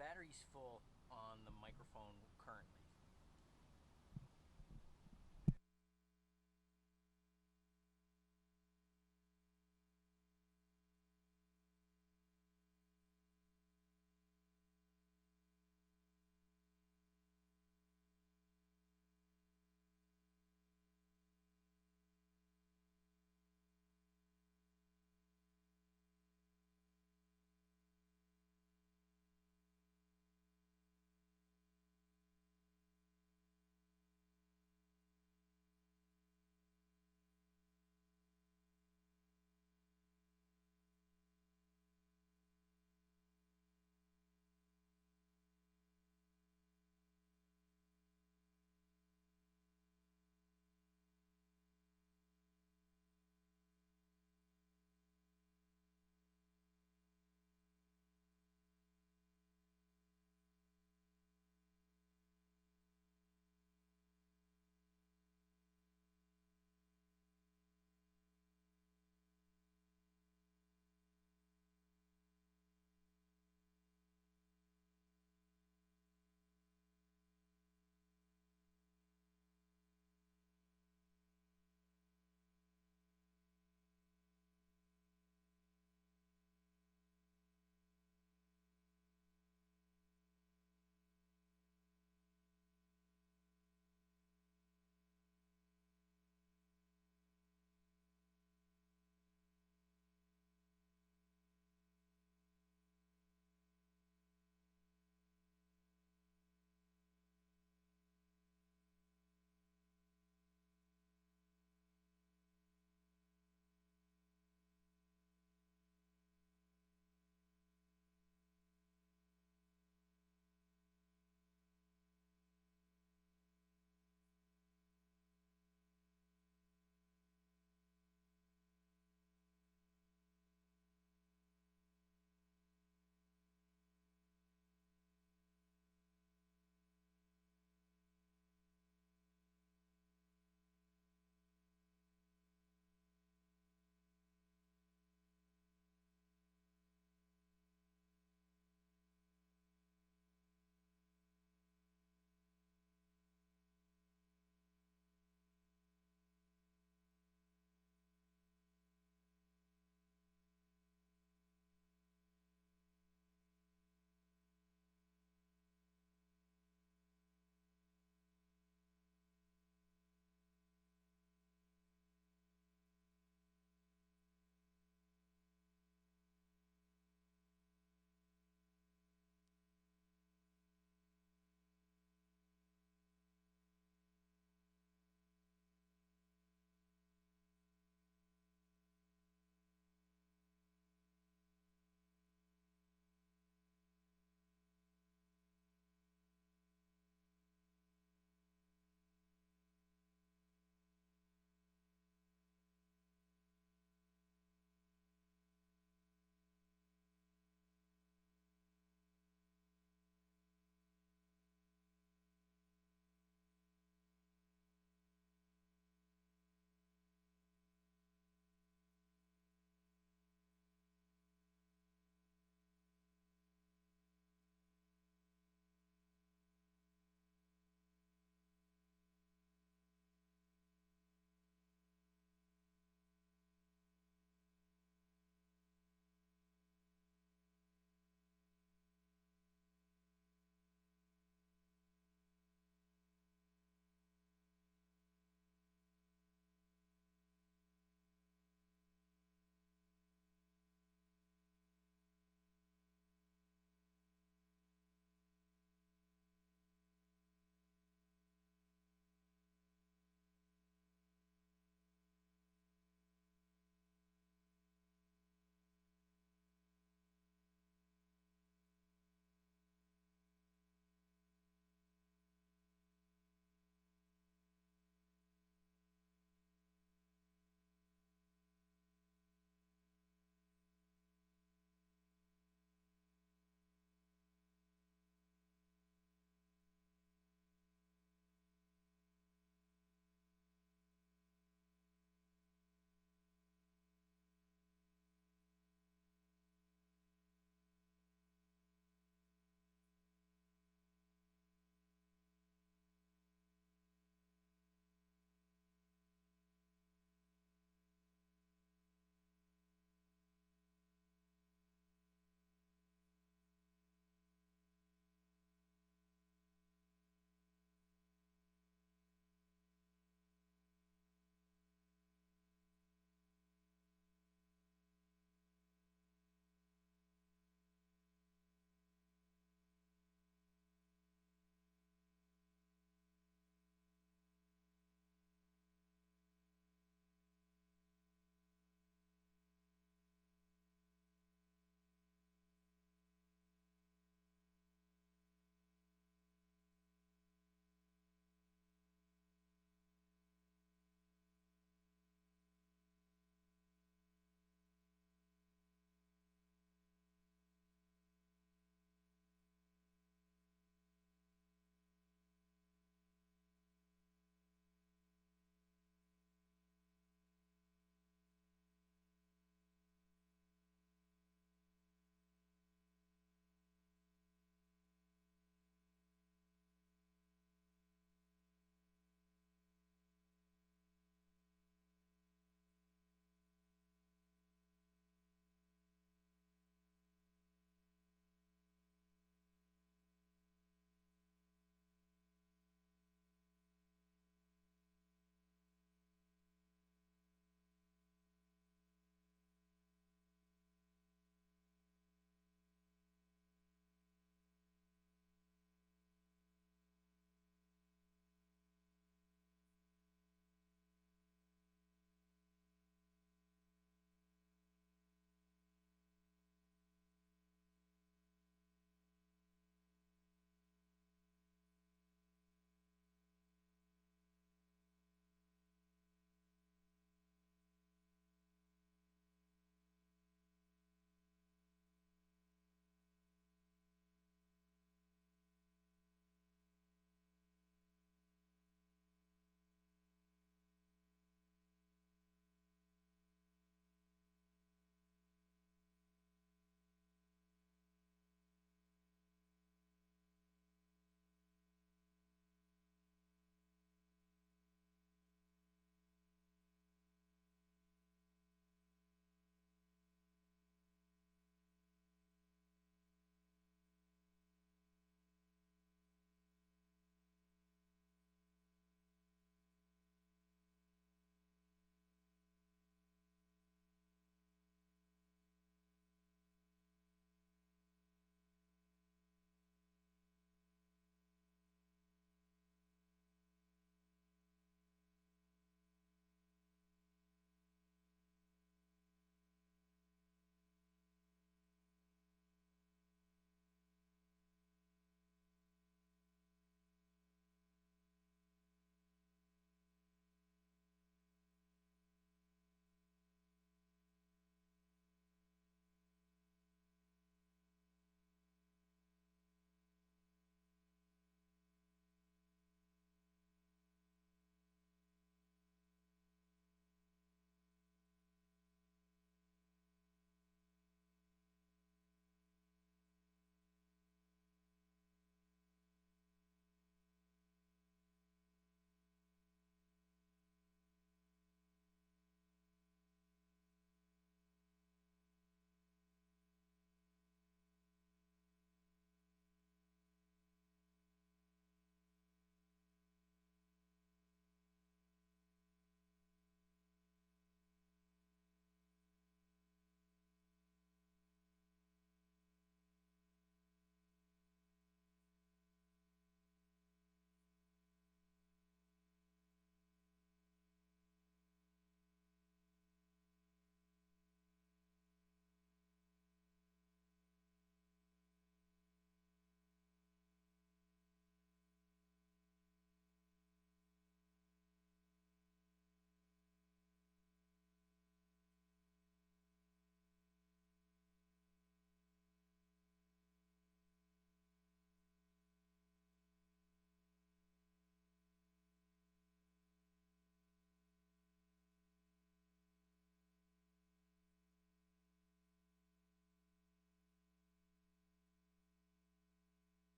battery's full on the microphone currently.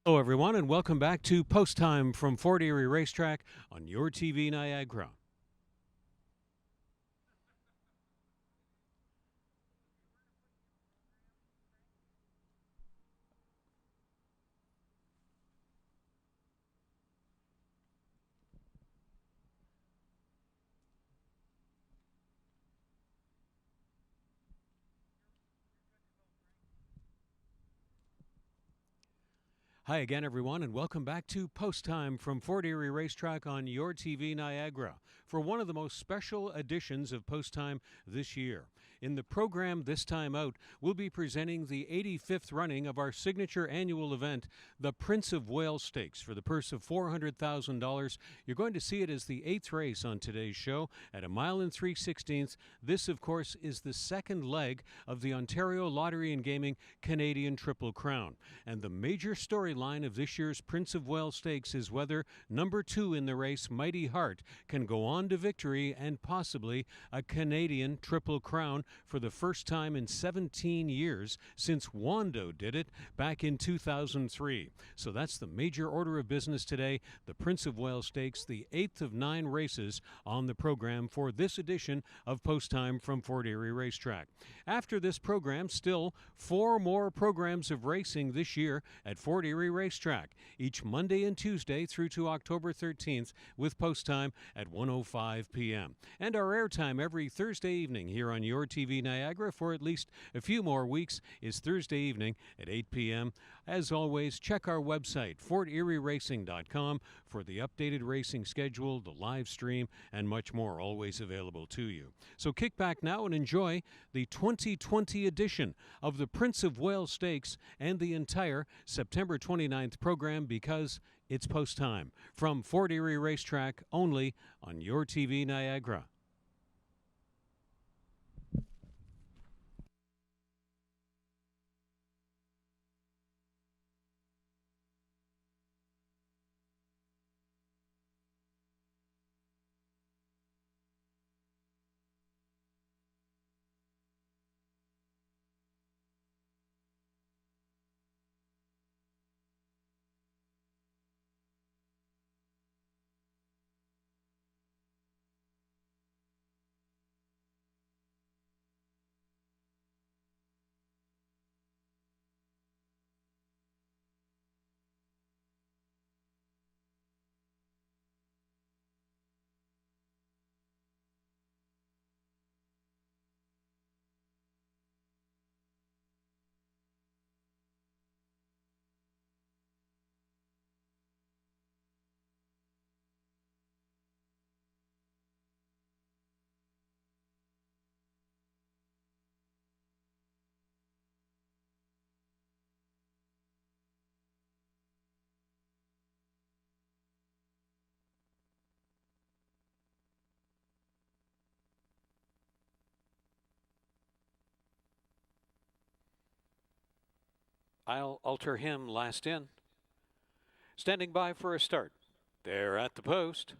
Hello, everyone, and welcome back to Post Time from Fort Erie Racetrack on your TV Niagara. Hi again, everyone, and welcome back to Post Time from Fort Erie Racetrack on your TV Niagara for one of the most special editions of Post Time this year. In the program this time out, we'll be presenting the 85th running of our signature annual event, the Prince of Wales Stakes, for the purse of $400,000. You're going to see it as the 8th race on today's show at 1 mile and 3/16. This, of course, is the second leg of the Ontario Lottery and Gaming Canadian Triple Crown. And the major storyline of this year's Prince of Wales Stakes is whether number 2 in the race, Mighty Heart, can go on to victory and possibly a Canadian Triple Crown for the first time in 17 years since Wando did it back in 2003. So that's the major order of business today, the Prince of Wales Stakes, the 8th of 9 races on the program for this edition of Post Time from Fort Erie Racetrack. After this program, still 4 more programs of racing this year at Fort Erie Racetrack, each Monday and Tuesday through to October 13th with Post Time at 1:05 p.m. And our airtime every Thursday evening here on your TV Niagara for at least a few more weeks is Thursday evening at 8 p.m. As always, check our website, forterieracing.com, for the updated racing schedule, the live stream, and much more, always available to you. So kick back now and enjoy the 2020 edition of the Prince of Wales Stakes and the entire September 29th program, because it's Post Time from Fort Erie Racetrack, only on your TV Niagara. I'll alter him last in. Standing by for a start. They're at the post.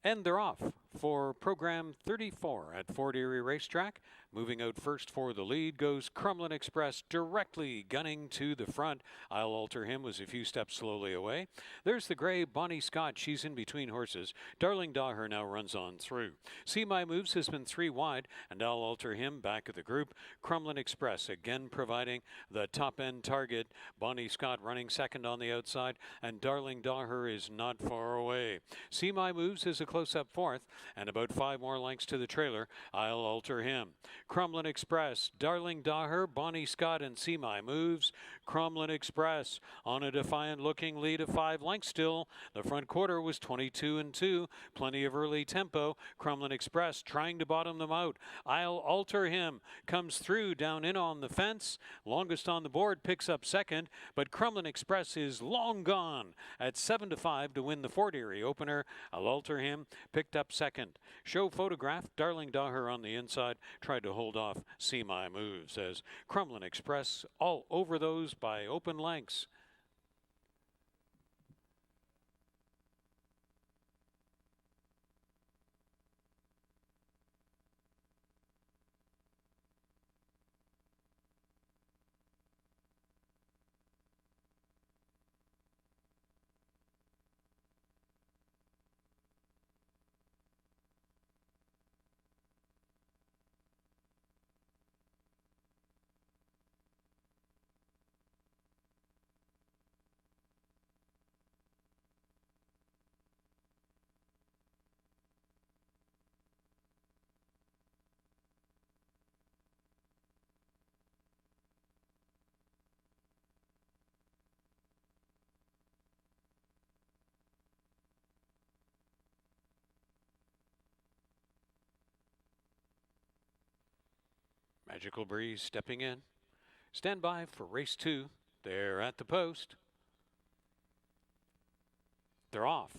And they're off for program 34 at Fort Erie Racetrack. Moving out first for the lead goes Crumlin Express, directly gunning to the front. I'll alter him was a few steps slowly away. There's the gray Bonnie Scott. She's in between horses. Darling Daher now runs on through. See My Moves has been 3 wide, and I'll alter him back of the group. Crumlin Express again providing the top end target. Bonnie Scott running second on the outside, and Darling Daher is not far away. See My Moves is a close-up fourth, and about 5 more lengths to the trailer. I'll alter him. Crumlin Express, Darling Daher, Bonnie Scott, and See My Moves. Crumlin Express on a defiant-looking lead of 5 lengths still. The front quarter was 22-2. Plenty of early tempo. Crumlin Express trying to bottom them out. I'll alter him. Comes through down in on the fence. Longest on the board picks up second, but Crumlin Express is long gone at 7-5 to win the Fort Erie opener. I'll alter him. Picked up second. Show photograph, Darling Daher on the inside, tried to hold off See My Moves as Crumlin Express all over those by open lengths. Magical Breeze stepping in. Stand by for race 2. They're at the post. They're off.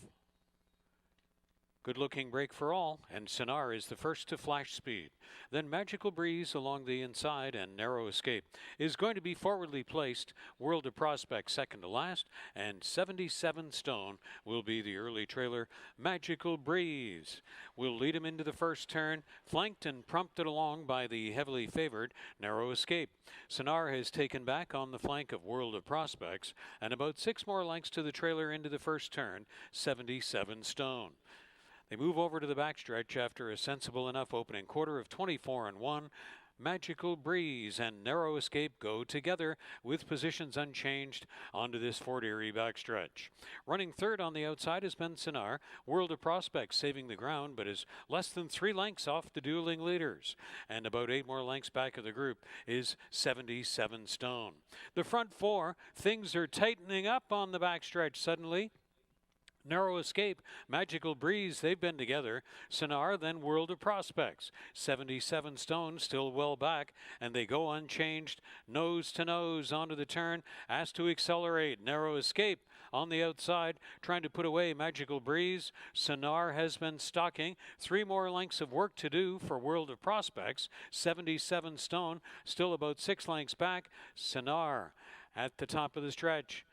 Good looking break for all, and Sonar is the first to flash speed. Then Magical Breeze along the inside, and Narrow Escape is going to be forwardly placed. World of Prospect second to last, and 77 Stone will be the early trailer. Magical Breeze will lead him into the first turn, flanked and prompted along by the heavily favored Narrow Escape. Sonar has taken back on the flank of World of Prospects, and about 6 more lengths to the trailer into the first turn, 77 Stone. They move over to the backstretch after a sensible enough opening quarter of 24-1. Magical Breeze and Narrow Escape go together with positions unchanged onto this Fort Erie backstretch. Running third on the outside has been Sonar. World of Prospects saving the ground, but is less than 3 lengths off the dueling leaders. And about 8 more lengths back of the group is 77 Stone. The front 4, things are tightening up on the backstretch suddenly. Narrow Escape, Magical Breeze, they've been together. Sonar, then World of Prospects. 77 Stone still well back, and they go unchanged, nose to nose onto the turn, asked to accelerate. Narrow Escape on the outside, trying to put away Magical Breeze. Sonar has been stalking. 3 more lengths of work to do for World of Prospects. 77 Stone, still about 6 lengths back. Sonar at the top of the stretch.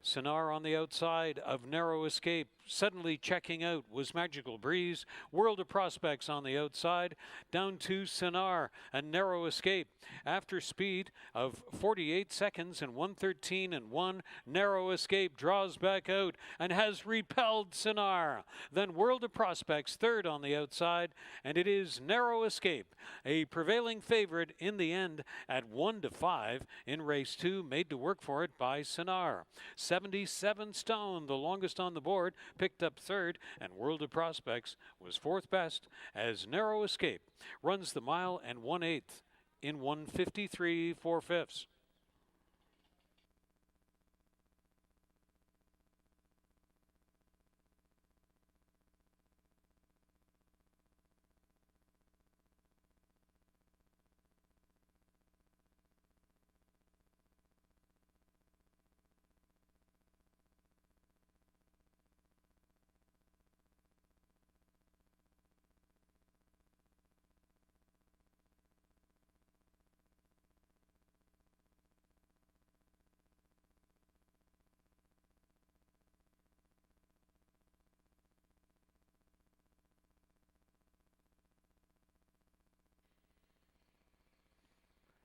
Sonar on the outside of Narrow Escape. Suddenly checking out was Magical Breeze. World of Prospects on the outside. Down to Sonar and Narrow Escape. After speed of 48 seconds and 1:13.1, Narrow Escape draws back out and has repelled Sonar. Then World of Prospects third on the outside, and it is Narrow Escape, a prevailing favorite in the end at 1-5 in race 2, made to work for it by Sonar. 77 Stone, the longest on the board, picked up third, and World of Prospects was 4th best as Narrow Escape runs the mile and 1/8 in 1:53 4/5.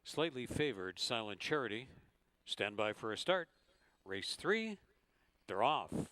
Slightly favored Silent Charity. Stand by for a start. Race 3, they're off.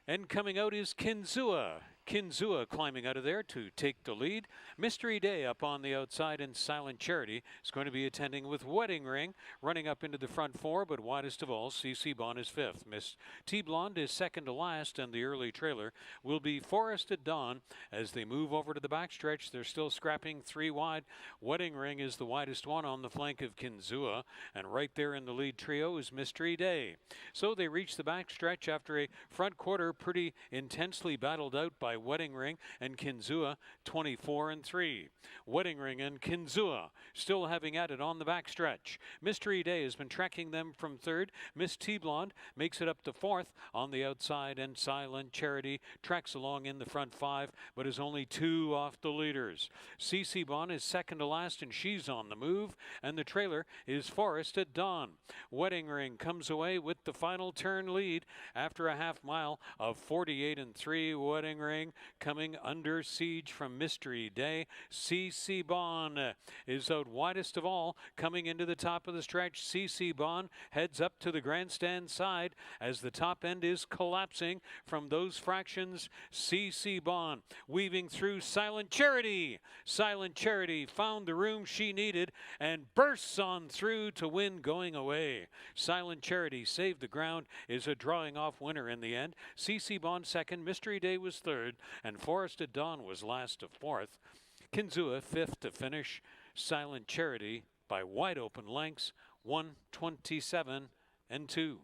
And coming out is Kinzua. Kinzua climbing out of there to take the lead. Mystery Day up on the outside, and Silent Charity is going to be attending with Wedding Ring, running up into the front 4, but widest of all, CC Bond is 5th. Miss T Blonde is second to last, and the early trailer will be Forest at Dawn. As they move over to the backstretch, they're still scrapping 3 wide. Wedding Ring is the widest one on the flank of Kinzua, and right there in the lead trio is Mystery Day. So they reach the backstretch after a front quarter pretty intensely battled out by Wedding Ring and Kinzua, 24-3. Wedding Ring and Kinzua still having at it on the backstretch. Mystery Day has been tracking them from third. Miss T Blonde makes it up to 4th on the outside, and Silent Charity tracks along in the front 5, but is only 2 off the leaders. CC Bond is second to last, and she's on the move, and the trailer is Forest at Dawn. Wedding Ring comes away with the final turn lead after a half mile of 48-3. Wedding Ring coming under siege from Mystery Day. CC Bond is out widest of all, coming into the top of the stretch. CC Bond heads up to the grandstand side as the top end is collapsing from those fractions. CC Bond weaving through Silent Charity. Silent Charity found the room she needed and bursts on through to win going away. Silent Charity saved the ground, is a drawing off winner in the end. CC Bond second, Mystery Day was third, and Forest at Dawn was last to 4th. Kinzua 5th to finish. Silent Charity by wide open lengths, 1:27-2.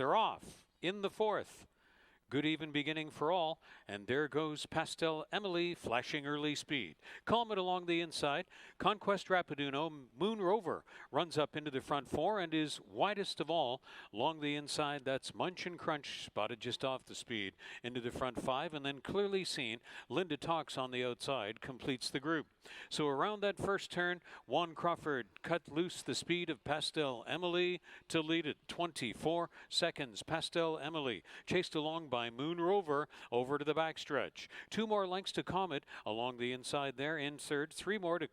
They're off in the fourth. Good even beginning for all, and there goes Pastel Emily flashing early speed. Calm it along the inside. Conquest Rapiduno, Moon Rover runs up into the front four and is widest of all. Along the inside, that's Munch and Crunch spotted just off the speed into the front five, and then clearly seen Linda Talks on the outside completes the group. So around that first turn, Juan Crawford cut loose the speed of Pastel Emily to lead it. 24 seconds. Pastel Emily chased along by Moon Rover over to the backstretch. 2 more lengths to Comet along the inside there in third. 3 more to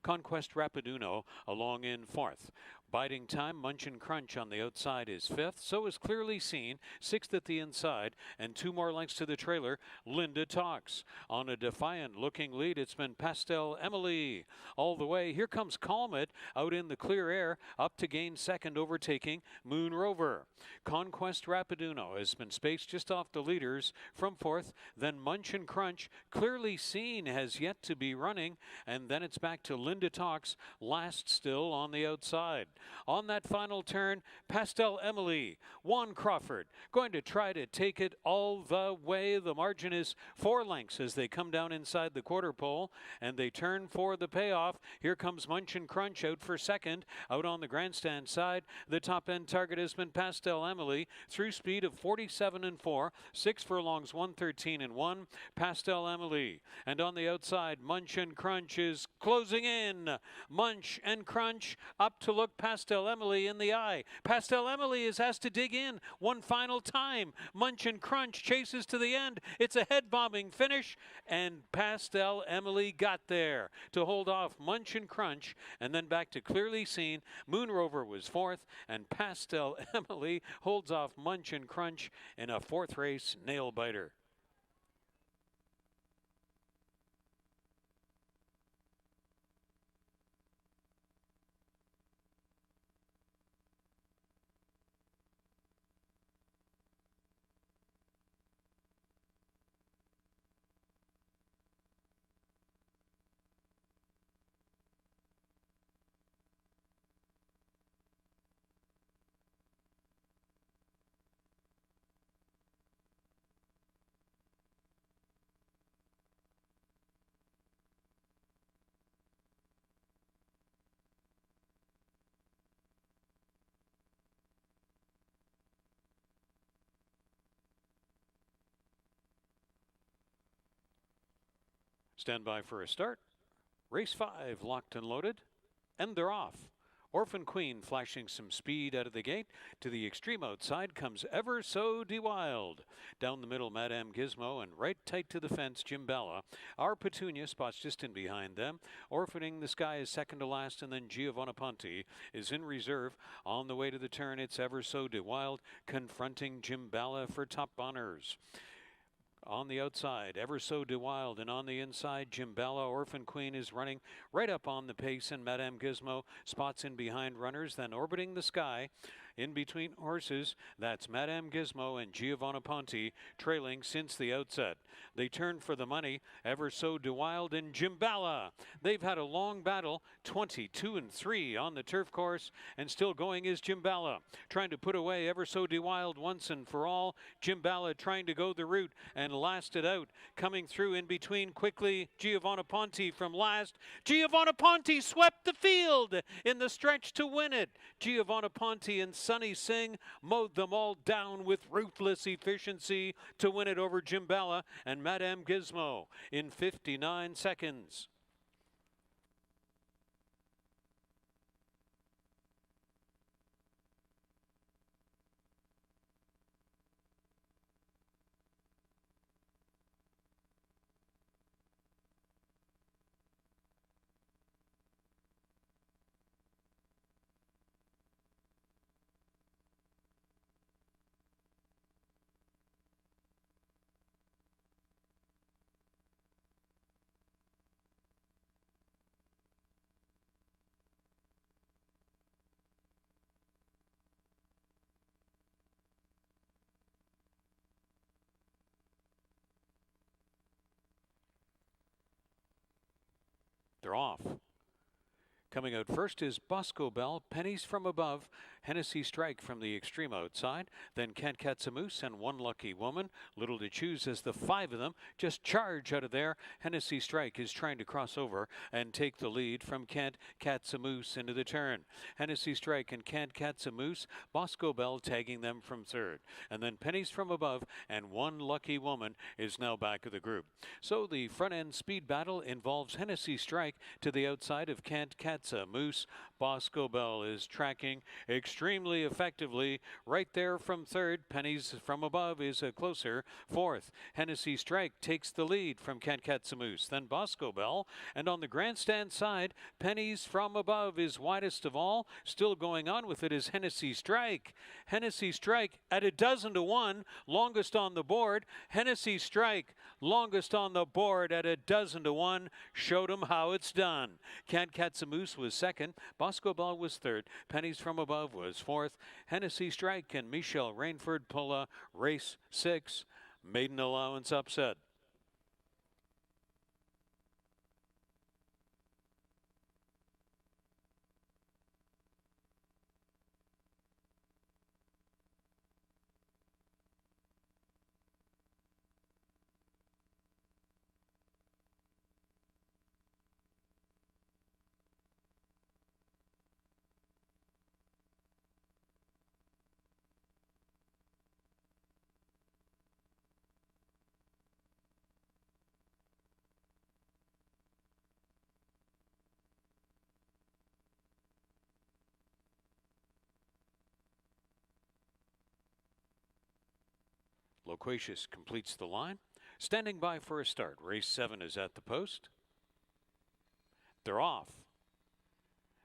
Conquest Rapiduno along in fourth. Biding time, Munch and Crunch on the outside is fifth. So is clearly seen, sixth at the inside, and 2 more lengths to the trailer. Linda Talks. On a defiant looking lead, it's been Pastel Emily all the way. Here comes Calmet out in the clear air, up to gain second, overtaking Moon Rover. Conquest Rapiduno has been spaced just off the leaders from fourth. Then Munch and Crunch, clearly seen, has yet to be running, and then it's back to Linda Talks, last still on the outside. On that final turn, Pastel Emily, Juan Crawford, going to try to take it all the way. The margin is 4 lengths as they come down inside the quarter pole, and they turn for the payoff. Here comes Munch and Crunch out for second. Out on the grandstand side, the top end target has been Pastel Emily, through speed of 47 and 4, 6 furlongs, 113 and 1. Pastel Emily, and on the outside, Munch and Crunch is closing in. Munch and Crunch up to look Pastel Emily in the eye. Pastel Emily is asked to dig in one final time. Munch and Crunch chases to the end. It's a head-bombing finish, and Pastel Emily got there to hold off Munch and Crunch, and then back to clearly seen. Moon Rover was fourth, and Pastel Emily holds off Munch and Crunch in a fourth race nail-biter. Stand by for a start. Race 5 locked and loaded, and they're off. Orphan Queen flashing some speed out of the gate. To the extreme outside comes Ever So De Wild. Down the middle, Madame Gizmo, and right tight to the fence, Jim Bella. Our Petunia spots just in behind them. Orphaning the Sky is second to last, and then Giovanna Ponte is in reserve. On the way to the turn, it's Ever So De Wild confronting Jim Bella for top honors. On the outside, Ever So De Wild, and on the inside, Jim Bella. Orphan Queen is running right up on the pace, and Madame Gizmo spots in behind runners. Then Orbiting the Sky in between horses, that's Madame Gizmo and Giovanna Ponte trailing since the outset. They turn for the money, Ever So De Wild and Jim Bella. They've had a long battle, 22 and 3 on the turf course, and still going is Jim Bella, trying to put away Ever So De Wild once and for all. Jim Bella trying to go the route and last it out. Coming through in between quickly, Giovanna Ponte from last. Giovanna Ponte swept the field in the stretch to win it. Giovanna Ponte and Sonny Singh mowed them all down with ruthless efficiency to win it over Jim Bella and Madame Gizmo in 59 seconds. They're off. Coming out first is Bosco Bell, Pennies from Above, Hennessy Strike from the extreme outside, then Kent Katsamoose and One Lucky Woman. Little to choose as the five of them just charge out of there. Hennessy Strike is trying to cross over and take the lead from Kent Katsamoose into the turn. Hennessy Strike and Kent Katsamoose, Bosco Bell tagging them from third. And then Pennies from Above and One Lucky Woman is now back of the group. So the front end speed battle involves Hennessy Strike to the outside of Kent Katsamoose. Bosco Bell is tracking extremely effectively right there from third. Pennies from Above is closer fourth. Hennessy Strike takes the lead from Kent Katsamoose, then Bosco Bell, and on the grandstand side, Pennies from Above is widest of all. Still going on with it is Hennessy Strike. Hennessy Strike at 12-1, longest on the board. Hennessy Strike, longest on the board at 12-1, showed him how it's done. Kent Katsamoose was second. Bosco Bell was third. Pennies from Above was fourth. Hennessy Strike and Michelle Rainford pull a race 6. Maiden allowance upset. Loquacious completes the line. Standing by for a start. Race 7 is at the post. They're off.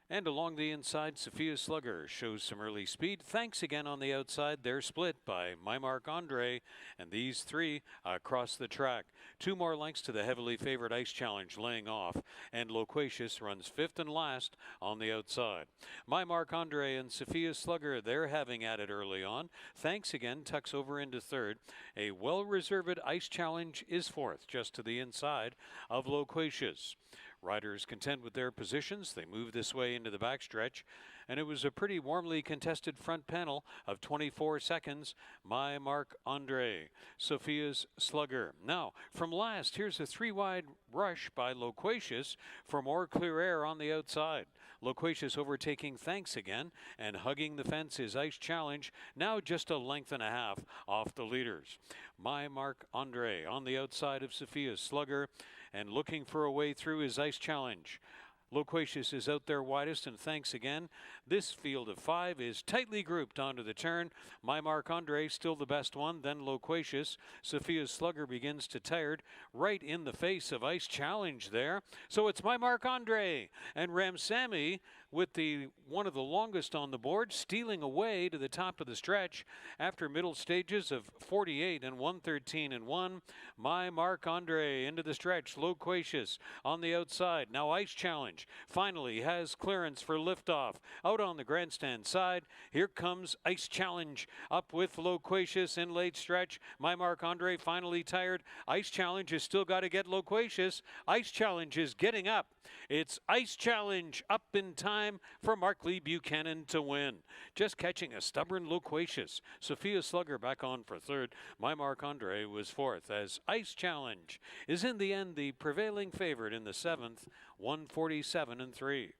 And along the inside, Sophia Slugger shows some early speed. Thanks again on the outside. They're split by My Marc Andre, and these three across the track. 2 more lengths to the heavily favored Ice Challenge laying off, and Loquacious runs 5th and last on the outside. My Marc Andre and Sophia Slugger, they're having at it early on. Thanks again tucks over into 3rd. A well-reserved Ice Challenge is 4th, just to the inside of Loquacious. Riders content with their positions. They move this way into the backstretch, and it was a pretty warmly contested front panel of 24 seconds. My Marc Andre, Sophia's Slugger. Now, from last, here's a 3-wide rush by Loquacious for more clear air on the outside. Loquacious overtaking Thanks again, and hugging the fence is Ice Challenge, now just a length and a half off the leaders. My Marc Andre on the outside of Sophia's Slugger, and looking for a way through his Ice Challenge. Loquacious is out there widest, and Thanks again. This field of 5 is tightly grouped onto the turn. My Marc Andre still the best one, then Loquacious. Sophia's Slugger begins to tired, right in the face of Ice Challenge there. So it's My Marc Andre, and Ramsamy with the one of the longest on the board, stealing away to the top of the stretch after middle stages of 48 and 113 and 1. My Marc Andre into the stretch. Loquacious on the outside. Now Ice Challenge finally has clearance for liftoff. Out on the grandstand side, here comes Ice Challenge up with Loquacious in late stretch. My Marc Andre finally tired. Ice Challenge has still got to get Loquacious. Ice Challenge is getting up. It's Ice Challenge up in time for Mark Lee Buchanan to win. Just catching a stubborn Loquacious. Sophia Slugger back on for 3rd. My Marc Andre was 4th, as Ice Challenge is in the end the prevailing favorite in the 7th, 147 and 3.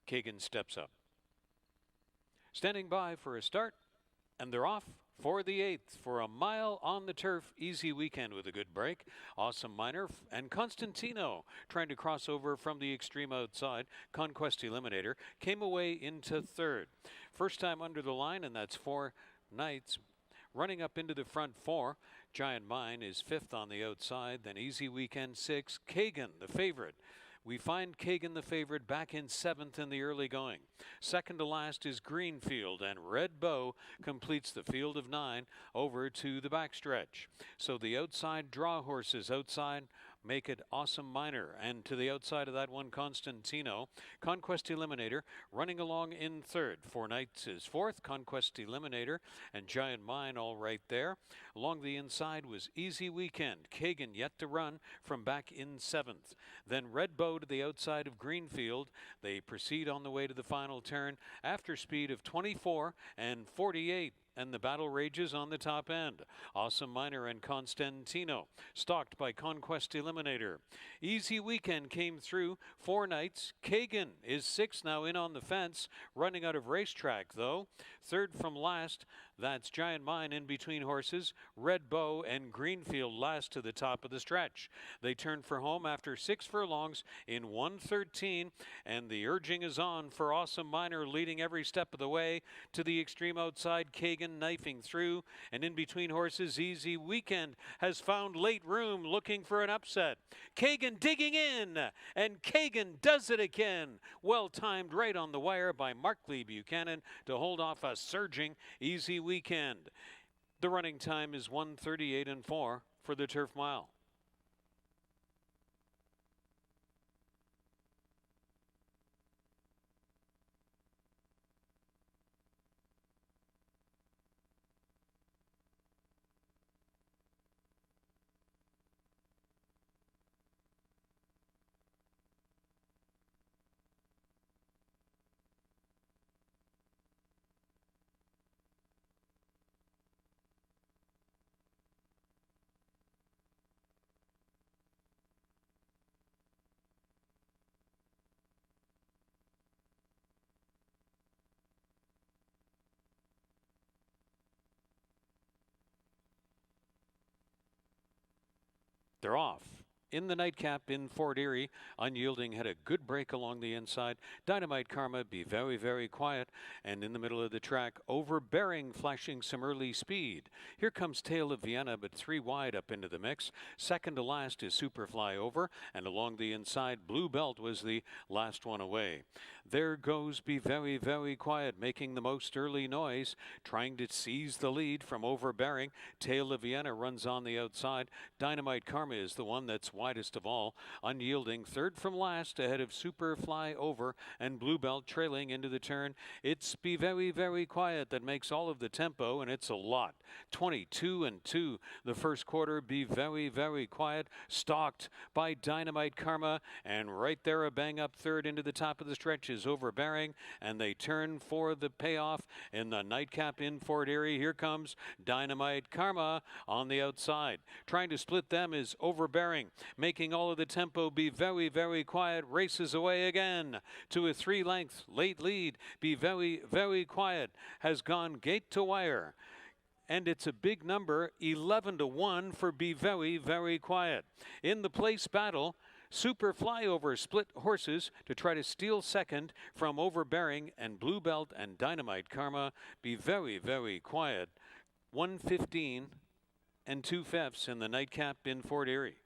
Kagan steps up. Standing by for a start, and they're off For the 8th, for a mile on the turf, easy weekend with a good break. Awesome Miner and Constantino trying to cross over from the extreme outside. Conquest Eliminator came away into third. First time under the line, and that's 4 Knights. Running up into the front 4, Giant Mine is 5th on the outside. Then Easy Weekend 6, Kagan, the favorite. We find Kagan the favorite back in 7th in the early going. Second to last is Greenfield, and Red Bow completes the field of 9 over to the backstretch. So the outside draw horses outside make it Awesome Miner, and to the outside of that one, Constantino. Conquest Eliminator running along in third. 4 Knights is 4th, Conquest Eliminator and Giant Mine all right there. Along the inside was Easy Weekend. Kagan yet to run from back in 7th. Then Red Bow to the outside of Greenfield. They proceed on the way to the final turn after speed of 24 and 48. And the battle rages on the top end. Awesome Miner and Constantino, stalked by Conquest Eliminator. Easy Weekend came through. 4 Knights. Kagan is 6th now in on the fence, running out of racetrack though. Third from last, that's Giant Mine in between horses. Red Bow and Greenfield last to the top of the stretch. They turn for home after 6 furlongs in 1:13, and the urging is on for Awesome Miner, leading every step of the way to the extreme outside. Kagan knifing through, and in between horses, Easy Weekend has found late room, looking for an upset. Kagan digging in, and Kagan does it again. Well timed, right on the wire by Markley Buchanan to hold off a surging Easy Weekend. The running time is 1:38 and 4 for the turf mile. They're off. In the nightcap in Fort Erie, Unyielding had a good break along the inside. Dynamite Karma be very, very quiet. And in the middle of the track, Overbearing flashing some early speed. Here comes Tale of Vienna, but 3 wide up into the mix. Second to last is Superfly Over, and along the inside, Blue Belt was the last one away. There goes Be Very, Very Quiet, making the most early noise, trying to seize the lead from Overbearing. Tale of Vienna runs on the outside. Dynamite Karma is the one that's widest of all. Unyielding third from last ahead of Superfly Over, and Blue Belt trailing into the turn. It's Be Very, Very Quiet that makes all of the tempo, and it's a lot. 22 and 2 the first quarter. Be Very, Very Quiet, stalked by Dynamite Karma, and right there a bang up third into the top of the stretch is Overbearing, and they turn for the payoff in the nightcap in Fort Erie. Here comes Dynamite Karma on the outside. Trying to split them is Overbearing, making all of the tempo. Be Very, Very Quiet races away again to a 3-length late lead. Be Very, Very Quiet has gone gate to wire, and it's a big number, 11 to 1 for Be Very, Very Quiet. In the place battle, Super Flyover split horses to try to steal second from Overbearing, and Blue Belt and Dynamite Karma. Be Very, Very Quiet. 1:15 and 2/5 in the nightcap in Fort Erie.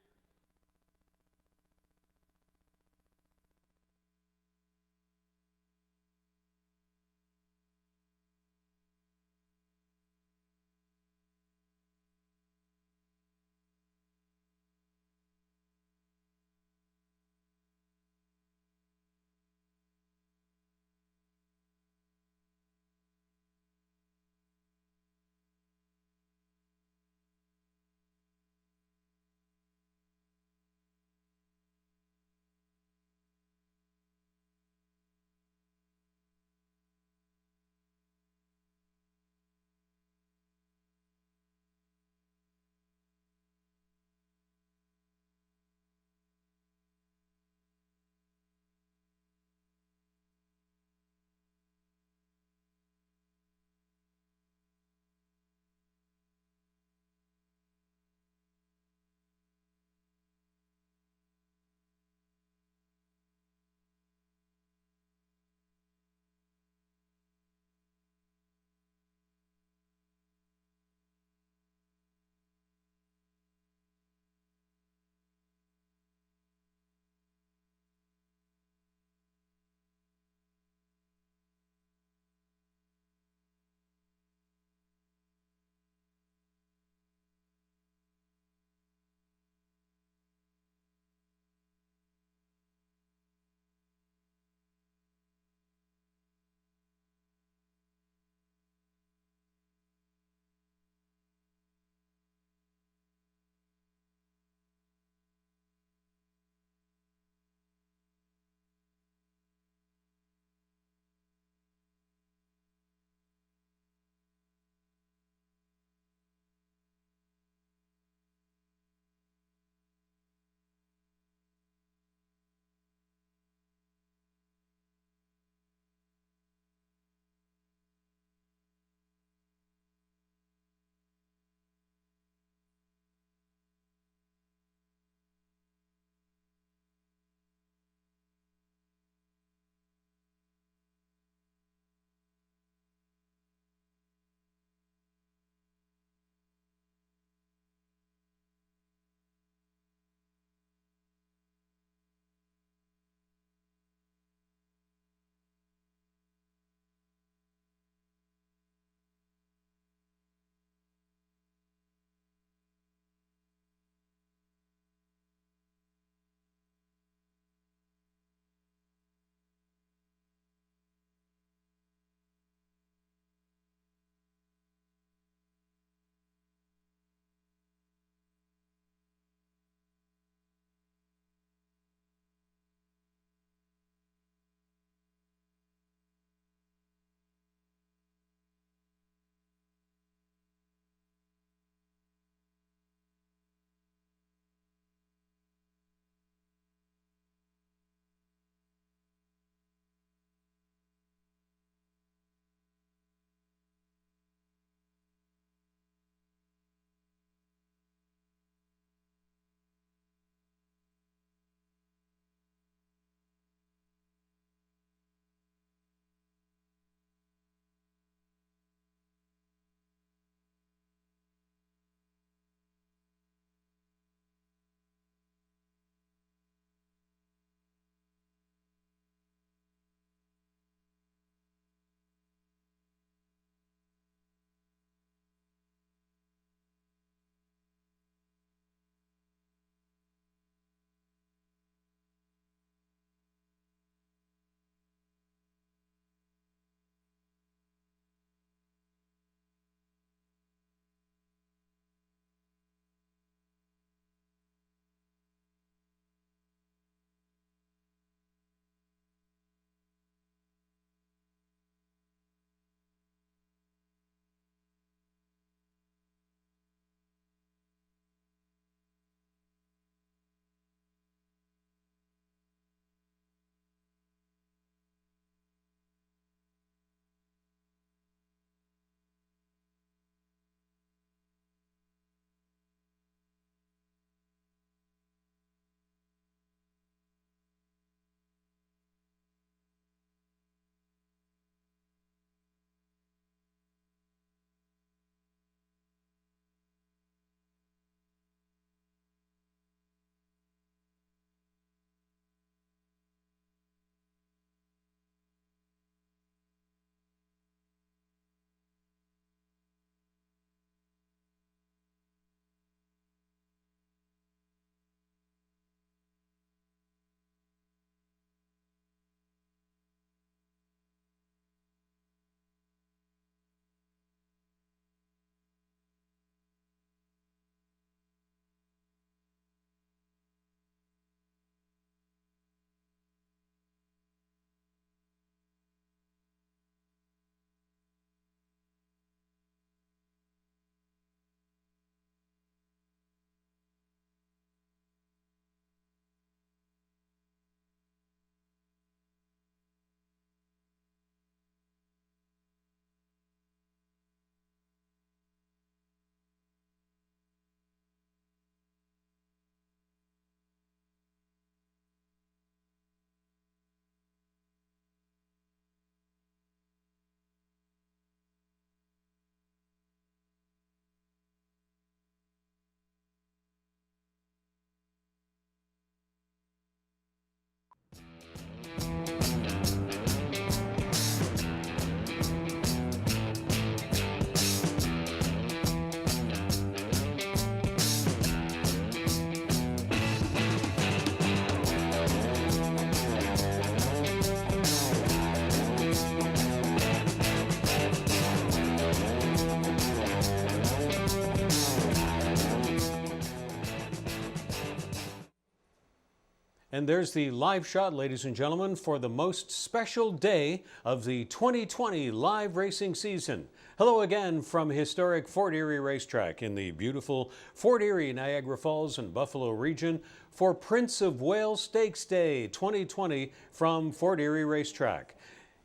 And there's the live shot, ladies and gentlemen, for the most special day of the 2020 live racing season. Hello again from historic Fort Erie Racetrack in the beautiful Fort Erie, Niagara Falls, and Buffalo region for Prince of Wales Stakes Day 2020 from Fort Erie Racetrack.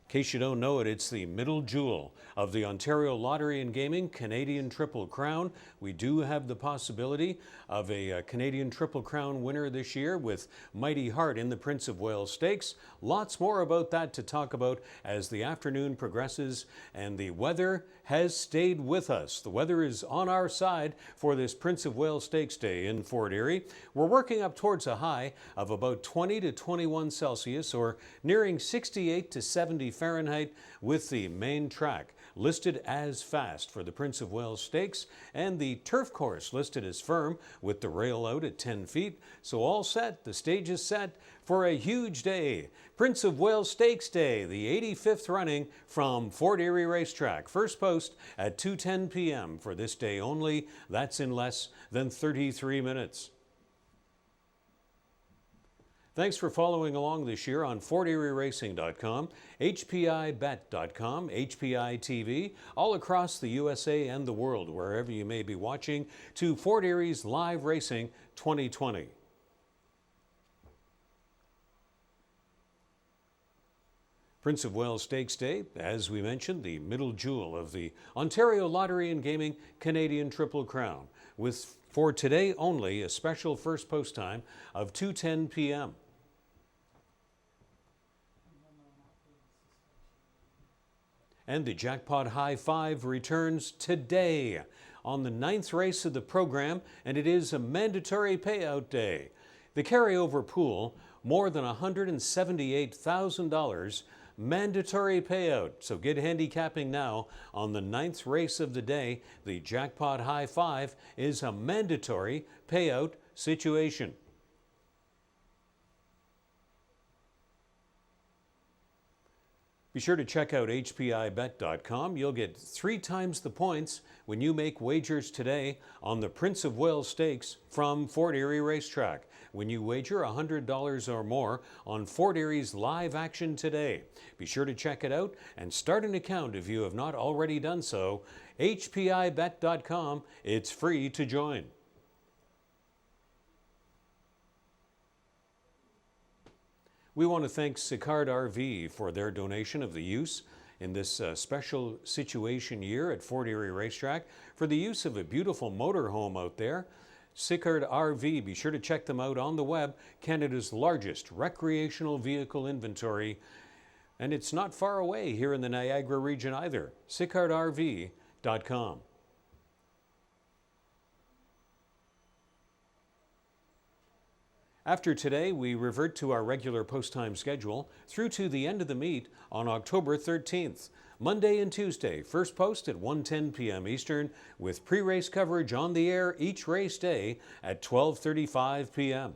In case you don't know it, it's the middle jewel of the Ontario Lottery and Gaming Canadian Triple Crown. We do have the possibility of a Canadian Triple Crown winner this year with Mighty Heart in the Prince of Wales Stakes. Lots more about that to talk about as the afternoon progresses, and the weather has stayed with us. The weather is on our side for this Prince of Wales Stakes Day in Fort Erie. We're working up towards a high of about 20 to 21 Celsius, or nearing 68 to 70 Fahrenheit, with the main track listed as fast for the Prince of Wales Stakes, and the turf course listed as firm with the rail out at 10 feet. So all set, the stage is set for a huge day. Prince of Wales Stakes Day, the 85th running from Fort Erie Racetrack. First post at 2:10 p.m. for this day only. That's in less than 33 minutes. Thanks for following along this year on FortErieRacing.com, HPIBet.com, HPI TV, all across the USA and the world, wherever you may be watching, to Fort Erie's Live Racing 2020. Prince of Wales Stakes Day, as we mentioned, the middle jewel of the Ontario Lottery and Gaming Canadian Triple Crown, with for today only a special first post time of 2:10 p.m. And the Jackpot High Five returns today on the 9th race of the program, and it is a mandatory payout day. The carryover pool, more than $178,000, mandatory payout. So get handicapping now on the 9th race of the day. The Jackpot High Five is a mandatory payout situation. Be sure to check out HPIBet.com. You'll get 3 times the points when you make wagers today on the Prince of Wales Stakes from Fort Erie Racetrack. When you wager $100 or more on Fort Erie's live action today. Be sure to check it out and start an account if you have not already done so. HPIBet.com. It's free to join. We want to thank Sicard RV for their donation of the use in this special situation year at Fort Erie Racetrack for the use of a beautiful motorhome out there. Sicard RV, be sure to check them out on the web, Canada's largest recreational vehicle inventory. And it's not far away here in the Niagara region either. SicardRV.com. After today, we revert to our regular post-time schedule through to the end of the meet on October 13th. Monday and Tuesday, first post at 1:10 p.m. Eastern, with pre-race coverage on the air each race day at 12:35 p.m.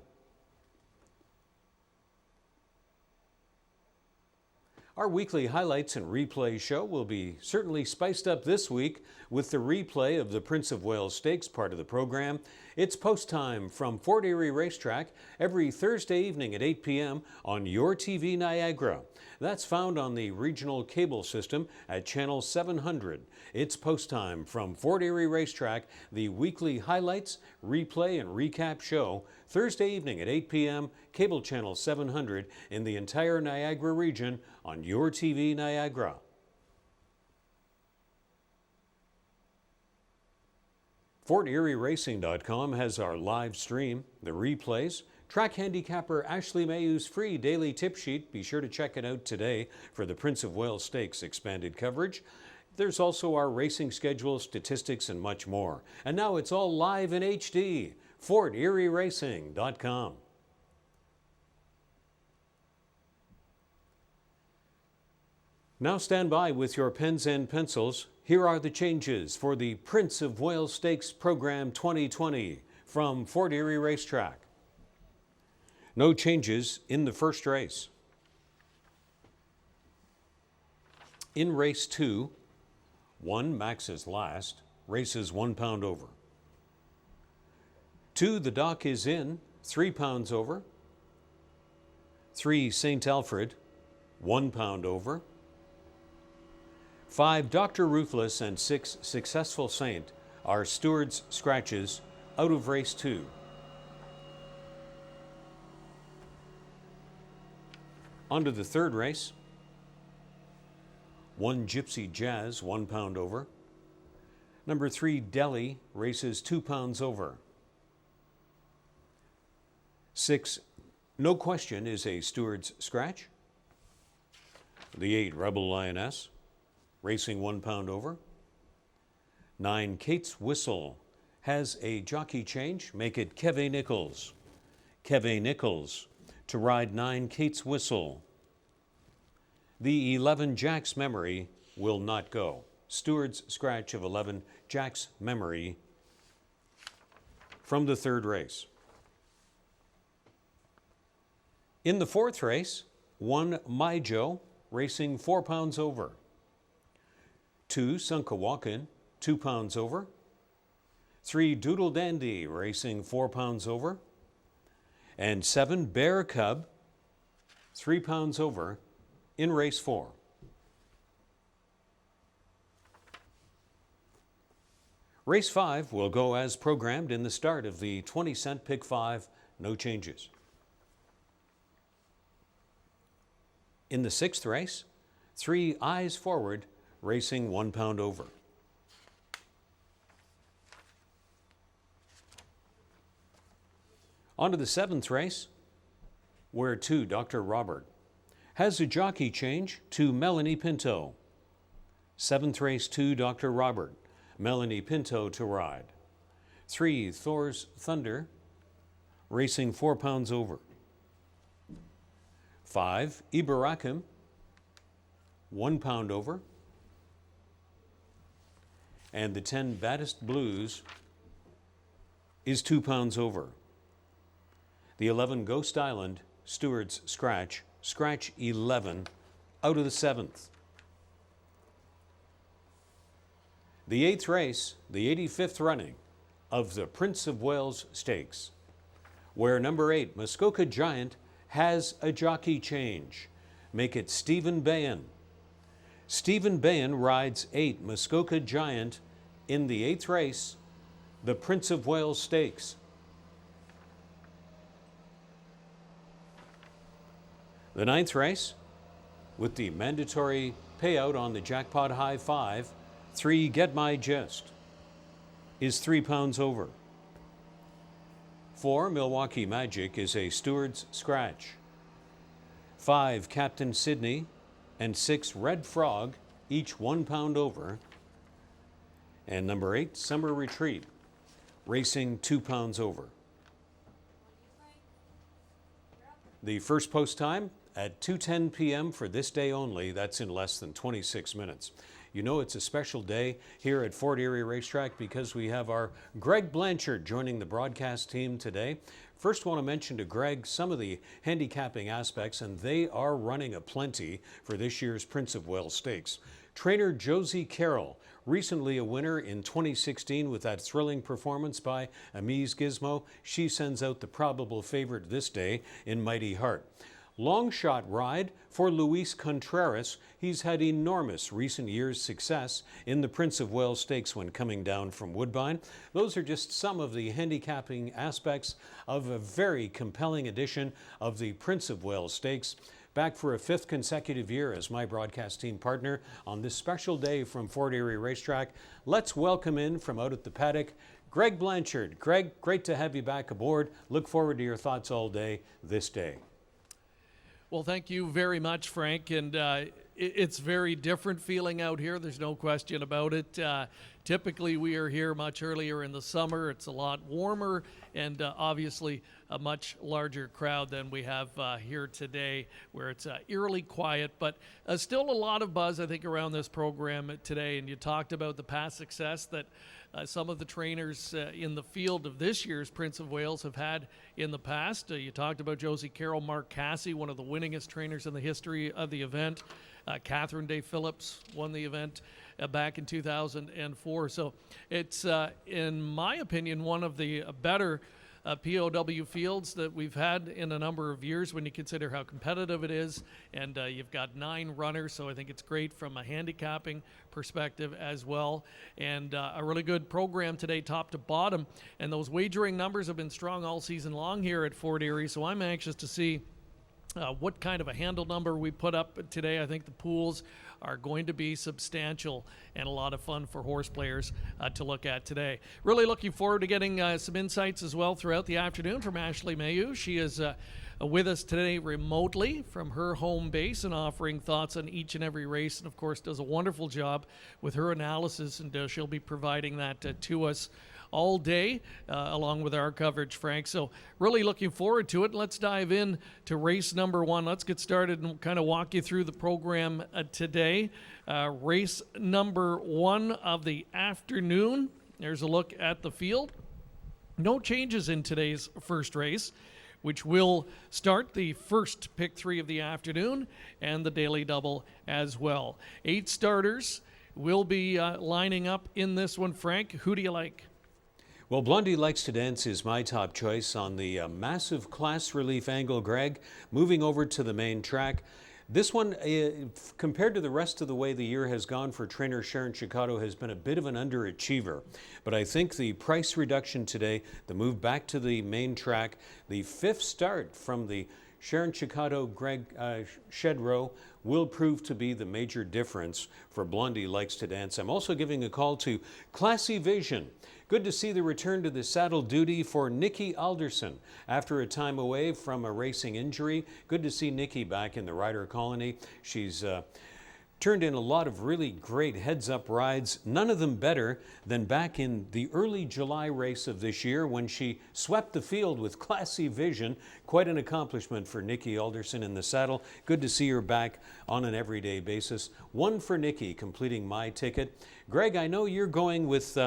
Our weekly highlights and replay show will be certainly spiced up this week with the replay of the Prince of Wales Stakes part of the program. It's post time from Fort Erie Racetrack every Thursday evening at 8 p.m. on Your TV Niagara. That's found on the regional cable system at channel 700. It's post time from Fort Erie Racetrack, the weekly highlights, replay, and recap show, Thursday evening at 8 p.m., cable channel 700 in the entire Niagara region on Your TV Niagara. FortErieRacing.com has our live stream, the replays, track handicapper Ashley Mayhew's free daily tip sheet. Be sure to check it out today for the Prince of Wales Stakes expanded coverage. There's also our racing schedule, statistics, and much more. And now it's all live in HD. FortErieRacing.com. Now stand by with your pens and pencils. Here are the changes for the Prince of Wales Stakes Program 2020 from Fort Erie Racetrack. No changes in the first race. In race 2, 1 Max is last, races 1 pound over. 2 The Dock is in, 3 pounds over. 3 St. Alfred, 1 pound over. 5 Dr. Ruthless and 6 Successful Saint are stewards' scratches out of race 2. On to the third race. 1 Gypsy Jazz, 1 pound over. Number 3 Delhi races 2 pounds over. 6 No Question is a steward's scratch. The 8 Rebel Lioness racing 1 pound over. 9 Kate's Whistle has a jockey change. Make it Keve Nichols. Keve Nichols to ride 9 Kate's Whistle. The 11 Jack's Memory will not go. Steward's scratch of 11 Jack's Memory from the third race. In the fourth race, 1 My Joe racing 4 pounds over. 2 Sunkawakin, 2 pounds over. 3 Doodle Dandy racing 4 pounds over. And 7 Bear Cub, 3 pounds over in race 4. Race 5 will go as programmed in the start of the 20-cent Pick 5, no changes. In the sixth race, 3 Eyes Forward racing 1 pound over. On to the seventh race, where 2 Dr. Robert has a jockey change to Melanie Pinto. Seventh race, 2 Dr. Robert, Melanie Pinto to ride. 3 Thor's Thunder racing 4 pounds over. 5 Ibarakim, 1 pound over. And the 10 Baddest Blues is 2 pounds over. The 11 Ghost Island Stewards Scratch, scratch 11 out of the 7th. The 8th race, the 85th running of the Prince of Wales Stakes, where number 8 Muskoka Giant has a jockey change. Make it Stephen Bayan. Stephen Bayan rides 8 Muskoka Giant in the 8th race, the Prince of Wales Stakes. The 9th race, with the mandatory payout on the jackpot high 5, 3 Get My Gist is 3 pounds over. 4 Milwaukee Magic is a steward's scratch. 5 Captain Sydney and 6 Red Frog, each 1 pound over. And number 8 Summer Retreat, racing 2 pounds over. The first post time at 2:10 p.m. for this day only. That's in less than 26 minutes. You know it's a special day here at Fort Erie Racetrack because we have our Greg Blanchard joining the broadcast team today. First, want to mention to Greg some of the handicapping aspects, and they are running aplenty for this year's Prince of Wales Stakes. Trainer Josie Carroll, recently a winner in 2016 with that thrilling performance by Amise Gizmo. She sends out the probable favorite this day in Mighty Heart. Long shot ride for Luis Contreras. He's had enormous recent years' success in the Prince of Wales Stakes when coming down from Woodbine. Those are just some of the handicapping aspects of a very compelling edition of the Prince of Wales Stakes. Back for a 5th consecutive year as my broadcast team partner on this special day from Fort Erie Racetrack. Let's welcome in from out at the paddock, Greg Blanchard. Greg, great to have you back aboard. Look forward to your thoughts all day this day. Well, thank you very much, Frank. And it's very different feeling out here. There's no question about it. Typically, we are here much earlier in the summer. It's a lot warmer and obviously a much larger crowd than we have here today, where it's eerily quiet, but still a lot of buzz, I think, around this program today. And you talked about the past success that some of the trainers in the field of this year's Prince of Wales have had in the past. You talked about Josie Carroll, Mark Cassey, one of the winningest trainers in the history of the event. Catherine Day Phillips won the event back in 2004. So it's, in my opinion, one of the better POW fields that we've had in a number of years when you consider how competitive it is. And you've got 9 runners, so I think it's great from a handicapping perspective as well. And a really good program today, top to bottom. And those wagering numbers have been strong all season long here at Fort Erie, so I'm anxious to see what kind of a handle number we put up today. I think the pools are going to be substantial and a lot of fun for horse players to look at today. Really looking forward to getting some insights as well throughout the afternoon from Ashley Mayu. She is with us today remotely from her home base and offering thoughts on each and every race, and of course does a wonderful job with her analysis, and she'll be providing that to us all day, along with our coverage, Frank. So really looking forward to it. Let's dive in to race number 1. Let's get started and kind of walk you through the program today. Race number 1 of the afternoon. There's a look at the field. No changes in today's first race, which will start the first pick 3 of the afternoon and the daily double as well. 8 starters will be lining up in this one. Frank, who do you like? Well, Blondie Likes to Dance is my top choice on the massive class relief angle, Greg, moving over to the main track. This one, compared to the rest of the way the year has gone for trainer Sharon Chicotto, has been a bit of an underachiever. But I think the price reduction today, the move back to the main track, the 5th start from the Sharon Chicotto Greg Shedrow will prove to be the major difference for Blondie Likes to Dance. I'm also giving a call to Classy Vision. Good to see the return to the saddle duty for Nikki Alderson after a time away from a racing injury. Good to see Nikki back in the rider colony. She's turned in a lot of really great heads-up rides, none of them better than back in the early July race of this year when she swept the field with Classy Vision. Quite an accomplishment for Nikki Alderson in the saddle. Good to see her back on an everyday basis. 1 for Nikki, completing my ticket. Greg, I know you're going with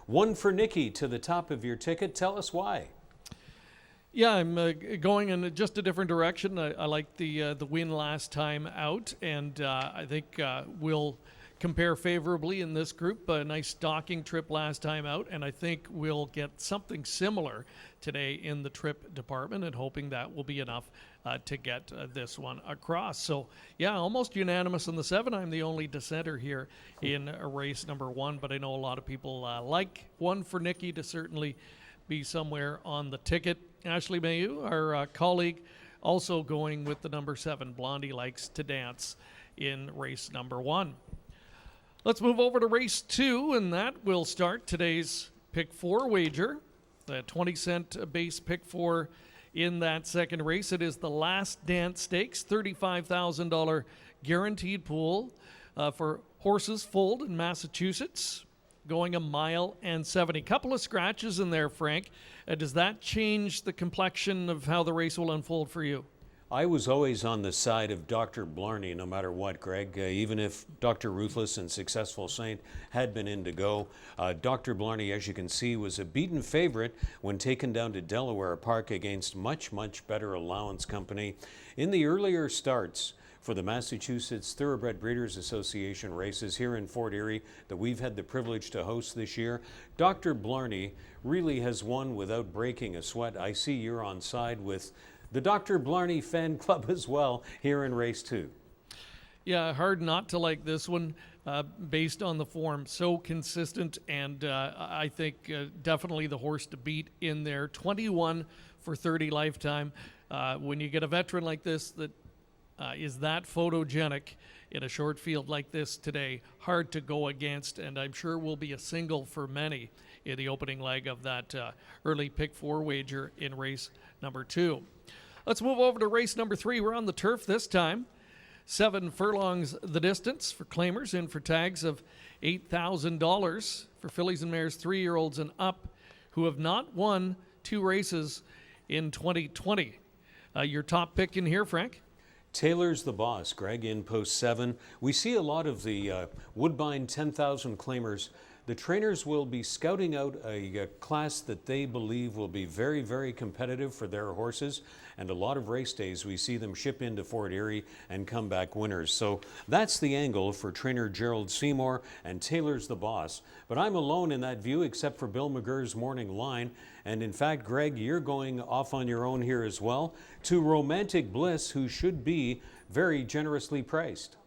1 for Nikki to the top of your ticket. Tell us why. Yeah, I'm going in just a different direction. I like the win last time out, and I think we'll compare favorably in this group. A nice stalking trip last time out, and I think we'll get something similar today in the trip department, and hoping that will be enough to get this one across. So, yeah, almost unanimous on the 7. I'm the only dissenter here in race number 1, but I know a lot of people like 1 for Nikki to certainly be somewhere on the ticket. Ashley Mayu, our colleague, also going with the number 7, Blondie Likes to Dance, in race number 1. Let's move over to race 2, and that will start today's pick 4 wager. The 20-cent base pick 4 in that second race. It is the Last Dance Stakes, $35,000 guaranteed pool for horses foaled in Massachusetts, going 1 mile and 70. Couple of scratches in there, Frank. Does that change the complexion of how the race will unfold for you? I was always on the side of Dr. Blarney, no matter what, Greg. Even if Dr. Ruthless and Successful Saint had been in to go, Dr. Blarney, as you can see, was a beaten favorite when taken down to Delaware Park against much, much better allowance company. In the earlier starts for the Massachusetts Thoroughbred Breeders Association races here in Fort Erie that we've had the privilege to host this year, Dr. Blarney really has won without breaking a sweat. I see you're on side with the Dr. Blarney fan club as well here in race 2. Yeah, hard not to like this one based on the form. So consistent, and I think definitely the horse to beat in there. 21 for 30 lifetime. When you get a veteran like this that is that photogenic in a short field like this today, hard to go against, and I'm sure will be a single for many in the opening leg of that early pick 4 wager in race number 2. Let's move over to race number 3. We're on the turf this time. 7 furlongs the distance for claimers, in for tags of $8,000 for fillies and mares 3-year-olds and up who have not won 2 races in 2020. Your top pick in here, Frank? Taylor's the Boss, Greg, in post 7. We see a lot of the Woodbine 10,000 claimers the trainers will be scouting out a class that they believe will be very, very competitive for their horses. And a lot of race days, we see them ship into Fort Erie and come back winners. So that's the angle for trainer Gerald Seymour, and Taylor's the boss. But I'm alone in that view, except for Bill McGurr's morning line. And in fact, Greg, you're going off on your own here as well to Romantic Bliss, who should be very generously priced.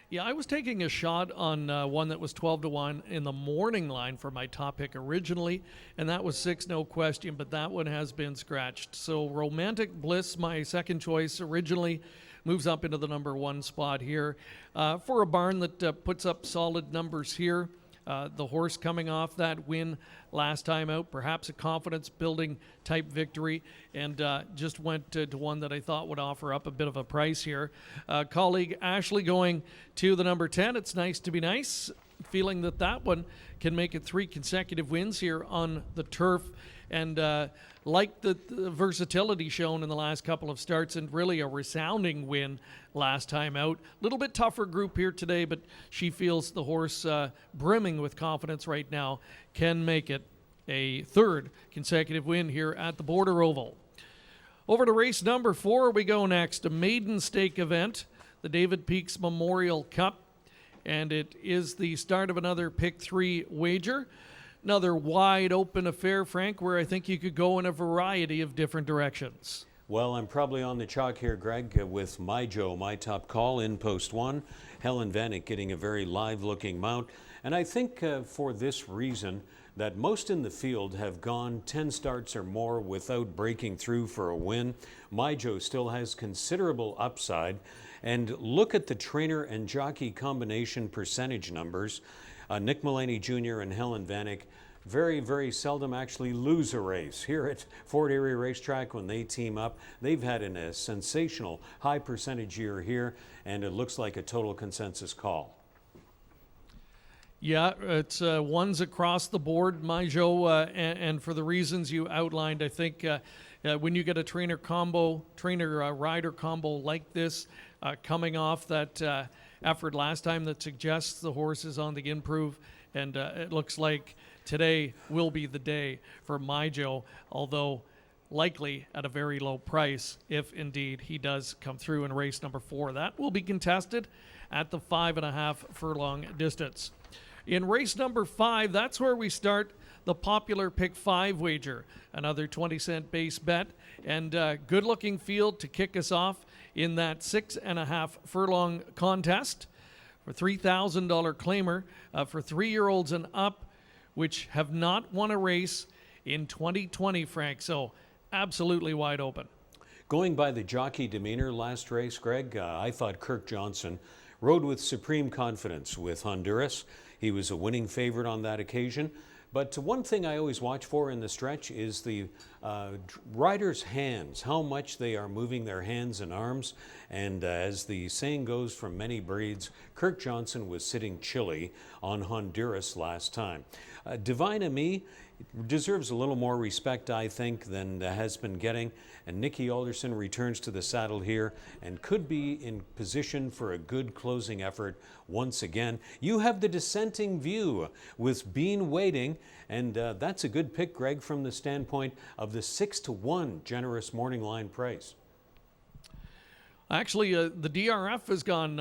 Yeah, I was taking a shot on one that was 12-1 in the morning line for my top pick originally, and that was 6, no question, but that one has been scratched. So Romantic Bliss, my second choice originally, moves up into the number 1 spot here for a barn that puts up solid numbers here. The horse coming off that win last time out, perhaps a confidence-building type victory, and just went to one that I thought would offer up a bit of a price here. Colleague Ashley going to the number 10. It's nice to be nice, feeling that one can make it 3 consecutive wins here on the turf, and like the versatility shown in the last couple of starts, and really a resounding win last time out. A little bit tougher group here today, but she feels the horse brimming with confidence right now can make it a 3rd consecutive win here at the Border Oval. Over to race number 4 we go next, a maiden stake event, the David Peaks Memorial Cup, and it is the start of another pick 3 wager. Another wide open affair, Frank, where I think you could go in a variety of different directions. Well, I'm probably on the chalk here, Greg, with My Joe, my top call in post 1. Helen Vanek getting a very live-looking mount. And I think for this reason that most in the field have gone 10 starts or more without breaking through for a win. My Joe still has considerable upside. And look at the trainer and jockey combination percentage numbers. Nick Mullaney Jr. and Helen Vanek very, very seldom actually lose a race. Here at Fort Erie Racetrack, when they team up, they've had a sensational high percentage year here, and it looks like a total consensus call. Yeah, it's ones across the board, My Joe, and for the reasons you outlined, I think when you get a trainer rider combo like this, coming off that effort last time that suggests the horse is on the improve, and it looks like today will be the day for My Joe, although likely at a very low price if indeed he does come through in race number 4. That will be contested at the 5.5 furlong distance. In race number 5, that's where we start the popular pick 5 wager, another 20-cent base bet, and good looking field to kick us off in that 6.5 furlong contest for $3,000 claimer for 3-year-olds and up, which have not won a race in 2020, Frank. So absolutely wide open. Going by the jockey demeanor last race, Greg, I thought Kirk Johnson rode with supreme confidence with Honduras. He was a winning favorite on that occasion. But one thing I always watch for in the stretch is the riders' hands, how much they are moving their hands and arms. And as the saying goes from many breeds, Kirk Johnson was sitting chilly on Honduras last time. Divine Ami deserves a little more respect, I think, than has been getting. And Nikki Alderson returns to the saddle here and could be in position for a good closing effort once again. You have the dissenting view with Bean waiting, and that's a good pick, Greg, from the standpoint of the 6-1 generous morning line price. Actually, the DRF has gone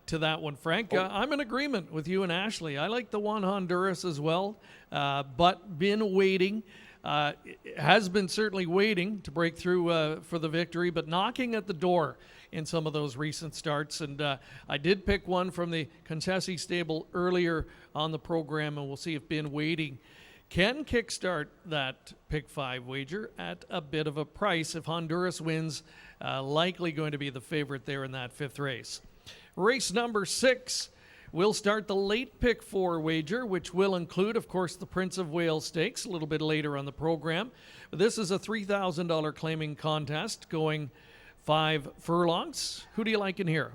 to that one, Frank. I'm in agreement with you and Ashley. I like the one Honduras as well, but been waiting. Has been certainly waiting to break through for the victory, but knocking at the door in some of those recent starts. And I did pick one from the Concessi stable earlier on the program, and we'll see if been waiting can kickstart that pick 5 wager at a bit of a price. If Honduras wins, likely going to be the favorite there in that 5th race. Race number 6 will start the late pick 4 wager, which will include, of course, the Prince of Wales Stakes a little bit later on the program. But this is a $3,000 claiming contest going 5 furlongs. Who do you like in here?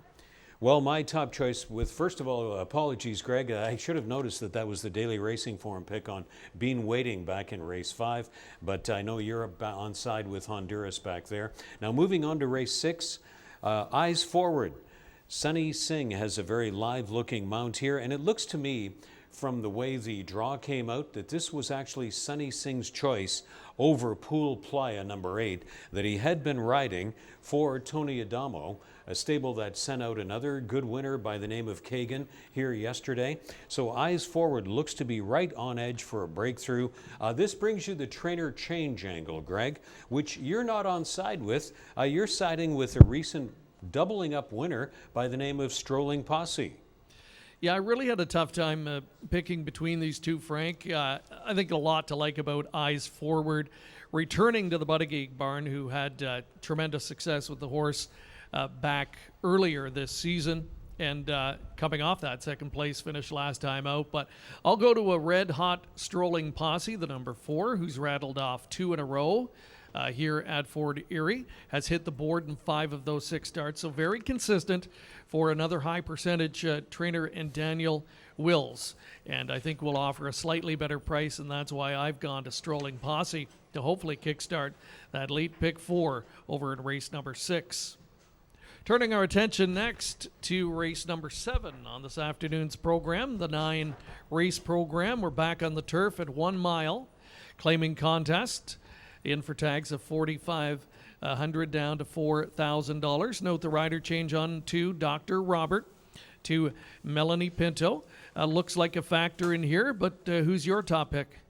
Well, my top choice with, first of all, apologies, Greg. I should have noticed that was the Daily Racing Form pick on Bean waiting back in race 5, but I know you're on side with Honduras back there. Now, moving on to race 6, Eyes Forward. Sunny Singh has a very live-looking mount here, and it looks to me from the way the draw came out that this was actually Sunny Singh's choice over Pool Playa number 8 that he had been riding for Tony Adamo, a stable that sent out another good winner by the name of Kagan here yesterday. So Eyes Forward looks to be right on edge for a breakthrough. This brings you the trainer change angle, Greg, which you're not on side with. You're siding with a recent doubling up winner by the name of Strolling Posse. Yeah, I really had a tough time picking between these two, Frank. I think a lot to like about Eyes Forward, returning to the Buttigieg barn, who had tremendous success with the horse back earlier this season, and coming off that second place finish last time out. But I'll go to a red-hot Strolling Posse, the number 4, who's rattled off 2 in a row. Here at Fort Erie, has hit the board in 5 of those 6 starts, so very consistent for another high percentage trainer in Daniel Wills. And I think will offer a slightly better price, and that's why I've gone to Strolling Posse to hopefully kickstart that late pick 4 over in race number 6. Turning our attention next to race number 7 on this afternoon's program, the 9 race program. We're back on the turf at 1 mile, claiming contest. In for tags of $4,500 down to $4,000. Note the rider change on to Dr. Robert to Melanie Pinto. Looks like a factor in here, but who's your top pick?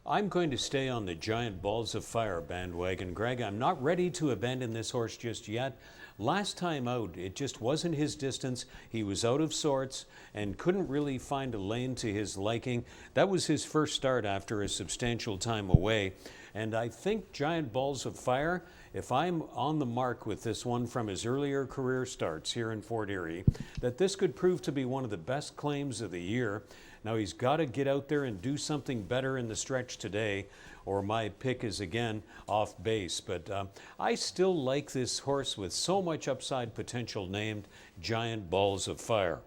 I'm going to stay on the Giant Balls of Fire bandwagon, Greg. I'm not ready to abandon this horse just yet. Last time out, it just wasn't his distance. He was out of sorts and couldn't really find a lane to his liking. That was his first start after a substantial time away. And I think Giant Balls of Fire, if I'm on the mark with this one from his earlier career starts here in Fort Erie, that this could prove to be one of the best claims of the year. Now he's got to get out there and do something better in the stretch today, or my pick is again off base. But I still like this horse with so much upside potential named Giant Balls of Fire.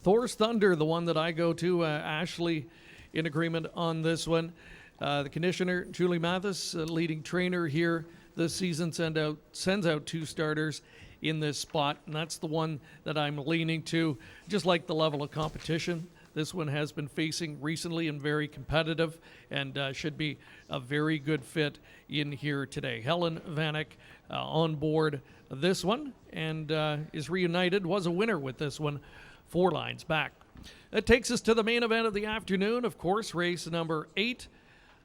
Thor's Thunder, the one that I go to. Ashley in agreement on this one. The conditioner, Julie Mathis, leading trainer here this season, sends out 2 starters in this spot, and that's the one that I'm leaning to. Just like the level of competition this one has been facing recently, and very competitive, and should be a very good fit in here today. Helen Vanek on board this one, and is reunited, was a winner with this one 4 lines back. That takes us to the main event of the afternoon, of course, race number 8.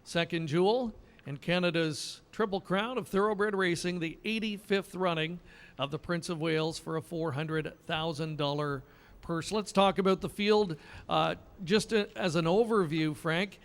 Second Jewel in Canada's Triple Crown of Thoroughbred Racing, the 85th running of the Prince of Wales for a $400,000 purse. Let's talk about the field. Just as an overview, Frank,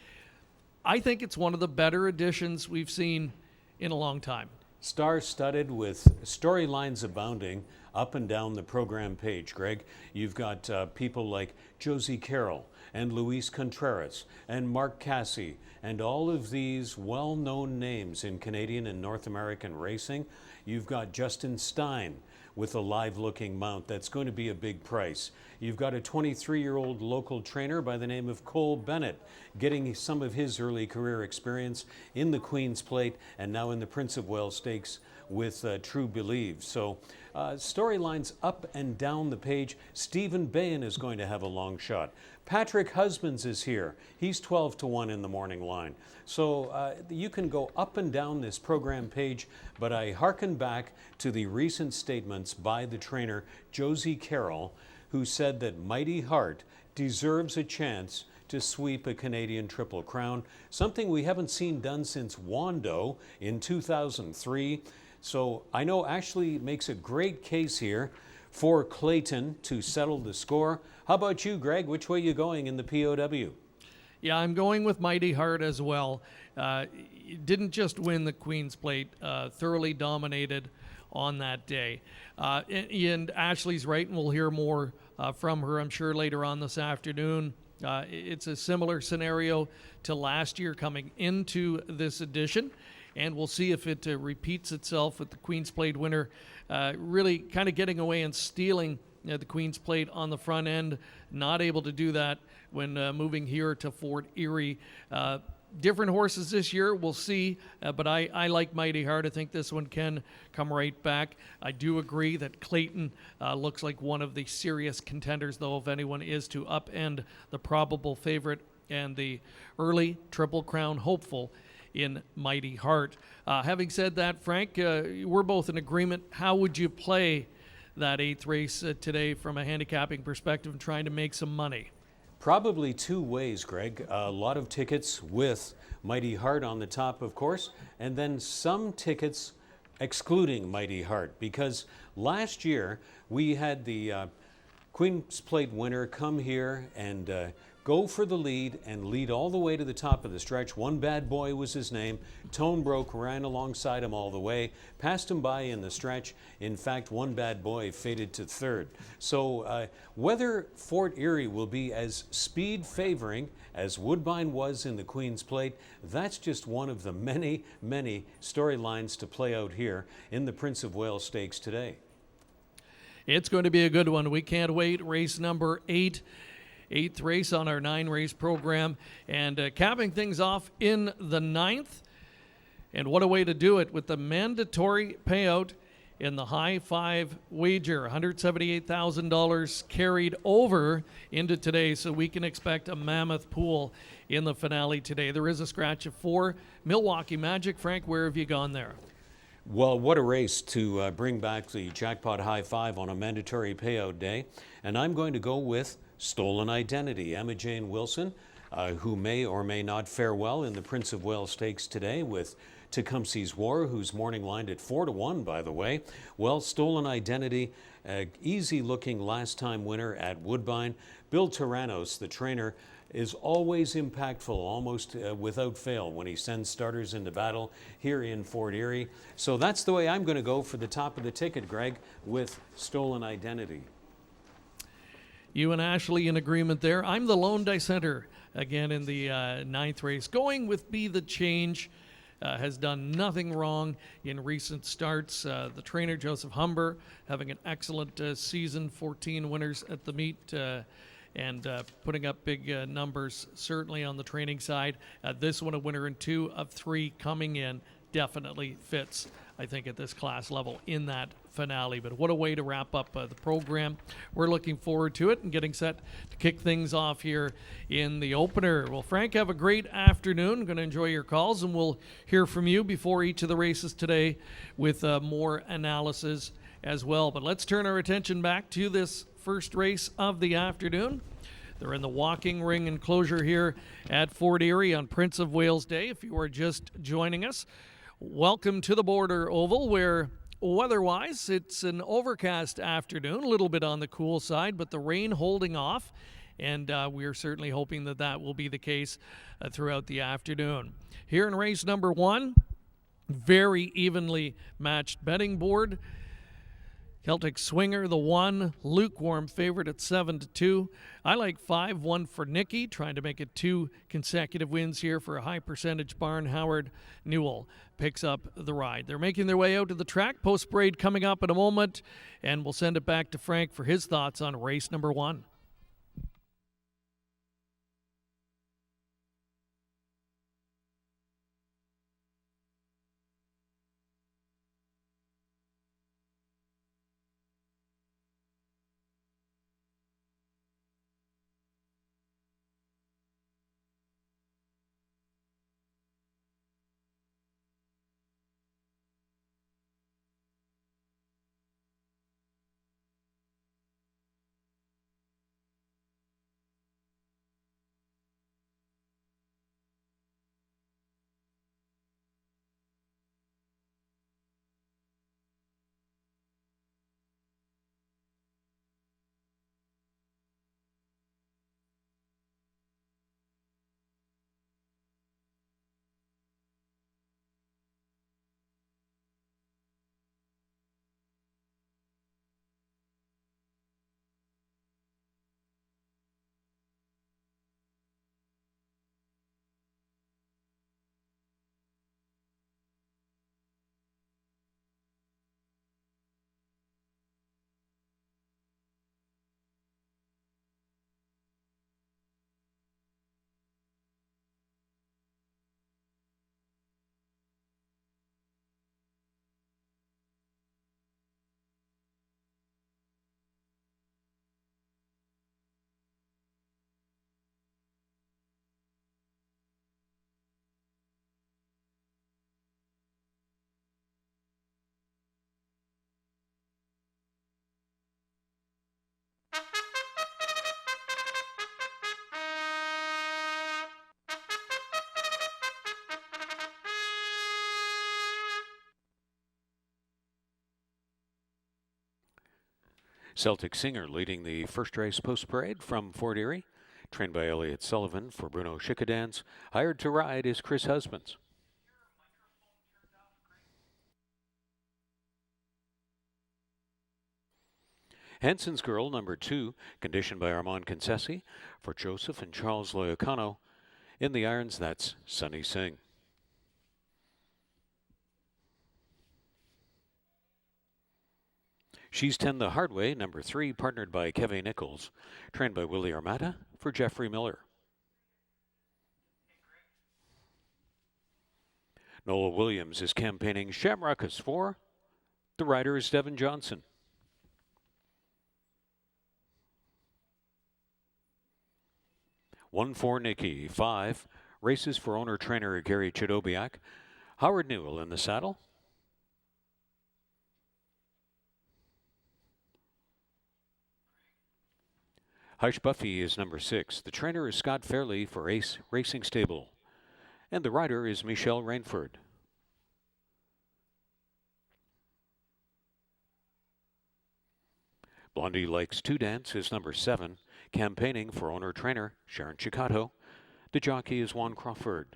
I think it's one of the better additions we've seen in a long time. Star-studded with storylines abounding up and down the program page, Greg. You've got people like Josie Carroll and Luis Contreras and Mark Casse and all of these well-known names in Canadian and North American racing. You've got Justin Stein with a live-looking mount. That's going to be a big price. You've got a 23-year-old local trainer by the name of Cole Bennett getting some of his early career experience in the Queen's Plate and now in the Prince of Wales Stakes with True Believe. So storylines up and down the page. Stephen Bain is going to have a long shot. Patrick Husbands is here. He's 12-1 in the morning line. So you can go up and down this program page, but I hearken back to the recent statements by the trainer Josie Carroll, who said that Mighty Heart deserves a chance to sweep a Canadian Triple Crown, something we haven't seen done since Wando in 2003. So I know Ashley makes a great case here for Clayton to settle the score. How about you, Greg? Which way are you going in the POW? Yeah, I'm going with Mighty Heart as well. Didn't just win the Queen's Plate, thoroughly dominated on that day. And Ashley's right, and we'll hear more from her, I'm sure, later on this afternoon. It's a similar scenario to last year coming into this edition, and we'll see if it repeats itself with the Queen's Plate winner really kind of getting away and stealing the Queen's Plate on the front end. Not able to do that when moving here to Fort Erie. different horses this year. We'll see. But I like Mighty Heart. I think this one can come right back. I do agree that Clayton looks like one of the serious contenders, though, if anyone is to upend the probable favorite and the early Triple Crown hopeful in Mighty Heart. Having said that, Frank, we're both in agreement. How would you play that 8th race today from a handicapping perspective and trying to make some money? Probably two ways, Greg. A lot of tickets with Mighty Heart on the top, of course, and then some tickets excluding Mighty Heart, because last year we had the Queen's Plate winner come here and go for the lead and lead all the way to the top of the stretch. One Bad Boy was his name. Tone Broke ran alongside him all the way, passed him by in the stretch. In fact, One Bad Boy faded to third. So whether Fort Erie will be as speed favoring as Woodbine was in the Queen's Plate, that's just one of the many, many storylines to play out here in the Prince of Wales Stakes today. It's going to be a good one. We can't wait. Race number 8. 8th race on our 9-race program, and capping things off in the 9th. And what a way to do it with the mandatory payout in the high 5 wager, $178,000 carried over into today, so we can expect a mammoth pool in the finale today. There is a scratch of 4. Milwaukee Magic. Frank, where have you gone there? Well, what a race to bring back the jackpot high 5 on a mandatory payout day. And I'm going to go with Stolen Identity. Emma Jane Wilson, who may or may not fare well in the Prince of Wales Stakes today, with Tecumseh's War, who's morning lined at 4-1, by the way. Well, Stolen Identity, easy-looking last-time winner at Woodbine. Bill Tyrannos, the trainer, is always impactful, almost without fail, when he sends starters into battle here in Fort Erie. So that's the way I'm going to go for the top of the ticket, Greg, with Stolen Identity. You and Ashley in agreement there. I'm the lone dissenter again in the 9th race. Going with Be the Change. Has done nothing wrong in recent starts. The trainer, Joseph Humber, having an excellent season, 14 winners at the meet, and putting up big numbers, certainly on the training side. This one, a winner in 2 of 3 coming in, definitely fits, I think, at this class level in that finale. But what a way to wrap up the program. We're looking forward to it and getting set to kick things off here in the opener. Well, Frank, have a great afternoon. Going to enjoy your calls, and we'll hear from you before each of the races today with more analysis as well. But let's turn our attention back to this first race of the afternoon. They're in the walking ring enclosure here at Fort Erie on Prince of Wales Day. If you are just joining us, welcome to the Border Oval, where weather-wise, it's an overcast afternoon, a little bit on the cool side, but the rain holding off, and we are certainly hoping that that will be the case throughout the afternoon. Here in race number 1, very evenly matched betting board. Celtic Swinger, the 1, lukewarm favorite at 7-2. I like 5-1 for Nicky, trying to make it 2 consecutive wins here for a high percentage barn. Howard Newell picks up the ride. They're making their way out to the track. Post parade coming up in a moment, and we'll send it back to Frank for his thoughts on race number 1. Celtic Singer leading the first race post-parade from Fort Erie. Trained by Elliot Sullivan for Bruno Chickadance. Hired to ride is Chris Husbands. Hanson's Girl, number 2, conditioned by Armand Concessi for Joseph and Charles Loyacano. In the irons, that's Sunny Singh. She's 10 the Hard Way, number 3, partnered by Kevin Nichols. Trained by Willie Armata for Jeffrey Miller. Noel Williams is campaigning Shamrockus for. The rider is Devin Johnson. One for Nikki, 5. Races for owner-trainer Gary Chidobiak. Howard Newell in the saddle. Hush Buffy is number 6. The trainer is Scott Fairley for Ace Racing Stable. And the rider is Michelle Rainford. Blondie Likes to Dance is number 7. Campaigning for owner-trainer Sharon Chicato. The jockey is Juan Crawford.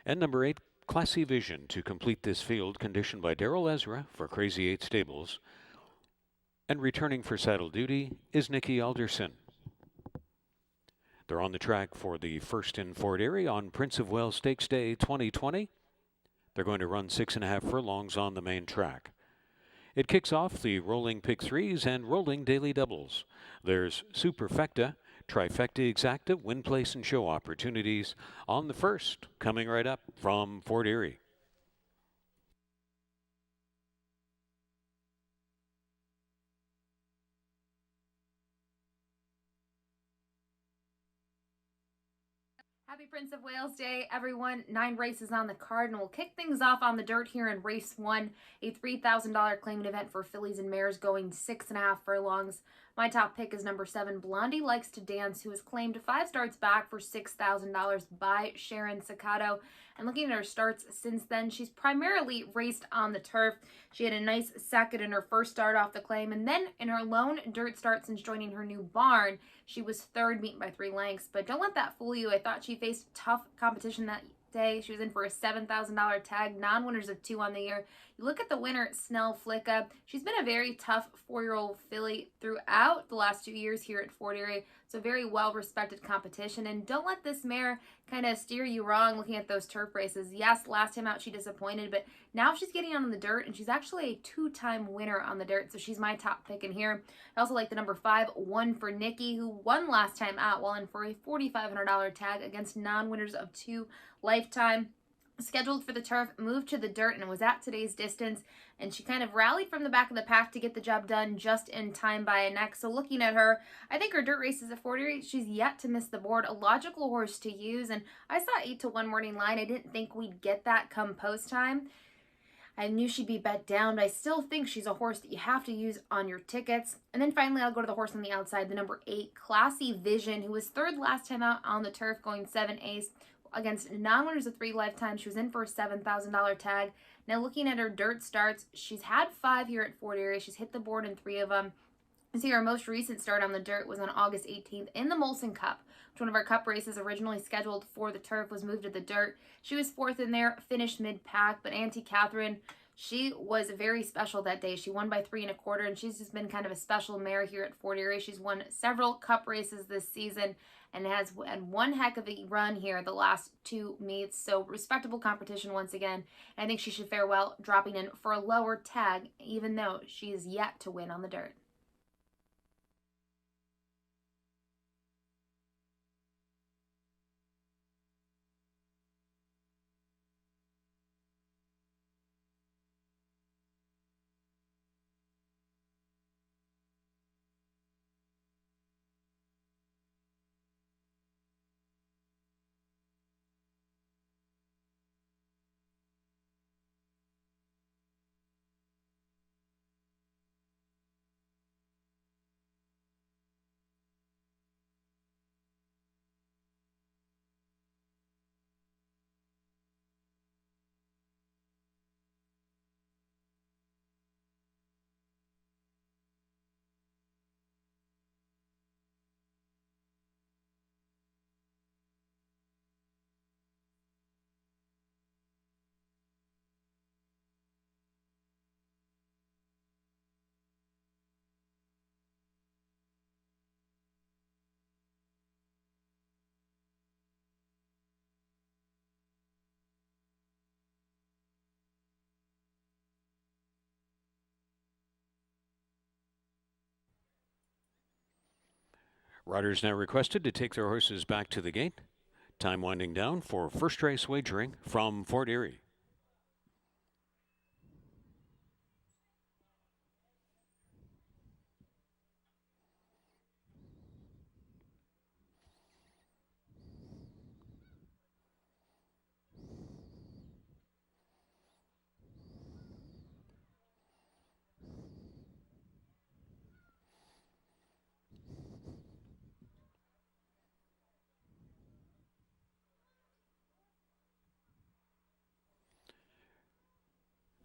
And number 8, Classy Vision to complete this field, conditioned by Darrell Ezra for Crazy 8 Stables. And returning for saddle duty is Nikki Alderson. They're on the track for the first in Fort Erie on Prince of Wales Stakes Day 2020. They're going to run 6.5 furlongs on the main track. It kicks off the rolling pick threes and rolling daily doubles. There's Superfecta, Trifecta Exacta, win, place, and show opportunities on the first, coming right up from Fort Erie. Happy Prince of Wales Day, everyone. 9 races on the card, and we'll kick things off on the dirt here in race 1, a $3,000 claimant event for fillies and mares going 6.5 furlongs. My top pick is number 7, Blondie Likes to Dance, who was claimed 5 starts back for $6,000 by Sharon Cicato. And looking at her starts since then, she's primarily raced on the turf. She had a nice second in her first start off the claim, and then in her lone dirt start since joining her new barn, she was third, beaten by 3 lengths. But don't let that fool you. I thought she faced tough competition that day. She was in for a $7,000 tag, non-winners of 2 on the year. You look at the winner, Snell Flicka. She's been a very tough 4-year-old filly throughout the last 2 years here at Fort Erie. It's a very well-respected competition, and don't let this mare kind of steer you wrong looking at those turf races. Yes, last time out she disappointed, but now she's getting on the dirt, and she's actually a 2-time winner on the dirt, so she's my top pick in here. I also like the number 5, One for Nikki, who won last time out while in for a $4,500 tag against non-winners of 2 lifetime. Scheduled for the turf, moved to the dirt, and was at today's distance, and she kind of rallied from the back of the pack to get the job done just in time by a neck. So looking at her, I think her dirt races at Fort Erie, she's yet to miss the board. A logical horse to use, and I saw 8-1 morning line. I didn't think we'd get that come post time. I knew she'd be bet down, but I still think she's a horse that you have to use on your tickets. And then finally, I'll go to the horse on the outside, the number 8, Classy Vision, who was third last time out on the turf, going 7/8 against non-winners of 3 lifetimes. She was in for a $7,000 tag. Now looking at her dirt starts, she's had 5 here at Fort Erie. She's hit the board in 3 of them. You see, her most recent start on the dirt was on August 18th in the Molson Cup, which one of our cup races originally scheduled for the turf was moved to the dirt. She was 4th in there, finished mid-pack, but Auntie Catherine, she was very special that day. She won by 3 1/4, and she's just been kind of a special mare here at Fort Erie. She's won several cup races this season and has had one heck of a run here the last 2 meets. So respectable competition once again. And I think she should fare well dropping in for a lower tag, even though she is yet to win on the dirt. Riders now requested to take their horses back to the gate. Time winding down for first race wagering from Fort Erie.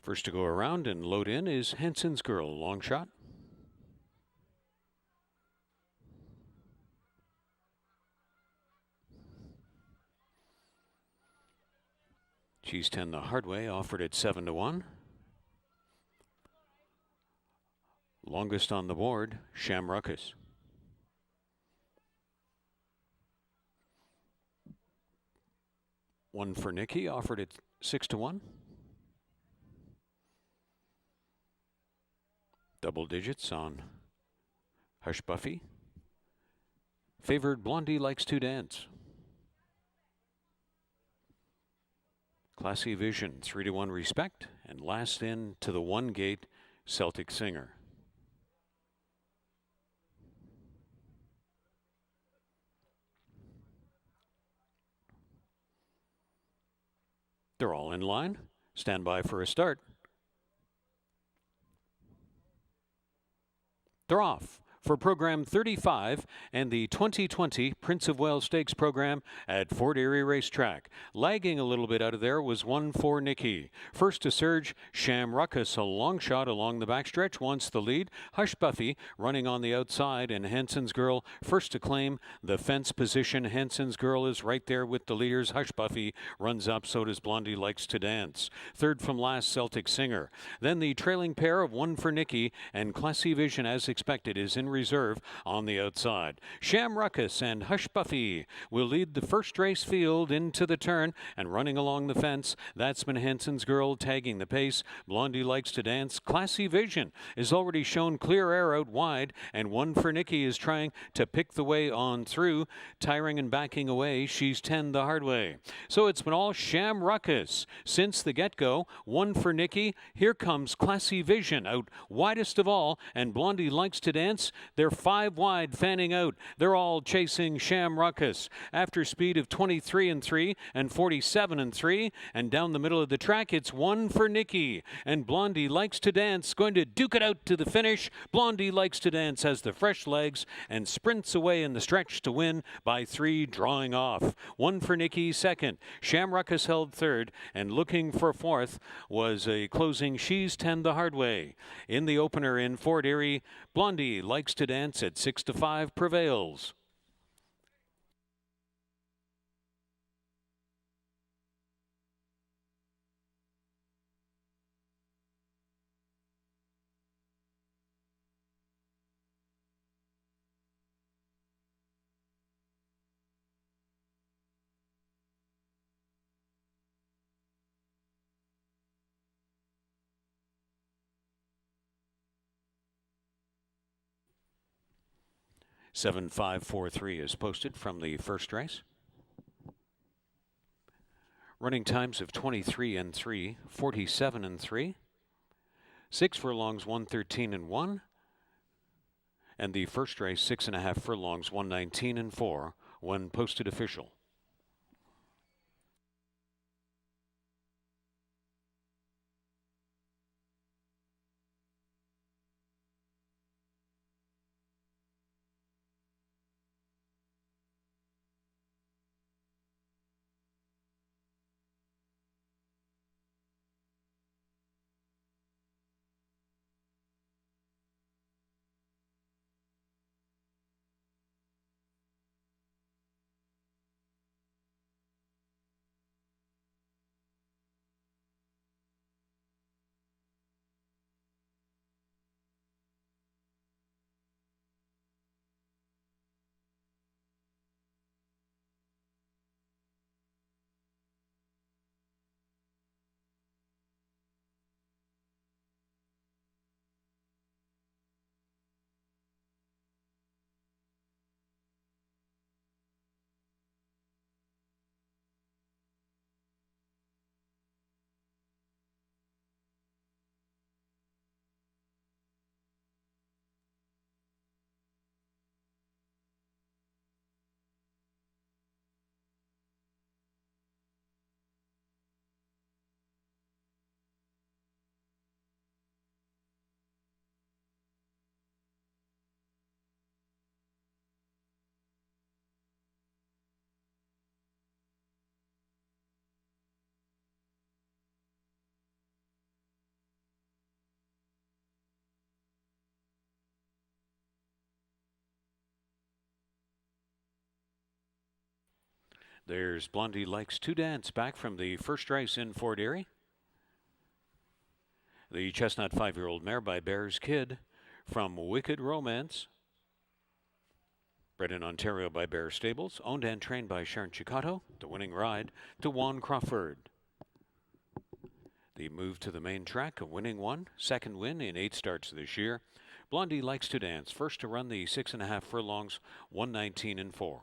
First to go around and load in is Henson's Girl, long shot. She's 10 the hard way, offered at 7 to 1. Longest on the board, Shamruckus. One for Nikki, offered at 6 to 1. Double digits on Hush Buffy. Favored Blondie Likes to Dance. Classy Vision, 3 to 1 Respect. And last in to the 1 gate, Celtic Singer. They're all in line. Stand by for a start. They're off for program 35 and the 2020 Prince of Wales Stakes program at Fort Erie Racetrack. Lagging a little bit out of there was 1 for Nikki. First to surge, Shamruckus, a long shot along the backstretch, wants the lead. Hush Buffy running on the outside, and Henson's Girl first to claim the fence position. Henson's Girl is right there with the leaders. Hush Buffy runs up, so does Blondie Likes to Dance. Third from last, Celtic Singer. Then the trailing pair of 1 for Nikki, and Classy Vision, as expected, is in reserve on the outside. Shamruckus and Hush Buffy will lead the first race field into the turn, and running along the fence, that's been Henson's Girl tagging the pace. Blondie Likes to Dance. Classy Vision is already shown clear air out wide, and 1 for Nikki is trying to pick the way on through, tiring and backing away. She's 10 the hard way. So it's been all Shamruckus since the get-go. 1 for Nikki. Here comes Classy Vision out widest of all, and Blondie Likes to Dance. They're 5 wide, fanning out. They're all chasing Shamruckus. After speed of 23 and 3 and 47 and 3, and down the middle of the track, it's 1 for Nikki. And Blondie Likes to Dance going to duke it out to the finish. Blondie Likes to Dance has the fresh legs and sprints away in the stretch to win by 3, drawing off. 1 for Nikki second. Shamruckus held third, and looking for fourth was a closing She's 10 the hard way. In the opener in Fort Erie, Blondie Likes to Dance at 6 to 5 prevails. Seven, 5, 4, 3 is posted from the first race. Running times of 23 and 3, 47 and 3. 6 furlongs, 113 and 1. And the first race, 6.5 furlongs, 119 and 4, when posted official. There's Blondie Likes to Dance back from the first race in Fort Erie. The Chestnut 5-year-old mare by Bear's Kid from Wicked Romance. Bred in Ontario by Bear Stables, owned and trained by Sharon Chicato. The winning ride to Juan Crawford. The move to the main track, a winning one, second win in 8 starts this year. Blondie Likes to Dance, first to run the 6.5 furlongs, 1:19.4.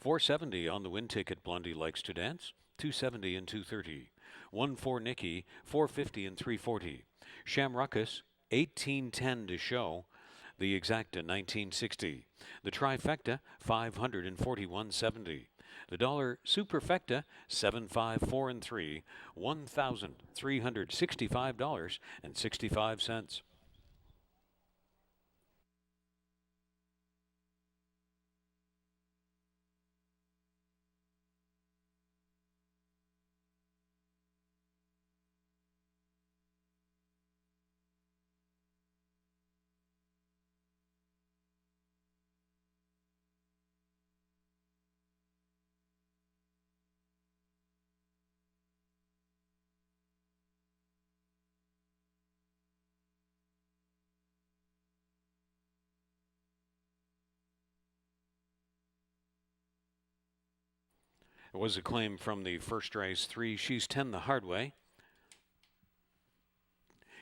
$470 on the win ticket. Blondie Likes to Dance, $270 and $230. 1-4 Nikki, $450 and $340. Shamruckus, $18.10 to show. The Exacta, $19.60. The Trifecta, $541.70. The Dollar Superfecta, $754 and $3, $1,365.65. It was a claim from the first race, 3 She's 10 the Hard Way.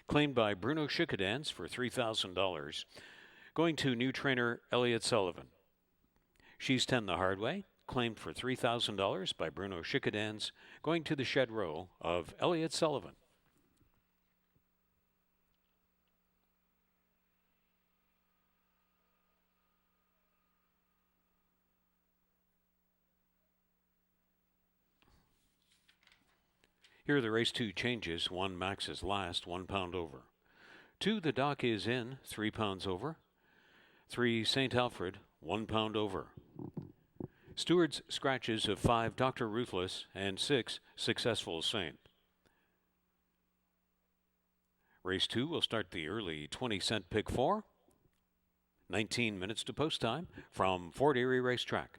Claimed by Bruno Schickadance for $3,000. Going to new trainer Elliott Sullivan. She's 10 the Hard Way, claimed for $3,000 by Bruno Schickadance. Going to the shed row of Elliott Sullivan. Here are the race 2 changes. 1 Max is last, 1 pound over. 2 The Dock is in, 3 pounds over. 3 St. Alfred, 1 pound over. Stewards scratches of 5 Dr. Ruthless and 6 Successful Saint. Race 2 will start the early 20-cent pick 4. 19 minutes to post time from Fort Erie Racetrack.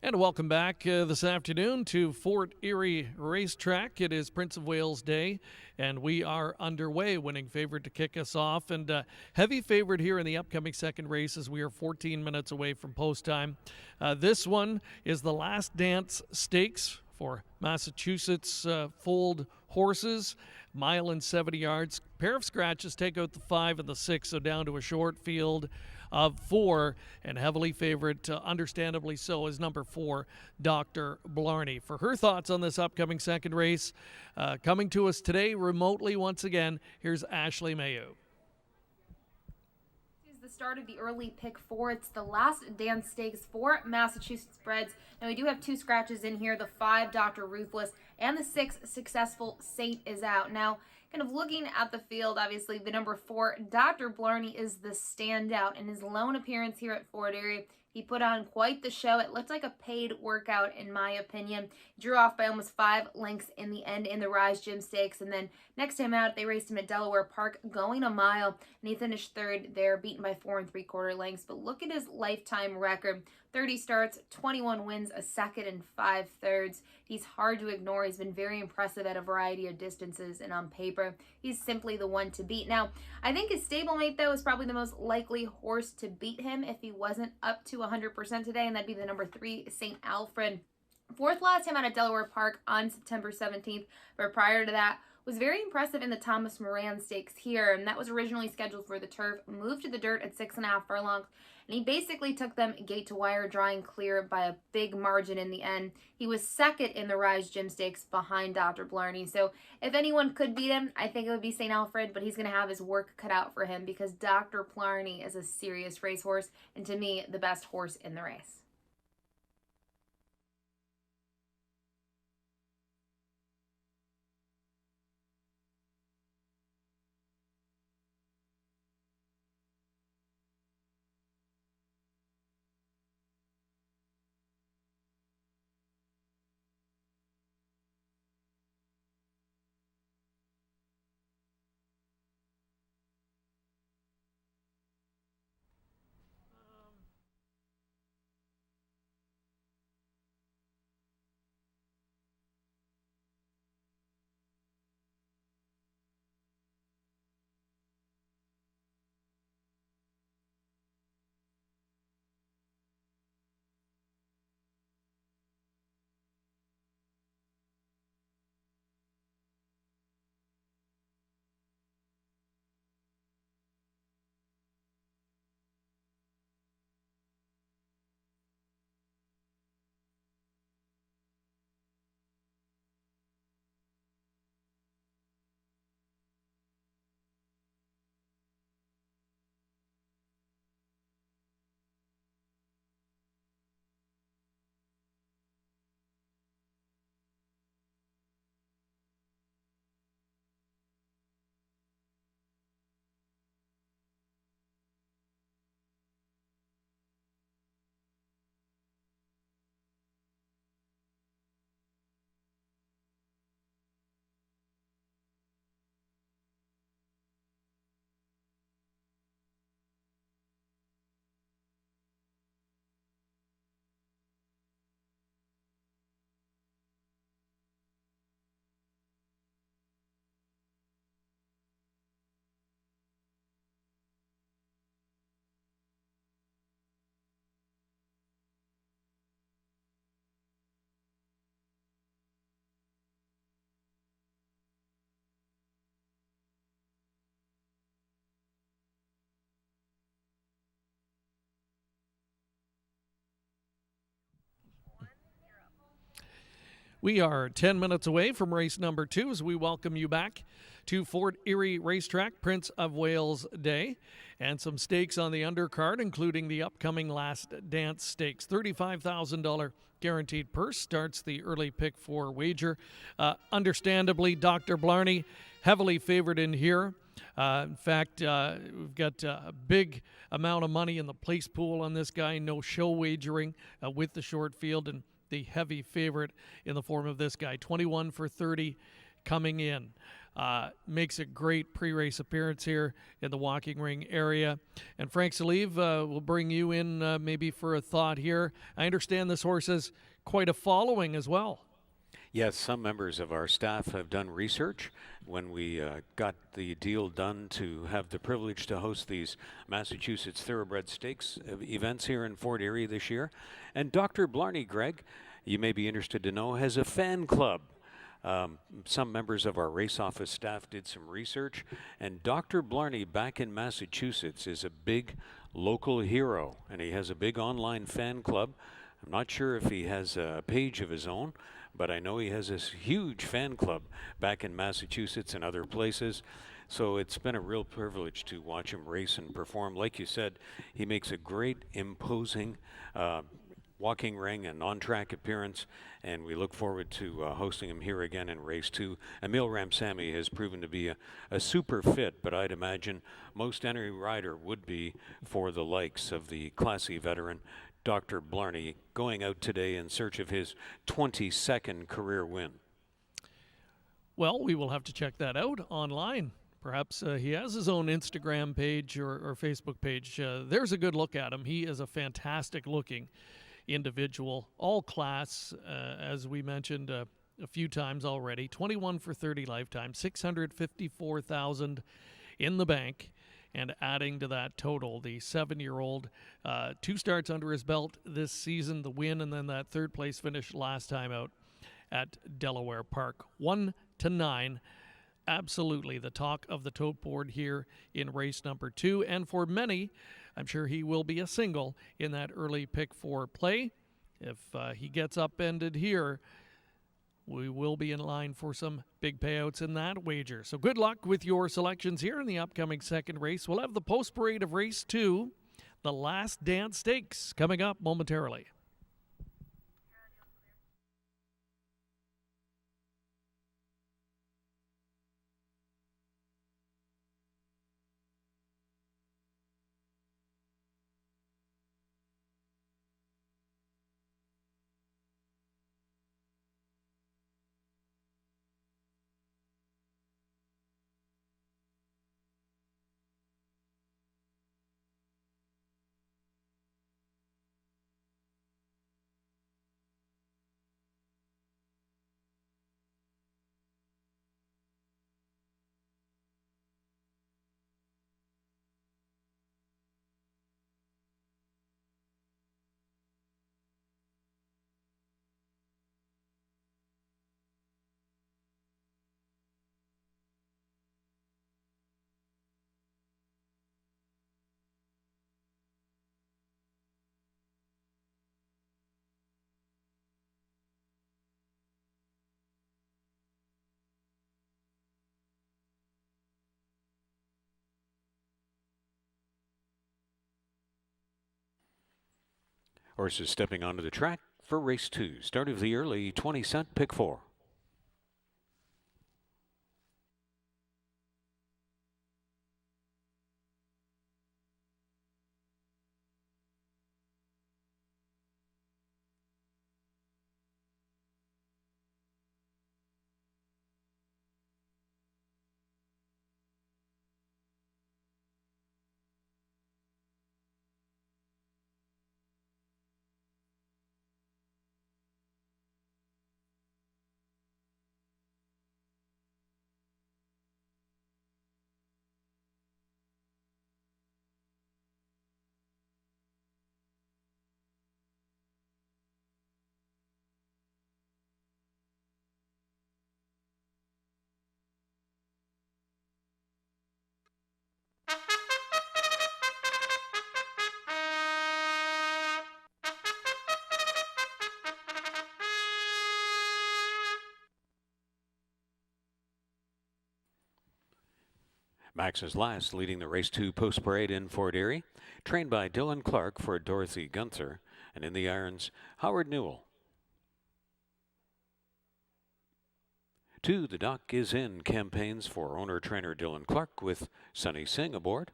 And welcome back this afternoon to Fort Erie Racetrack. It is Prince of Wales Day, and we are underway. Winning favorite to kick us off, and heavy favorite here in the upcoming second race as we are 14 minutes away from post time. This one is the Last Dance Stakes for Massachusetts foaled horses. Mile and 70 yards. Pair of scratches take out the 5 and the 6, so down to a short field of 4, and heavily favored, understandably so, is number 4, Dr. Blarney. For her thoughts on this upcoming second race, coming to us today remotely once again, here's Ashley Mayu. This is the start of the early pick 4. It's the Last Dance Stakes for Massachusetts breds. Now we do have 2 scratches in here. The 5, Dr. Ruthless, and the 6, Successful Saint is out. Now, kind of looking at the field, obviously, the number 4, Dr. Blarney, is the standout. In his lone appearance here at Fort Erie, he put on quite the show. It looked like a paid workout, in my opinion. He drew off by almost 5 lengths in the end in the Rise Gym Stakes. And then next time out, they raced him at Delaware Park, going a mile. And he finished 3rd there, beaten by 4 3/4 lengths. But look at his lifetime record. 30 starts, 21 wins, a 2nd and 5/3. He's hard to ignore. He's been very impressive at a variety of distances, and on paper, he's simply the one to beat. Now, I think his stablemate, though, is probably the most likely horse to beat him if he wasn't up to 100% today, and that'd be the number 3, St. Alfred. 4th last time out at Delaware Park on September 17th, but prior to that, was very impressive in the Thomas Moran Stakes here, and that was originally scheduled for the turf, moved to the dirt at 6.5 furlongs, and he basically took them gate to wire, drawing clear by a big margin in the end. He was 2nd in the Rise Gym Stakes behind Dr. Blarney, so if anyone could beat him, I think it would be St. Alfred, but he's going to have his work cut out for him because Dr. Blarney is a serious racehorse, and to me, the best horse in the race. We are 10 minutes away from race number 2 as we welcome you back to Fort Erie Racetrack, Prince of Wales Day, and some stakes on the undercard, including the upcoming Last Dance Stakes. $35,000 guaranteed purse starts the early pick 4 wager. Understandably, Dr. Blarney heavily favored in here. In fact, we've got a big amount of money in the place pool on this guy. No show wagering with the short field, and the heavy favorite in the form of this guy. 21 for 30 coming in. makes a great pre-race appearance here in the walking ring area. And Frank Salive, will bring you in maybe for a thought here. I understand this horse has quite a following as well. Yes, some members of our staff have done research when we got the deal done to have the privilege to host these Massachusetts Thoroughbred Stakes events here in Fort Erie this year. And Dr. Blarney, Greg, you may be interested to know, has a fan club. Some members of our race office staff did some research, and Dr. Blarney back in Massachusetts is a big local hero, and he has a big online fan club. I'm not sure if he has a page of his own, but I know he has this huge fan club back in Massachusetts and other places. So it's been a real privilege to watch him race and perform. Like you said, he makes a great, imposing walking ring and on-track appearance, and we look forward to hosting him here again in race 2. Emil Ramsamy has proven to be a super fit, but I'd imagine most any rider would be for the likes of the classy veteran Dr. Blarney, going out today in search of his 22nd career win. Well, we will have to check that out online. Perhaps he has his own Instagram page or Facebook page. There's a good look at him. He is a fantastic looking individual, all class, as we mentioned a few times already. 21 for 30 lifetime, 654,000 in the bank. And adding to that total, the 7-year-old, 2 starts under his belt this season, the win, and then that 3rd place finish last time out at Delaware Park. 1-9, absolutely the talk of the tote board here in race number 2. And for many, I'm sure he will be a single in that early pick 4 play. If he gets upended here, we will be in line for some big payouts in that wager. So good luck with your selections here in the upcoming second race. We'll have the post parade of race 2, the Last Dance Stakes, coming up momentarily. Horses stepping onto the track for race 2. Start of the early 20-cent pick 4. Max is last, leading the race 2 post parade in Fort Erie, trained by Dylan Clark for Dorothy Gunther, and in the irons, Howard Newell. 2, the dock is in, campaigns for owner-trainer Dylan Clark with Sunny Singh aboard.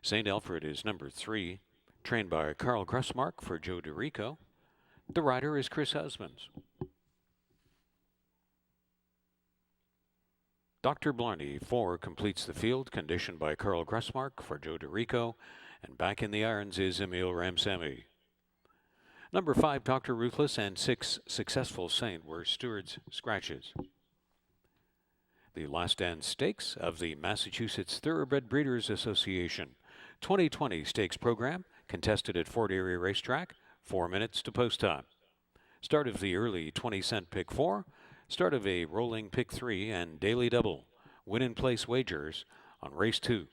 St. Alfred is number 3, trained by Carl Grussmark for Joe DeRico. The rider is Chris Husbands. Dr. Blarney, 4, completes the field, conditioned by Carl Gressmark for Joe DeRico, and back in the irons is Emil Ramsamy. Number 5, Dr. Ruthless, and 6, Successful Saint were Stewart's scratches. The Last Stand Stakes of the Massachusetts Thoroughbred Breeders Association 2020 Stakes Program, contested at Fort Erie Racetrack, 4 minutes to post time. Start of the early 20-cent pick 4, start of a rolling pick 3, and daily double. Win in place wagers on race 2.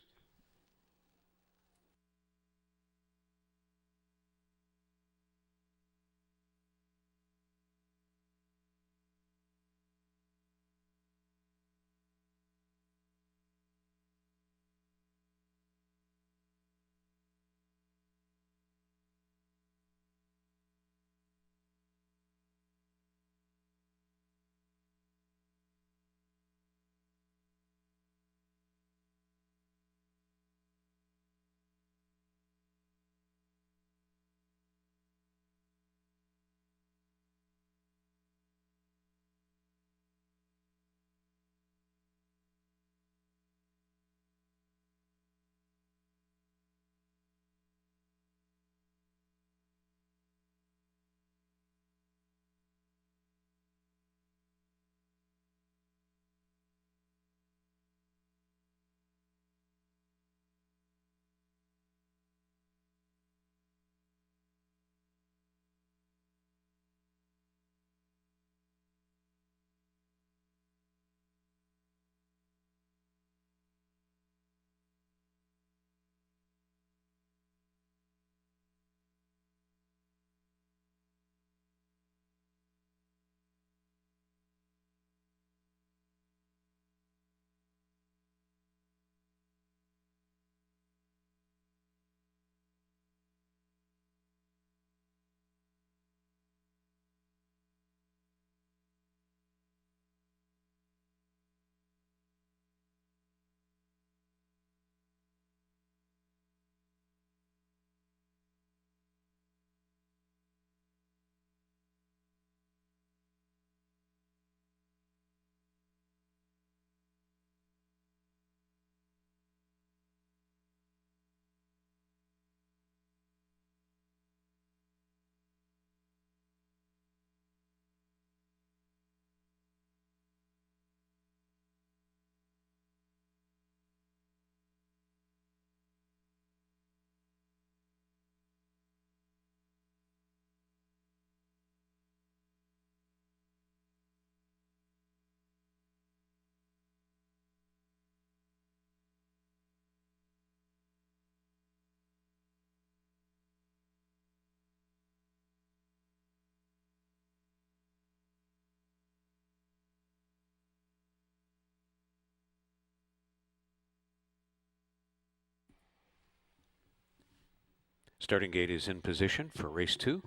Starting gate is in position for race 2.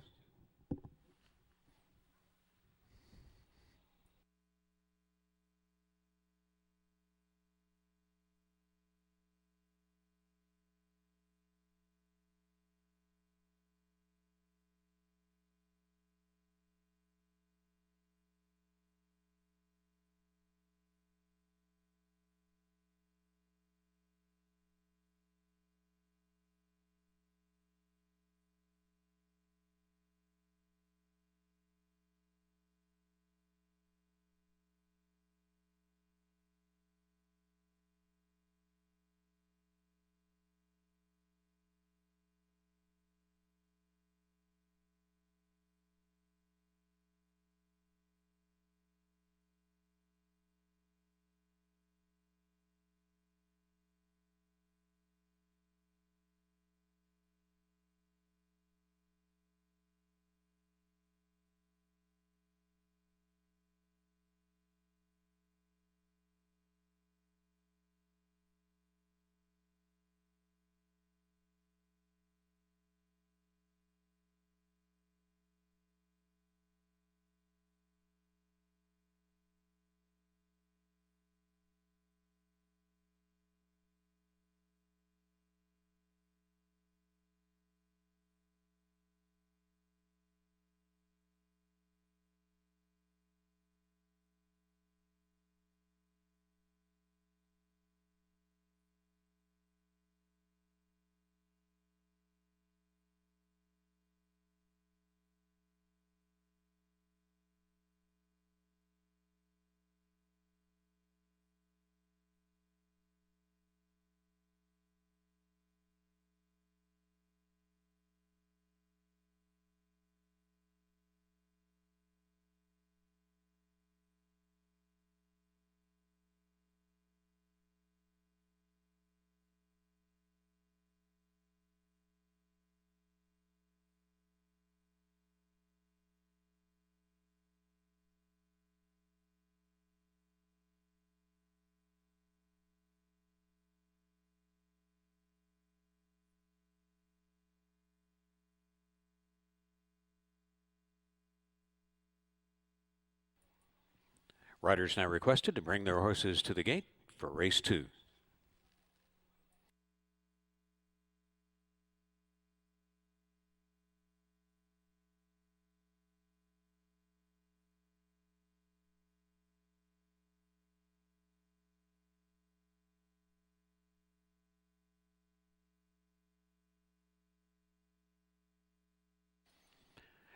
Riders now requested to bring their horses to the gate for race 2.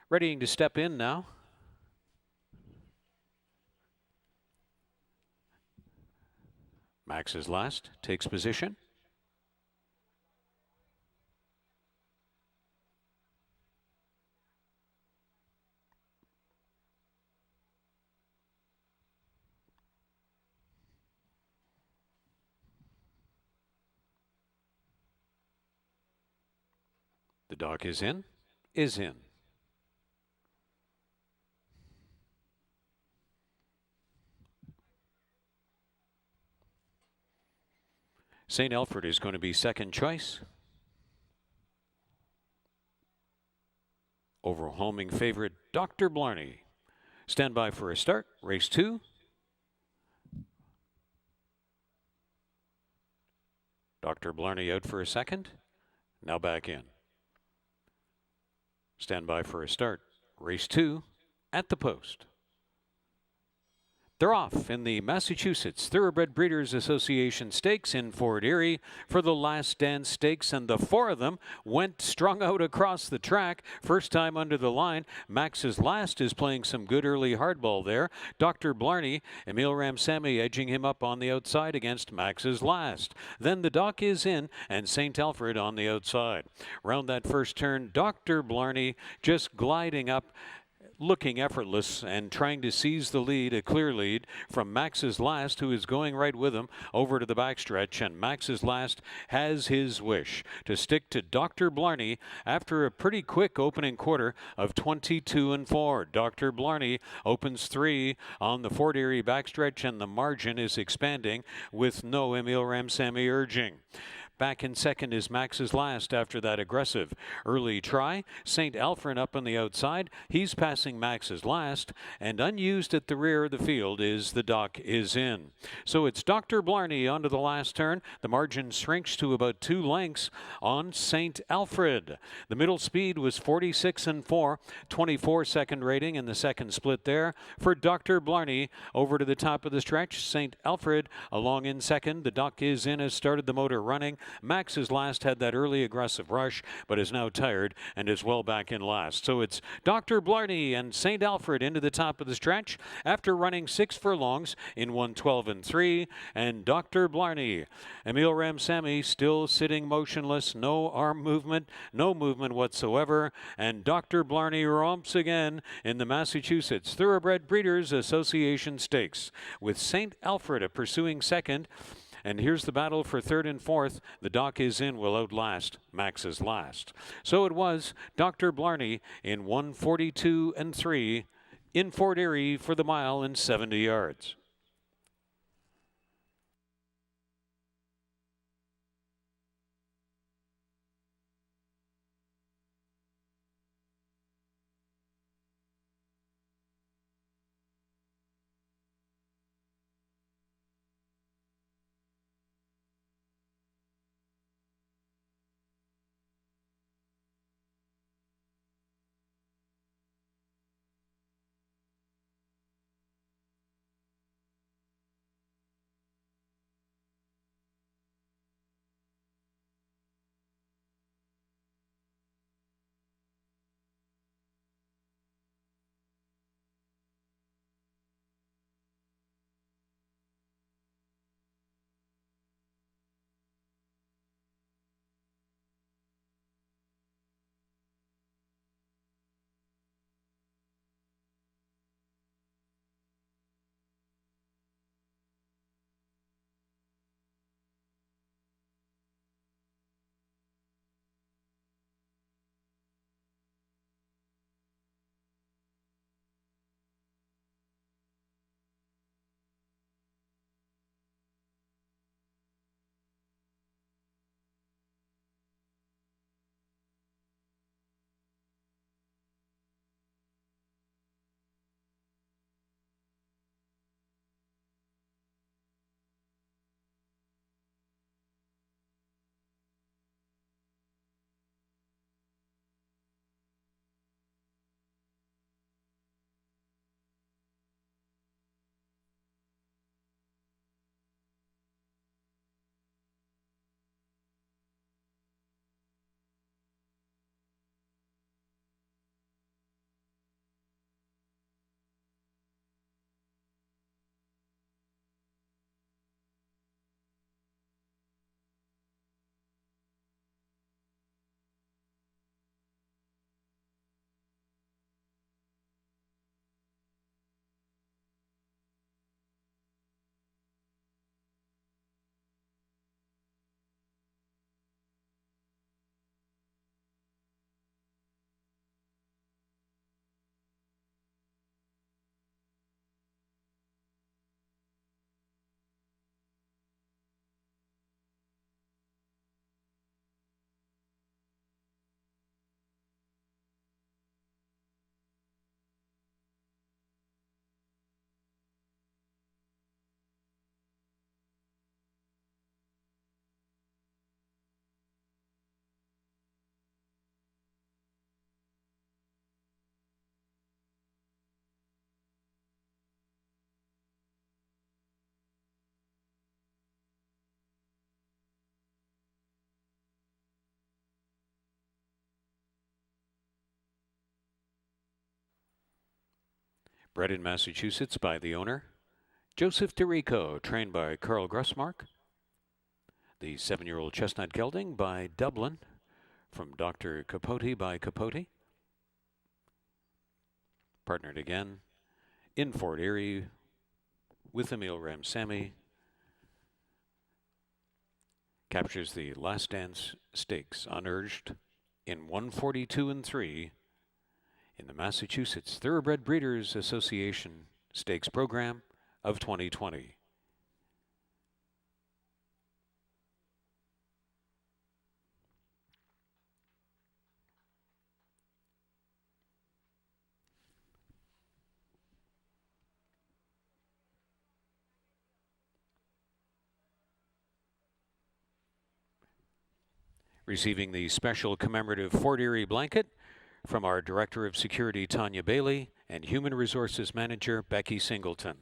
Readying to step in now. Max is last, takes position. The dog is in. St. Alfred is going to be second choice. Overwhelming favorite, Dr. Blarney. Stand by for a start. Race 2. Dr. Blarney out for a second. Now back in. Stand by for a start. Race 2 at the post. They're off in the Massachusetts Thoroughbred Breeders Association Stakes in Fort Erie for the Last Dance Stakes, and the 4 of them went strung out across the track. First time under the line. Max's Last is playing some good early hardball there. Dr. Blarney, Emil Ramsamy edging him up on the outside against Max's Last. Then the Doc is in and St. Alfred on the outside. Round that first turn, Dr. Blarney just gliding up, looking effortless and trying to seize the lead, a clear lead from Max's Last, who is going right with him over to the backstretch. And Max's Last has his wish to stick to Dr. Blarney after a pretty quick opening quarter of 22-4. Dr. Blarney opens 3 on the Fort Erie backstretch, and the margin is expanding with no Emil Ramsamy urging. Back in second is Max's Last after that aggressive early try. St. Alfred up on the outside. He's passing Max's Last, and unused at the rear of the field is the Doc is in. So it's Dr. Blarney onto the last turn. The margin shrinks to about 2 lengths on St. Alfred. The middle speed was 46-4, 24-second rating in the second split there for Dr. Blarney. Over to the top of the stretch, St. Alfred along in second. The Doc is in has started the motor running. Max's Last had that early aggressive rush, but is now tired and is well back in last. So it's Dr. Blarney and St. Alfred into the top of the stretch after running 6 furlongs in 1:12-3. And Dr. Blarney, Emil Ramsamy still sitting motionless, no arm movement, no movement whatsoever. And Dr. Blarney romps again in the Massachusetts Thoroughbred Breeders Association Stakes, with St. Alfred a pursuing second. And here's the battle for third and fourth. The Doc is in will outlast Max's Last. So it was Dr. Blarney in 1:42-3 in Fort Erie for the mile and 70 yards. Bred in Massachusetts by the owner, Joseph DeRico, trained by Carl Grussmark. The 7-year-old chestnut gelding by Dublin, from Dr. Capote by Capote. Partnered again in Fort Erie with Emil Ramsamy. Captures the Last Dance Stakes unurged in 142 3 in the Massachusetts Thoroughbred Breeders Association Stakes Program of 2020. Receiving the special commemorative Fort Erie blanket from our Director of Security, Tanya Bailey, and Human Resources Manager, Becky Singleton.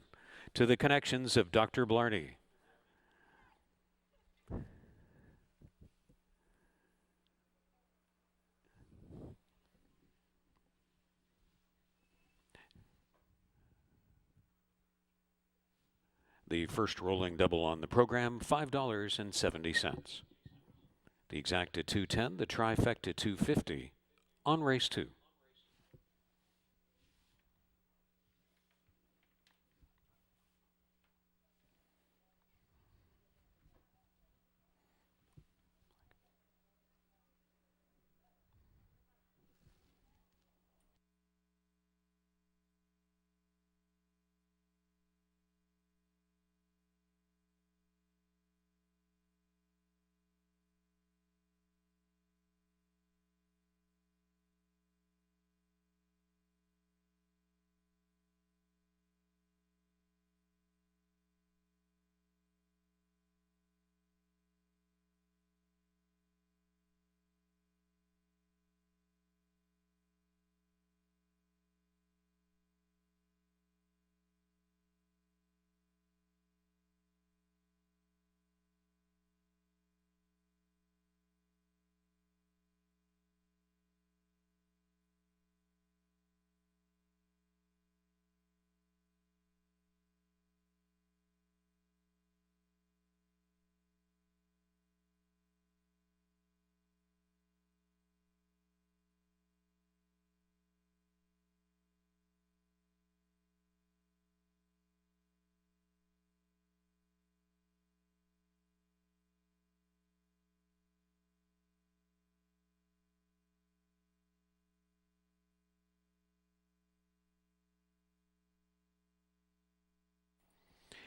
To the connections of Dr. Blarney. The first rolling double on the program, $5.70. The exacta 210, the trifecta 250 on race 2.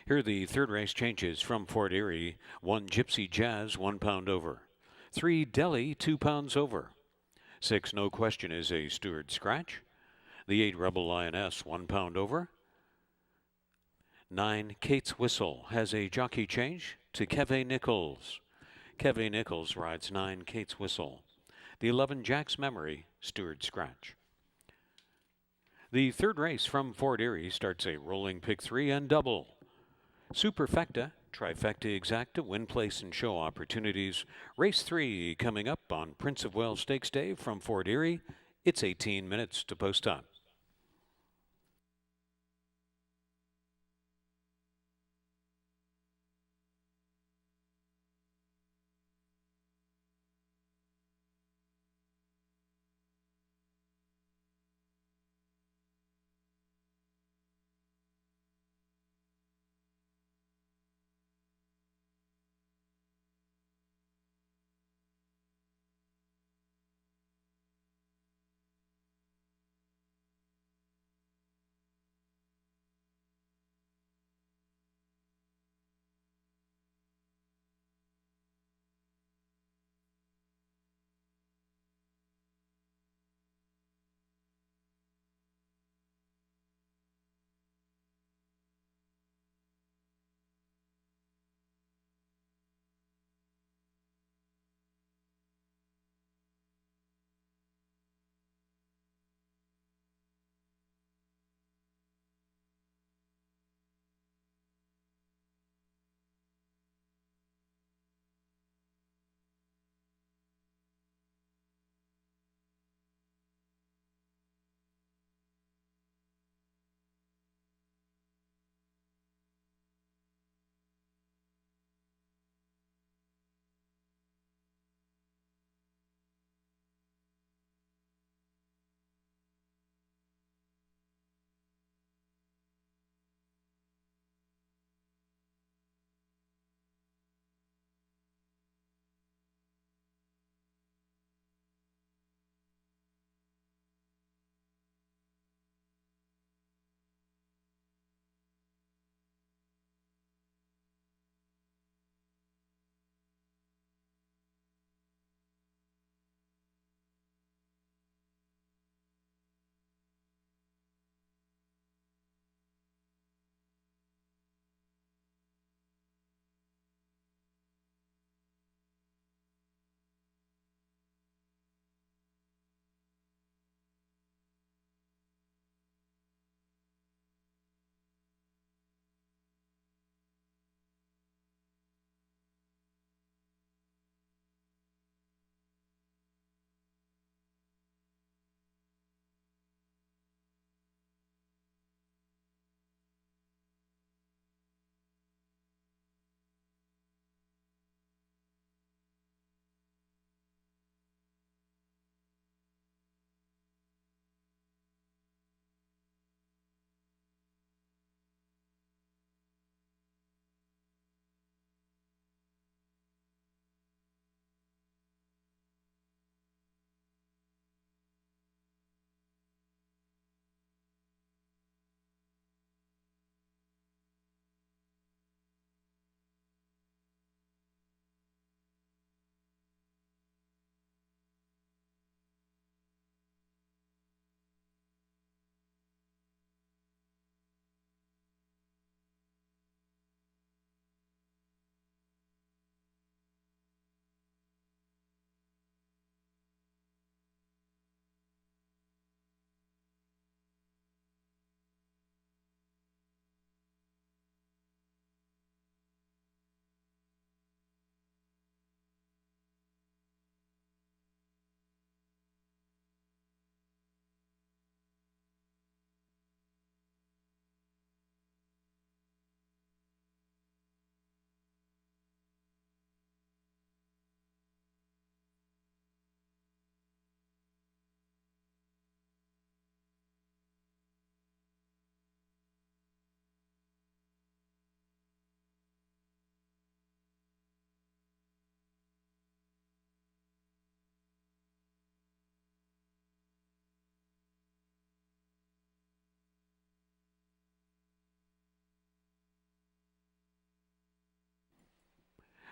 Here are the third race changes from Fort Erie. 1 Gypsy Jazz, 1 pound over. 3 Delhi, 2 pounds over. 6 No Question is a Stewart scratch. The 8 Rebel Lioness, 1 pound over. 9 Kate's Whistle has a jockey change to Keve Nichols. Keve Nichols rides 9 Kate's Whistle. The 11 Jack's Memory, Stewart scratch. The third race from Fort Erie starts a rolling pick 3 and double. Superfecta, trifecta exacta, win, place, and show opportunities. Race 3 coming up on Prince of Wales Stakes Day from Fort Erie. It's 18 minutes to post time.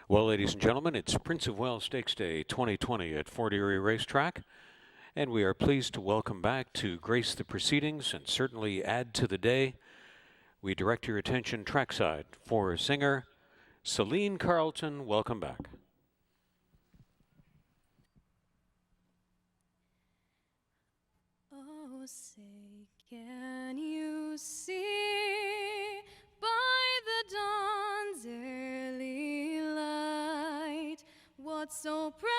Well, ladies and gentlemen, it's Prince of Wales Stakes Day 2020 at Fort Erie Racetrack, and we are pleased to welcome back to grace the proceedings and certainly add to the day. We direct your attention trackside for singer Celine Carlton. Welcome back. Oh, say, can you see by the dawn's early light what so proudly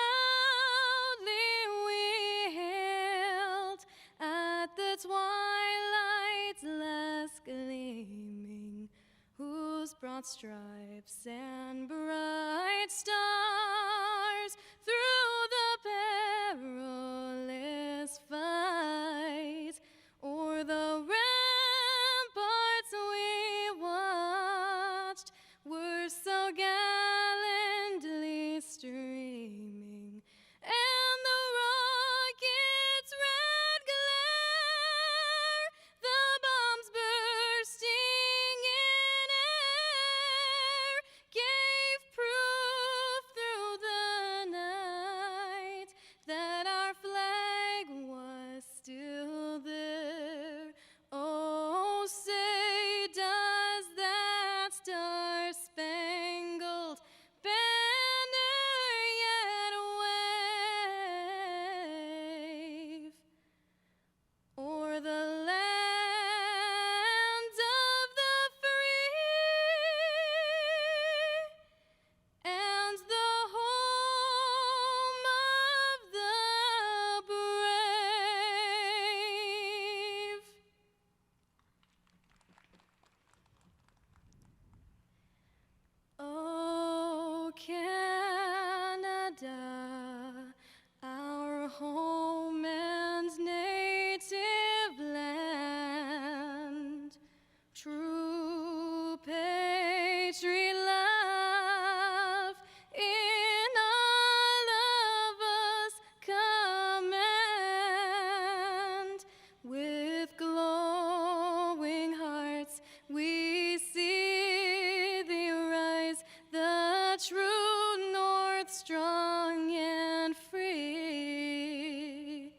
we hailed at the twilight's last gleaming, whose broad stripes and bright stars through the perilous fight o'er the ramparts we watched were so gallantly streaming, and the rocket's red glare, the bombs bursting in air, gave proof through the night that our flag was still there. Oh, say, does that star-spangled banner yet wave o'er the lands of the free and the home of the brave? Oh, Canada, our home and native land, true patriot love in all of us command. With glowing hearts we see thee rise, the true north strong and free.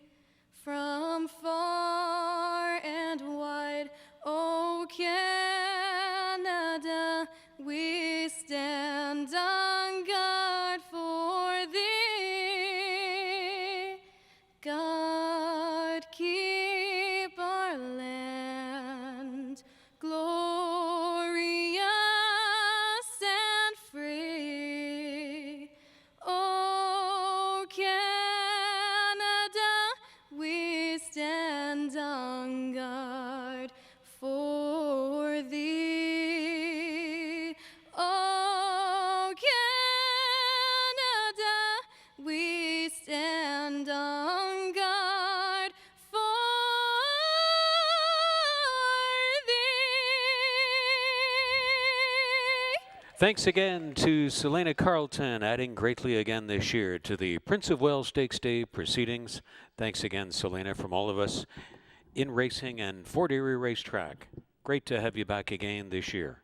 From far and wide, O Canada, we stand on guard for thee. God keep our land glorious and free. O Canada, we stand on guard for thee. O Canada, we stand on guard for thee. Thanks again to Selena Carlton, adding greatly again this year to the Prince of Wales Stakes Day proceedings. Thanks again, Selena, from all of us in racing and Fort Erie Racetrack. Great to have you back again this year.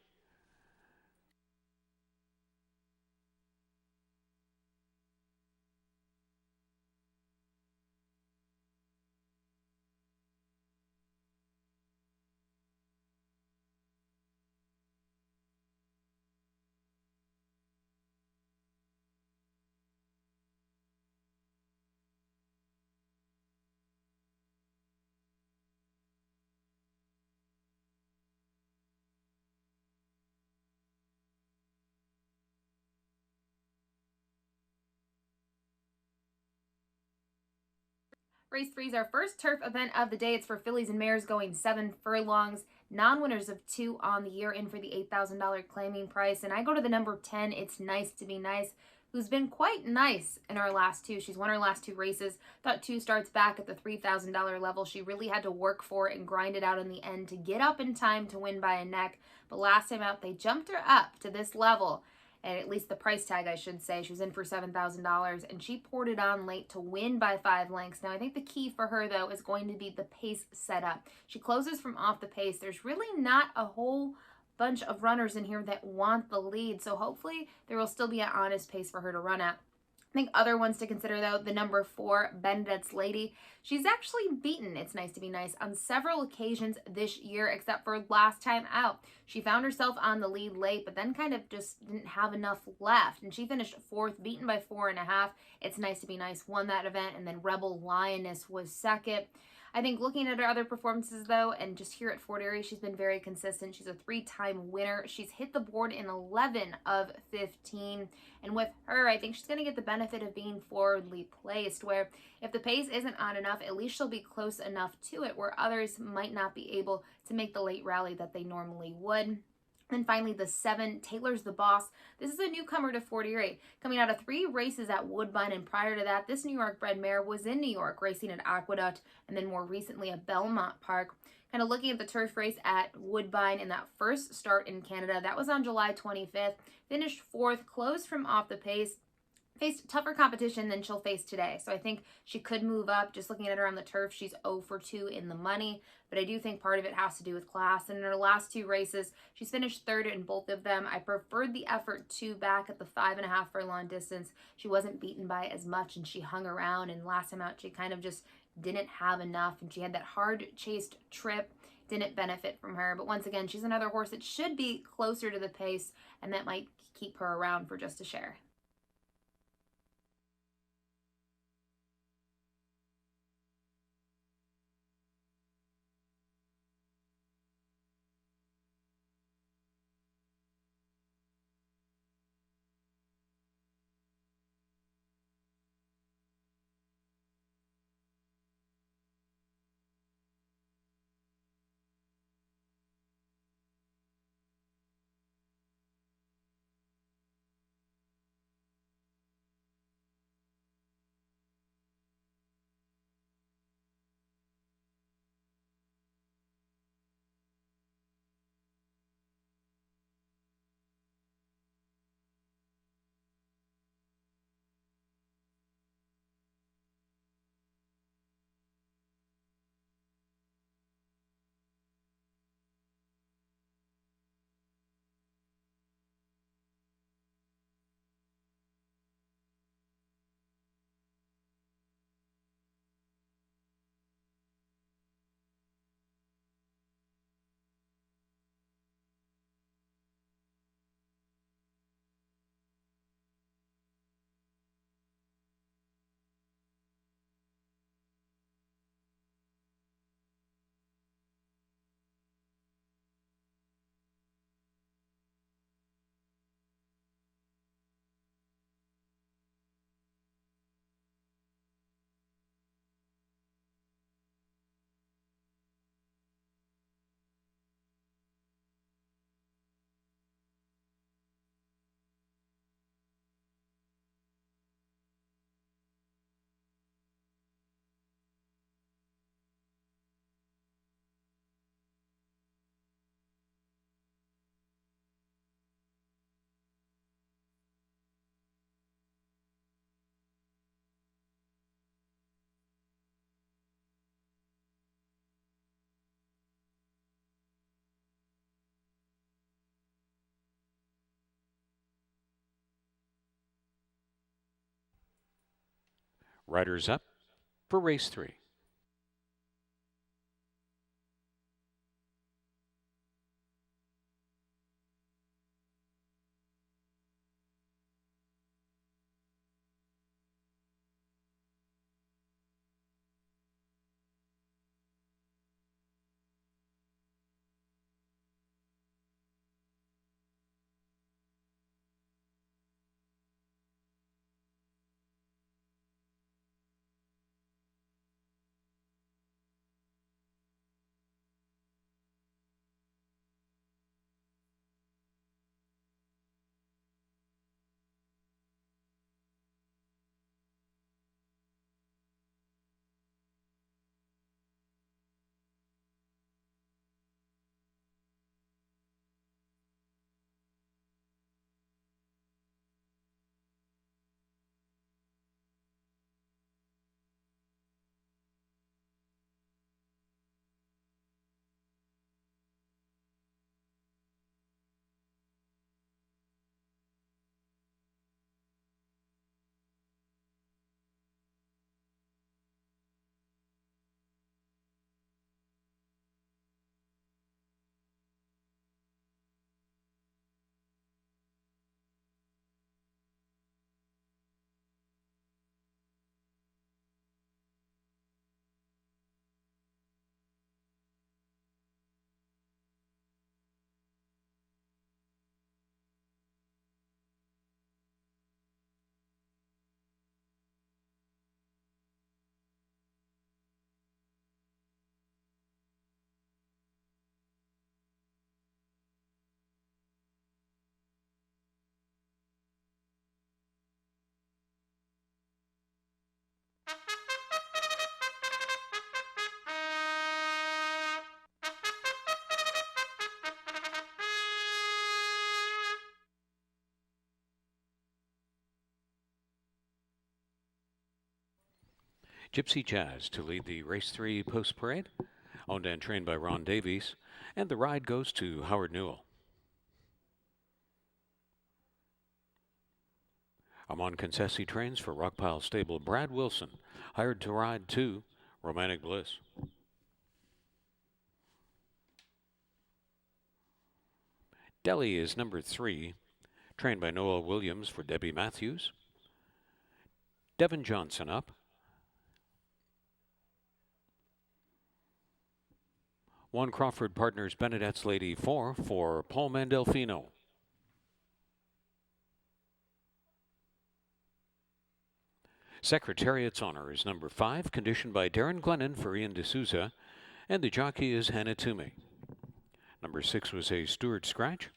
Race 3 is our first turf event of the day. It's for fillies and mares going 7 furlongs. Non-winners of 2 on the year, in for the $8,000 claiming price. And I go to the number 10, It's Nice to Be Nice, who's been quite nice in her last 2. She's won her last 2 races. Thought 2 starts back at the $3,000 level. She really had to work for it and grind it out in the end to get up in time to win by a neck. But last time out, they jumped her up to this level. And at least the price tag, I should say. She was in for $7,000, and she poured it on late to win by 5 lengths. Now, I think the key for her, though, is going to be the pace setup. She closes from off the pace. There's really not a whole bunch of runners in here that want the lead. So hopefully there will still be an honest pace for her to run at. I think other ones to consider, though, the number 4, Benedette's Lady. She's actually beaten It's Nice to Be Nice on several occasions this year, except for last time out. She found herself on the lead late, but then kind of just didn't have enough left. And she finished 4th, beaten by 4.5. It's Nice to Be Nice won that event, and then Rebel Lioness was 2nd. I think looking at her other performances, though, and just here at Fort Erie, she's been very consistent. She's a 3-time winner. She's hit the board in 11 of 15. And with her, I think she's going to get the benefit of being forwardly placed, where if the pace isn't on enough, at least she'll be close enough to it, where others might not be able to make the late rally that they normally would. Then finally, the 7, Taylor's the Boss. This is a newcomer to Fort Erie, coming out of 3 races at Woodbine, and prior to that, this New York bred mare was in New York, racing at Aqueduct, and then more recently at Belmont Park. Kind of looking at the turf race at Woodbine in that first start in Canada, that was on July 25th, finished 4th, closed from off the pace, faced tougher competition than she'll face today. So I think she could move up. Just looking at her on the turf, she's 0 for 2 in the money. But I do think part of it has to do with class. And in her last 2 races, she's finished 3rd in both of them. I preferred the effort 2 back at the 5.5 furlong distance. She wasn't beaten by as much, and she hung around. And last time out, she kind of just didn't have enough. And she had that hard chased trip. Didn't benefit from her. But once again, she's another horse that should be closer to the pace, and that might keep her around for just a share. Riders up for race 3. Gypsy Jazz to lead the Race 3 post parade, owned and trained by Ron Davies, and the ride goes to Howard Newell. Amon Concessi trains for Rockpile Stable Brad Wilson, hired to ride 2, Romantic Bliss. Delhi is number 3, trained by Noel Williams for Debbie Matthews. Devin Johnson up. One Crawford Partners Benedette's Lady 4 for Paul Mandelfino. Secretariat's Honor is number 5, conditioned by Darren Glennon for Ian D'Souza, and the jockey is Hannah Toomey. Number 6 was a Stewart Scratch.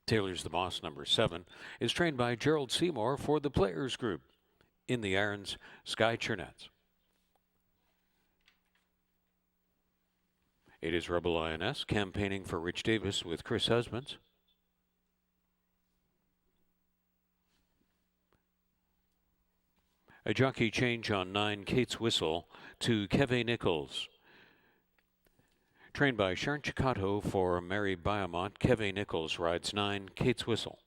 Taylor's the Boss, number 7, is trained by Gerald Seymour for the Players Group. In the irons, Sky Chernetz. It is Rebel INS campaigning for Rich Davis with Chris Husbands. A jockey change on 9, Kate's Whistle, to Keve Nichols. Trained by Sharon Chicato for Mary Biamont, Keve Nichols rides 9, Kate's Whistle.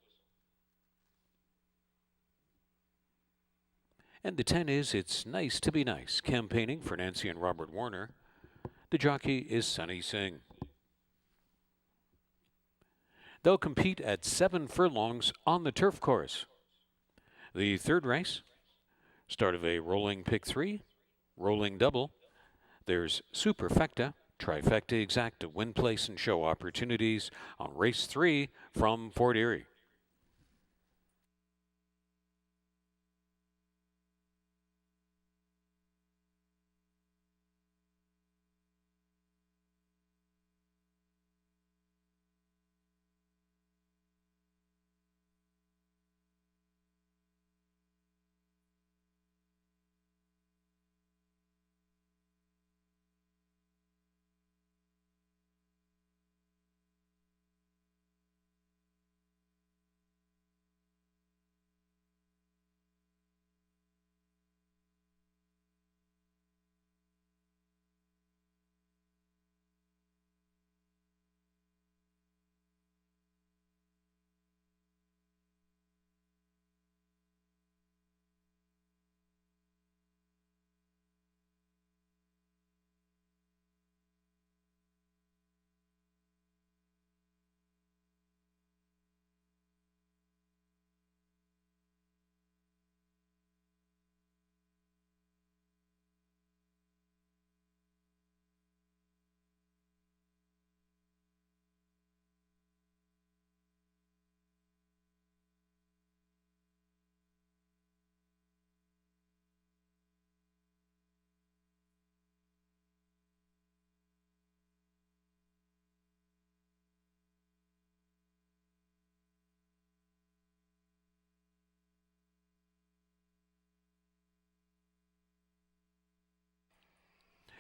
And the 10 is It's Nice to Be Nice, campaigning for Nancy and Robert Warner. The jockey is Sunny Singh. They'll compete at 7 furlongs on the turf course. The third race, start of a rolling pick 3, rolling double. There's Superfecta, Trifecta Exacta, win, place, and show opportunities on race 3 from Fort Erie.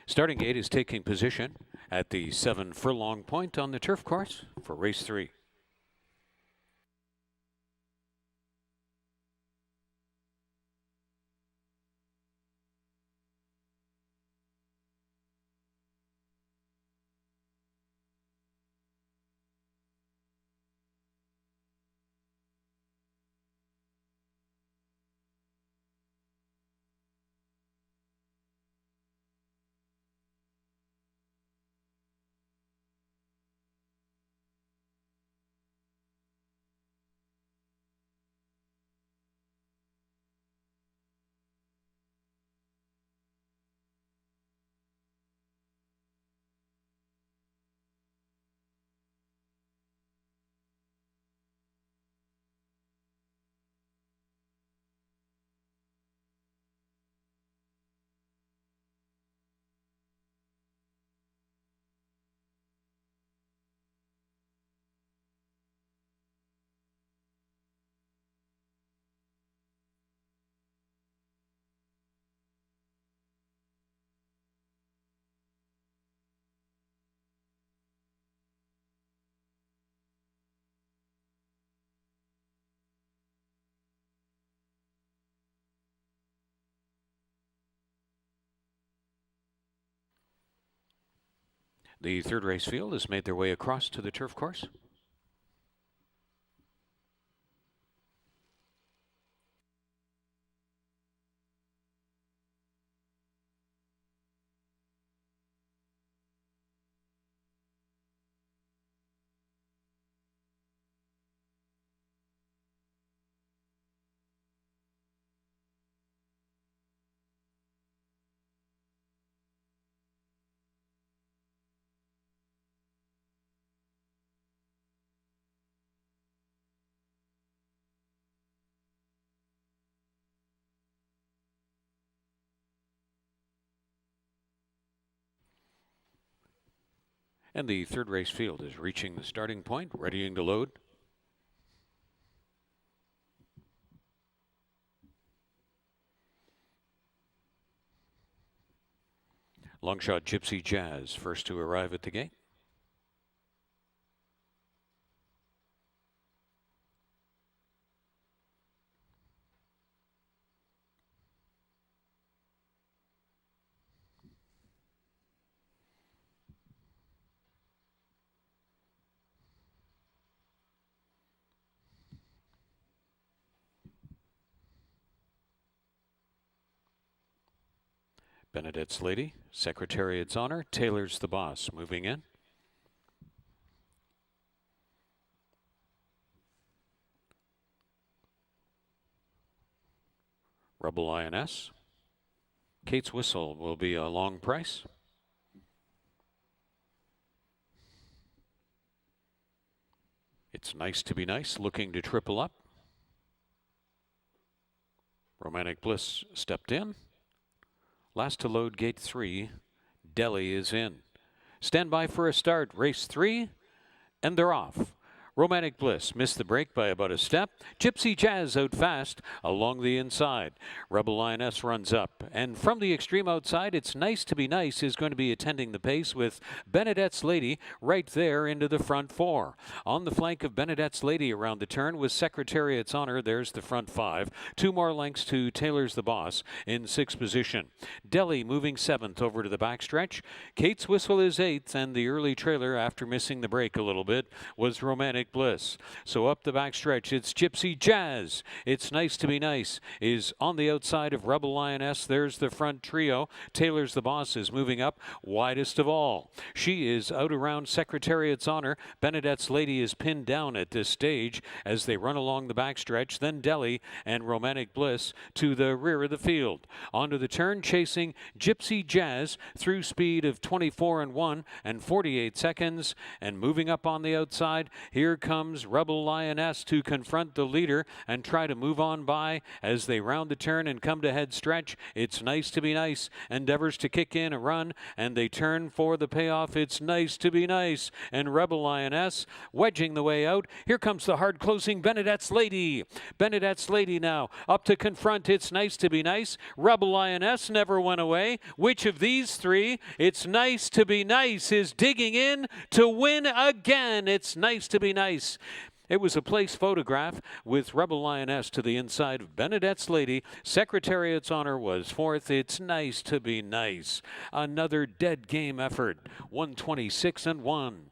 Starting gate is taking position at the 7 furlong point on the turf course for race 3. The third race field has made their way across to the turf course. And the third race field is reaching the starting point, readying to load. Longshot Gypsy Jazz first to arrive at the gate. Benedette's Lady, Secretariat's Honor, Taylor's the Boss, moving in. Rebel Lioness. Kate's Whistle will be a long price. It's Nice to Be Nice, looking to triple up. Romantic Bliss stepped in. Last to load gate 3, Delhi is in. Stand by for a start, race 3, and they're off. Romantic Bliss missed the break by about a step. Gypsy Jazz out fast along the inside. Rebel Lioness runs up. And from the extreme outside, It's Nice to Be Nice is going to be attending the pace with Benedette's Lady right there into the front 4. On the flank of Benedette's Lady around the turn was Secretariat's Honor. There's the front 5. 2 more lengths to Taylor's the Boss in 6th position. Delhi moving 7th over to the backstretch. Kate's Whistle is 8th, and the early trailer, after missing the break a little bit, was Romantic Bliss. So up the backstretch, it's Gypsy Jazz. It's Nice to Be Nice is on the outside of Rebel Lioness. There's the front trio. Taylor's the Boss is moving up widest of all. She is out around Secretariat's Honor. Benedette's Lady is pinned down at this stage as they run along the backstretch. Then Delhi and Romantic Bliss to the rear of the field. Onto the turn, chasing Gypsy Jazz through speed of 24 and 1 and 48 seconds. And moving up on the outside, here comes Rebel Lioness to confront the leader and try to move on by as they round the turn and come to head stretch. It's Nice to Be Nice endeavors to kick in a run, and they turn for the payoff. It's Nice to Be Nice, and Rebel Lioness wedging the way out. Here comes the hard closing Benedette's Lady. Benedette's Lady now up to confront It's Nice to Be Nice. Rebel Lioness never went away. Which of these 3? It's Nice to Be Nice is digging in to win again. It's Nice to Be Nice. It was a place photograph with Rebel Lioness to the inside of Benedette's Lady. Secretariat's Honor was 4th. It's Nice to Be Nice. Another dead game effort. 126 and 1.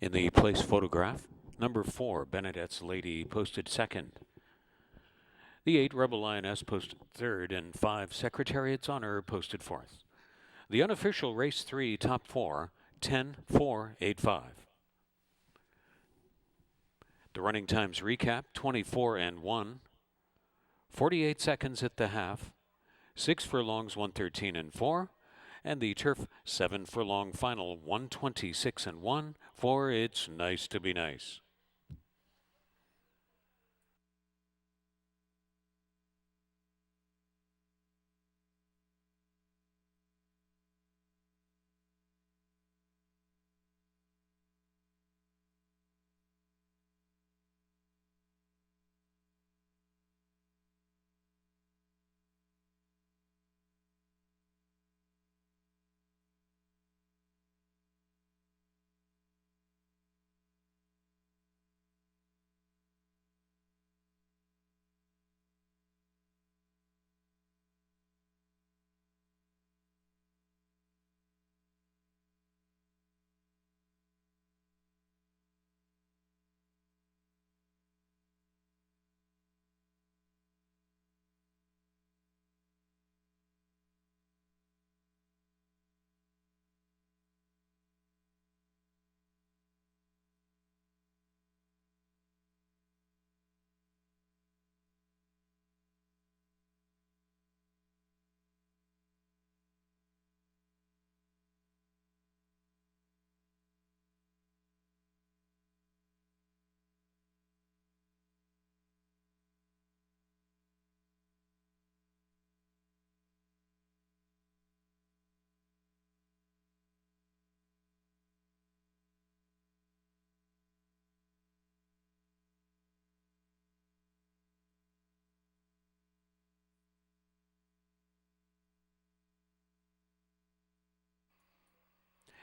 In the place photograph, number 4, Benedette's Lady, posted 2nd. The 8, Rebel Lioness, posted 3rd, and 5, Secretariat's Honor, posted 4th. The unofficial race 3 top 4, 10, 4, 8, 5. The running times recap: 24 and 1, 48 seconds at the half, 6 furlongs, 113 and 4, and the turf 7 furlong final, 126 and 1 for It's Nice to Be Nice.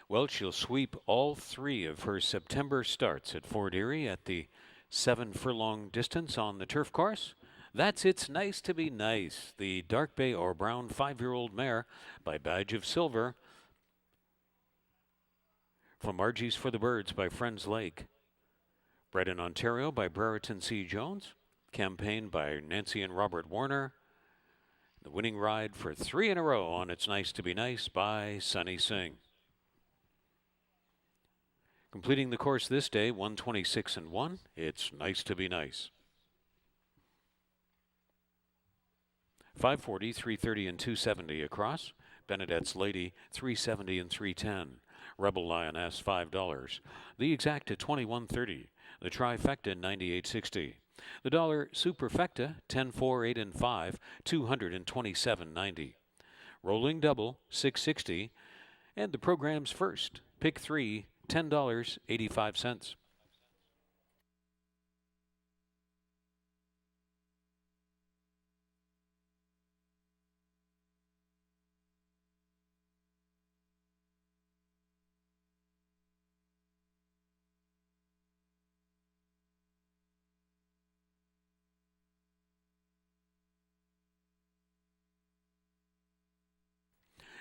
Well, she'll sweep all 3 of her September starts at Fort Erie at the 7 furlong distance on the turf course. That's It's Nice to Be Nice, the dark bay or brown 5-year-old mare by Badge of Silver. From Margie's for the Birds by Friends Lake. Bred in Ontario by Brereton C. Jones. Campaigned by Nancy and Robert Warner. The winning ride for 3 in a row on It's Nice to Be Nice by Sunny Singh. Completing the course this day, 126 and 1, It's Nice to Be Nice. 540, 330, and 270 across. Benedette's Lady, 370 and 310. Rebel Lioness, $5. The Exact at 21.30. The Trifecta, 98.60. The Dollar Superfecta, 10, 4, 8, and 5, 227.90. Rolling Double, 6.60. And the program's first, Pick 3, $10.85.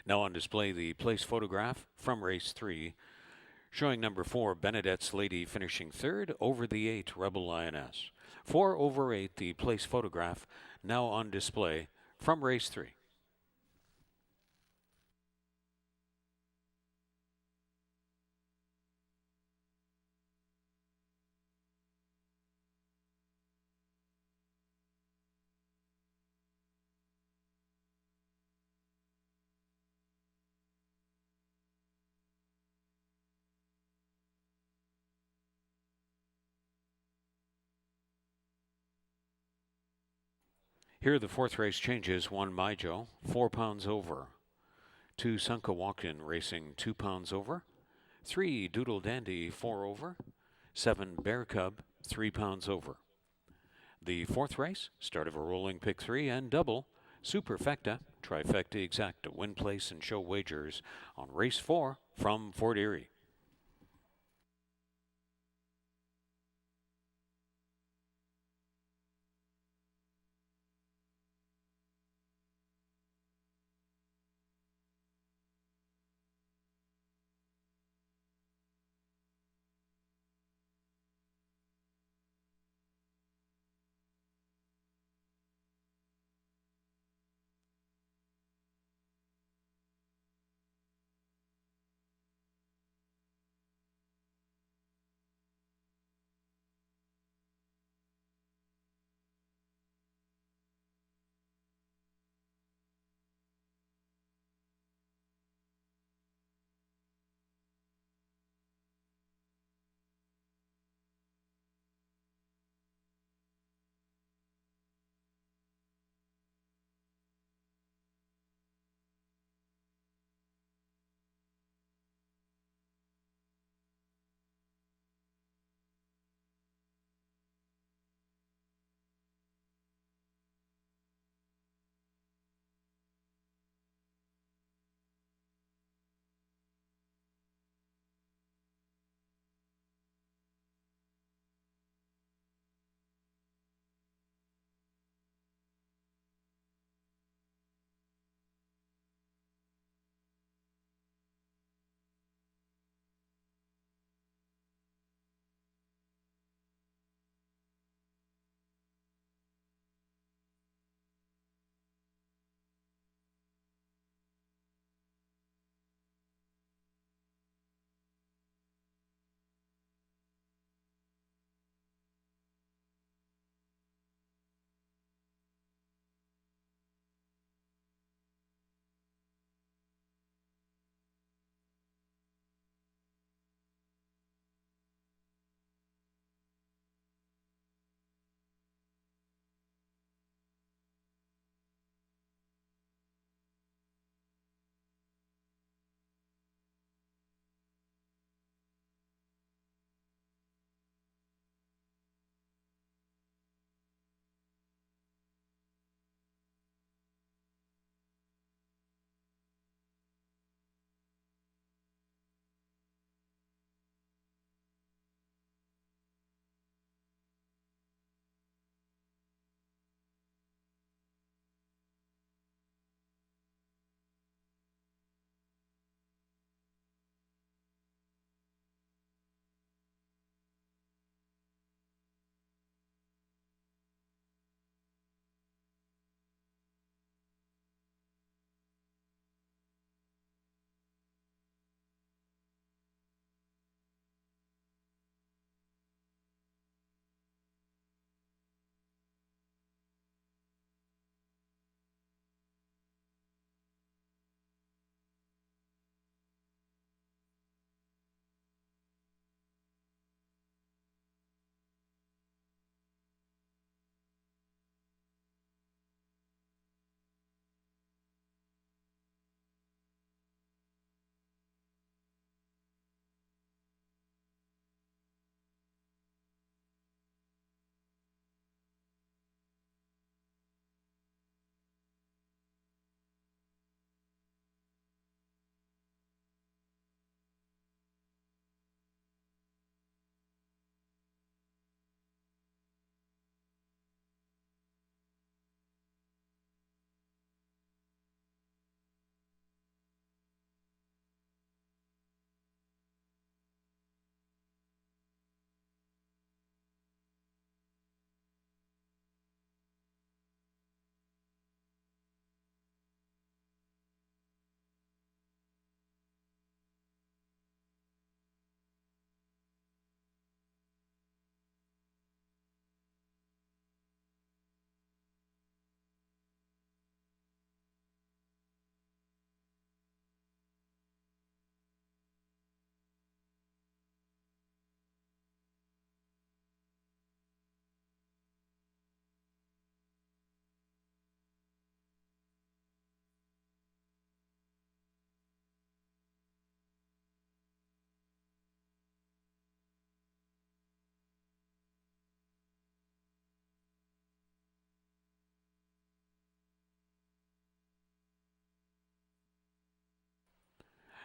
Now on display, the place photograph from race 3, showing number 4, Benedette's Lady, finishing 3rd over the 8, Rebel Lioness. 4 over 8, the place photograph, now on display from race 3. Here are the 4th race changes. 1 Maijo, 4 pounds over. 2 Sunka Walk-In Racing, 2 pounds over. 3 Doodle Dandy, 4 over. 7 Bear Cub, 3 pounds over. The 4th race, start of a rolling pick 3 and double, Superfecta, Trifecta Exacta, win place and show wagers on race 4 from Fort Erie.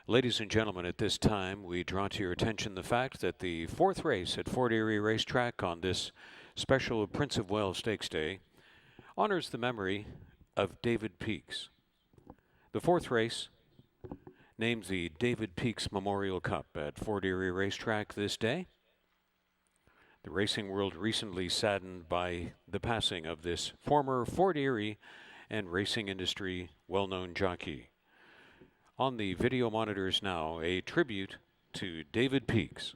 Ladies and gentlemen, at this time, we draw to your attention the fact that the fourth race at Fort Erie Racetrack on this special Prince of Wales Stakes Day honors the memory of David Peaks. The fourth race, named the David Peaks Memorial Cup at Fort Erie Racetrack this day. The racing world recently saddened by the passing of this former Fort Erie and racing industry well-known jockey. On the video monitors now, a tribute to David Peaks.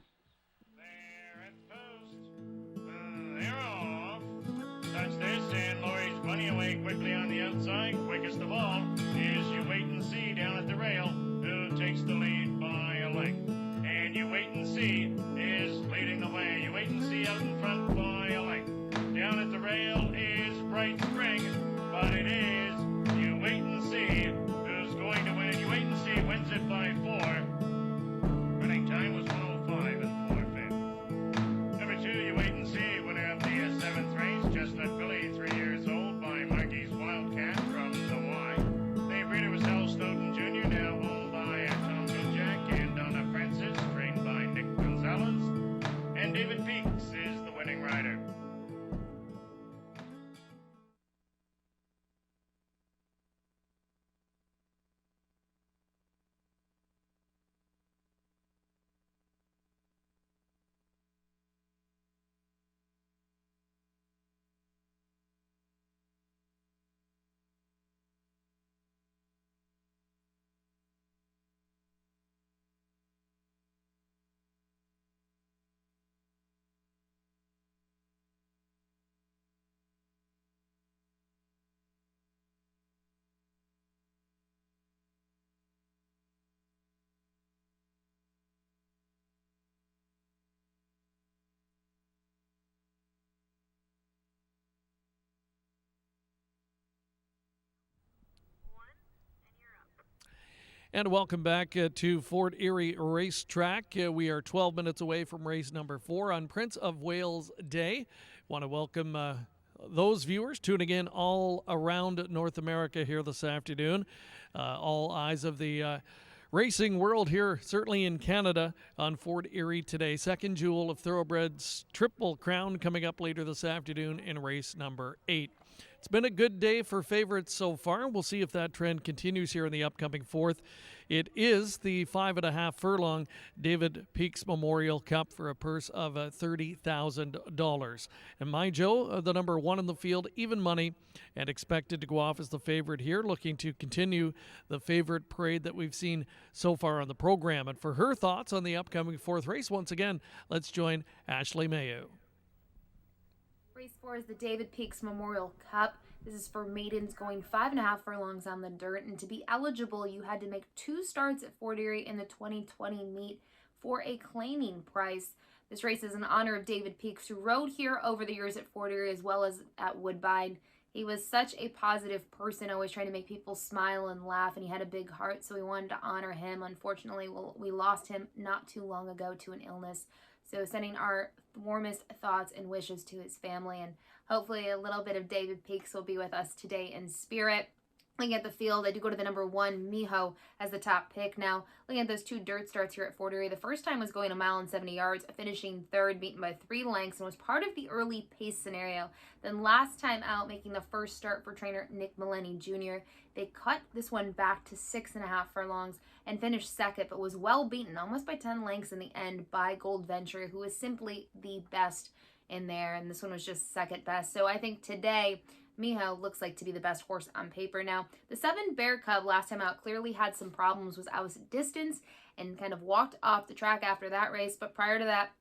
They're at post. They're off. Touch this, and Laurie's bunny away quickly on the outside. Quickest of all is You Wait and See down at the rail, who takes the lead by a length. And You Wait and See is leading the way. You Wait and See out in front by a length. Down at the rail is Bright Spring, but it is You Wait and See who's going to win. You Wait and See wins it by 4. Running time was 1:05 and 4/5. Number 2, You Wait and See, winner of the 7th race, Chestnut Billy, 3 years old, by Margie's Wildcat from the Y. The breeder was Hal Stoughton Jr., now owned by Tom Gojak, and Donna Francis, trained by Nick Gonzalez. And David Peaks is the winning rider. And welcome back to Fort Erie Racetrack. We are 12 minutes away from race number 4 on Prince of Wales Day. Want to welcome those viewers tuning in all around North America here this afternoon. All eyes of the racing world here, certainly in Canada, on Fort Erie today. Second jewel of Thoroughbreds Triple Crown coming up later this afternoon in race number 8. It's been a good day for favorites so far. We'll see if that trend continues here in the upcoming 4th. It is the 5.5 furlong David Peaks Memorial Cup for a purse of $30,000. And my Joe, the number 1 in the field, even money, and expected to go off as the favorite here, looking to continue the favorite parade that we've seen so far on the program. And for her thoughts on the upcoming 4th race, once again, let's join Ashley Mayo. Race 4 is the David Peaks Memorial Cup. This is for maidens going 5.5 furlongs on the dirt. And to be eligible, you had to make 2 starts at Fort Erie in the 2020 meet for a claiming price. This race is in honor of David Peaks, who rode here over the years at Fort Erie as well as at Woodbine. He was such a positive person, always trying to make people smile and laugh, and he had a big heart, so we wanted to honor him. Unfortunately, we lost him not too long ago to an illness. So sending our warmest thoughts and wishes to his family, and hopefully a little bit of David Peaks will be with us today in spirit. Looking at the field, I do go to the number 1, Miho, as the top pick. Now, looking at those 2 dirt starts here at Fort Erie, the first time was going 1 mile and 70 yards, finishing 3rd, beaten by 3 lengths, and was part of the early pace scenario. Then last time out, making the first start for trainer Nick Maloney Jr., they cut this one back to 6.5 furlongs and finished 2nd, but was well beaten, almost by 10 lengths in the end, by Gold Venture, who was simply the best in there, and this one was just 2nd best. So I think today, Miho looks like to be the best horse on paper. Now, the 7 Bear Cub last time out clearly had some problems, was out of distance and kind of walked off the track after that race. But prior to that,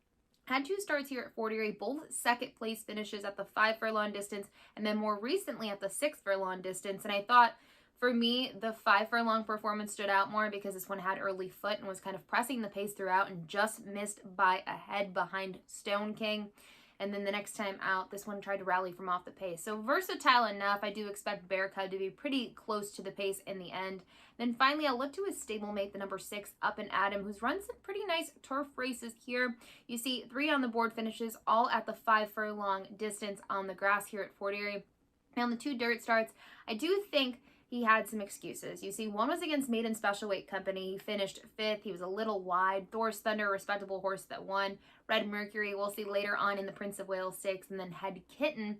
had 2 starts here at Fort Erie, both 2nd place finishes at the 5 furlong distance, and then more recently at the 6 furlong distance. And I thought, for me, the 5 furlong performance stood out more because this one had early foot and was kind of pressing the pace throughout and just missed by a head behind Stone King. And then the next time out, this one tried to rally from off the pace. So versatile enough. I do expect Bear Cub to be pretty close to the pace in the end. Then finally, I'll look to his stablemate, the number 6, Up and Adam, who's run some pretty nice turf races here. You see 3 on the board finishes, all at the 5 furlong distance on the grass here at Fort Erie. Now, on the 2 dirt starts, I do think he had some excuses. You see, one was against Maiden Special Weight Company. He finished 5th. He was a little wide. Thor's Thunder, a respectable horse that won. Red Mercury, we'll see later on in the Prince of Wales Stakes. And then Head Kitten,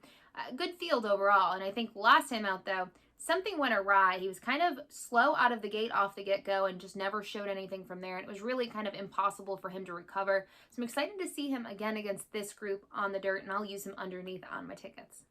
good field overall. And I think last time out, though, something went awry. He was kind of slow out of the gate off the get-go and just never showed anything from there. And it was really kind of impossible for him to recover. So I'm excited to see him again against this group on the dirt, and I'll use him underneath on my tickets.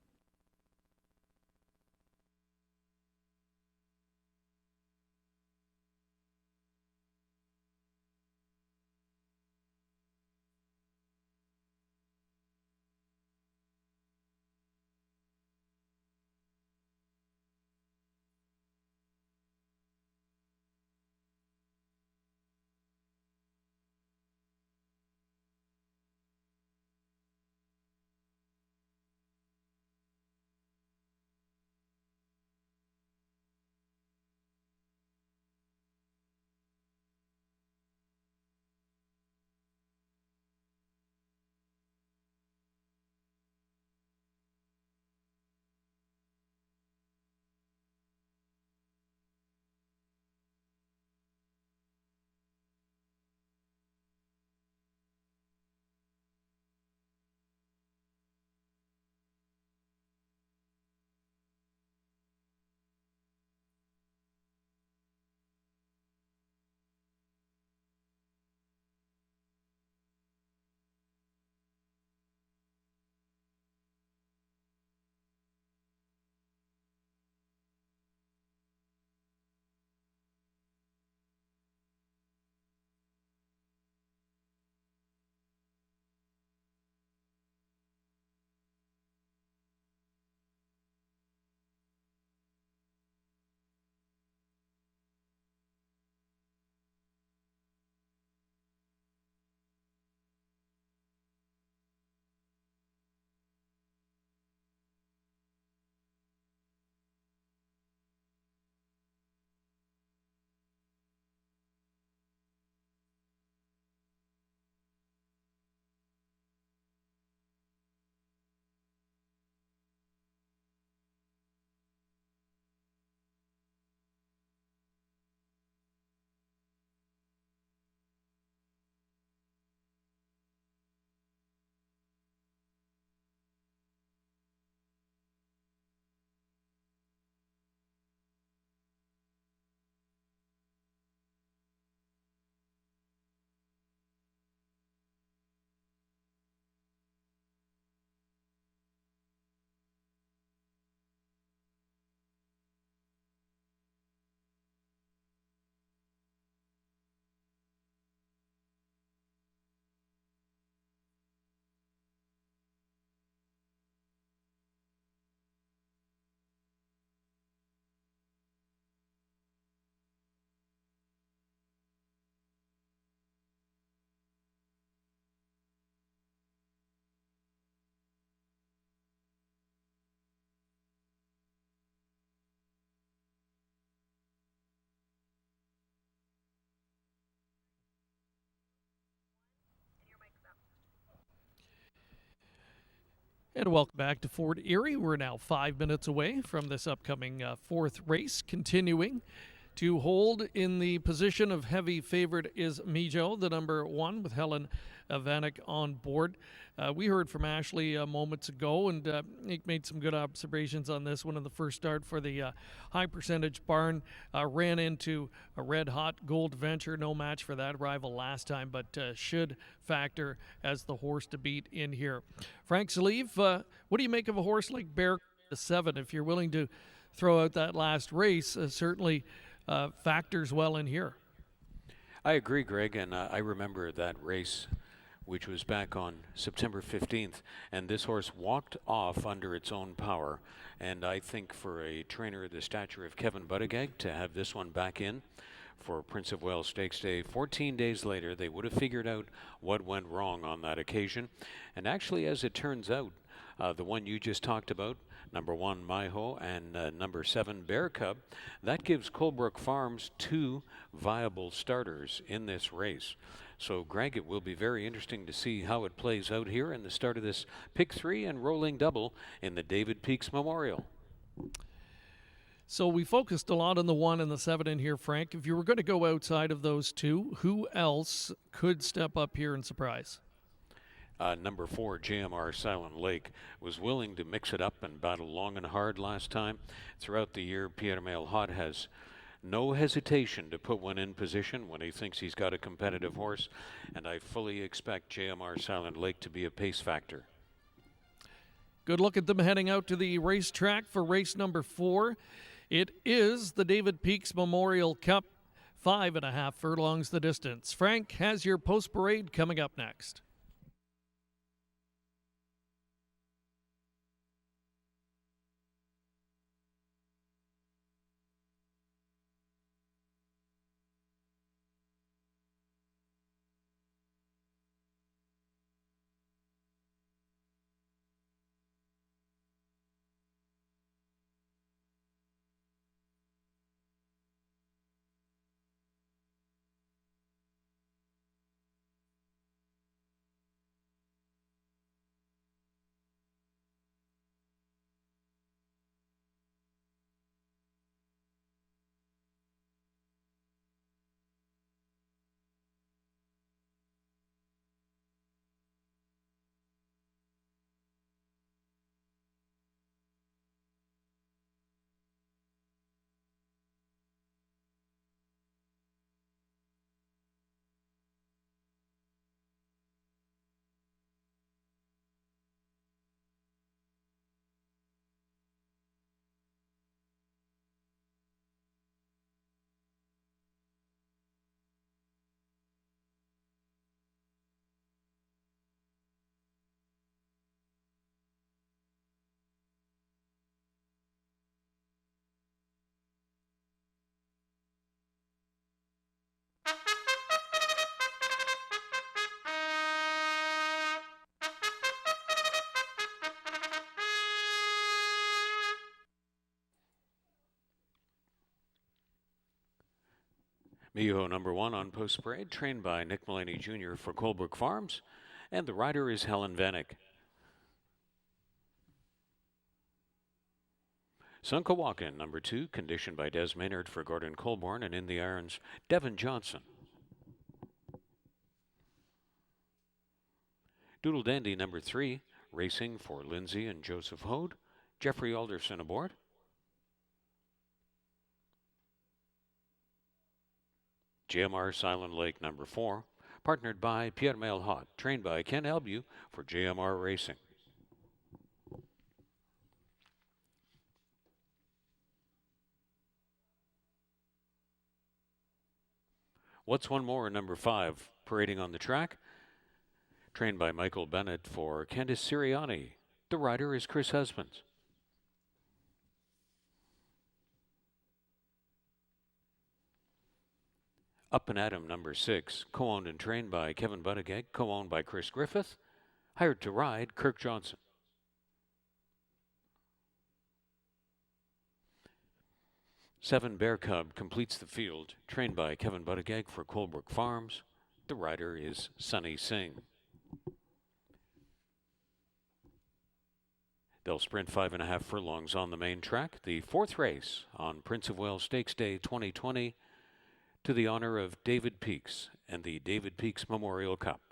And welcome back to Fort Erie. We're now 5 minutes away from this upcoming fourth race, continuing to hold in the position of heavy favorite is Mijo, the number 1, with Helen Vanek on board. We heard from Ashley moments ago, and he made some good observations on this one in the first start for the high percentage barn. Ran into a red hot Gold Venture, no match for that rival last time, but should factor as the horse to beat in here. Frank Salive, what do you make of a horse like Bear 7? If you're willing to throw out that last race, certainly factors well in here. I agree, Greg, and I remember that race, which was back on September 15th, and this horse walked off under its own power. And I think for a trainer of the stature of Kevin Buttigieg to have this one back in for Prince of Wales Stakes Day 14 days later, they would have figured out what went wrong on that occasion. And actually, as it turns out, the one you just talked about, number 1 Maiho and number 7 Bear Cub, that gives Colebrook Farms 2 viable starters in this race. So, Greg, it will be very interesting to see how it plays out here in the start of this Pick 3 and rolling double in the David Peaks Memorial. So we focused a lot on the 1 and the 7 in here, Frank. If you were going to go outside of those two, who else could step up here and surprise? Number 4, JMR Silent Lake, was willing to mix it up and battle long and hard last time. Throughout the year, Pierre Mailhot has no hesitation to put one in position when he thinks he's got a competitive horse, and I fully expect JMR Silent Lake to be a pace factor. Good look at them heading out to the racetrack for race number 4. It is the David Peaks Memorial Cup, 5.5 furlongs the distance. Frank has your post parade coming up next. Miho number 1 on post parade, trained by Nick Mullaney Jr. for Colebrook Farms, and the rider is Helen Vanek. Sunkawakan number 2, conditioned by Des Maynard for Gordon Colborne, and in the irons, Devin Johnson. Doodle Dandy number 3, racing for Lindsay and Joseph Hode, Jeffrey Alderson aboard. JMR Silent Lake number 4, partnered by Pierre Mailhot, trained by Ken Elbu for JMR Racing. What's One More number 5, parading on the track, trained by Michael Bennett for Candice Sirianni. The rider is Chris Husbands. Up and Atom number 6, co-owned and trained by Kevin Buttigieg, co-owned by Chris Griffith, hired to ride Kirk Johnson. Seven Bear Cub completes the field, trained by Kevin Buttigieg for Colebrook Farms. The rider is Sunny Singh. They'll sprint 5.5 furlongs on the main track. The 4th race on Prince of Wales Stakes Day 2020 to the honor of David Peaks and the David Peaks Memorial Cup.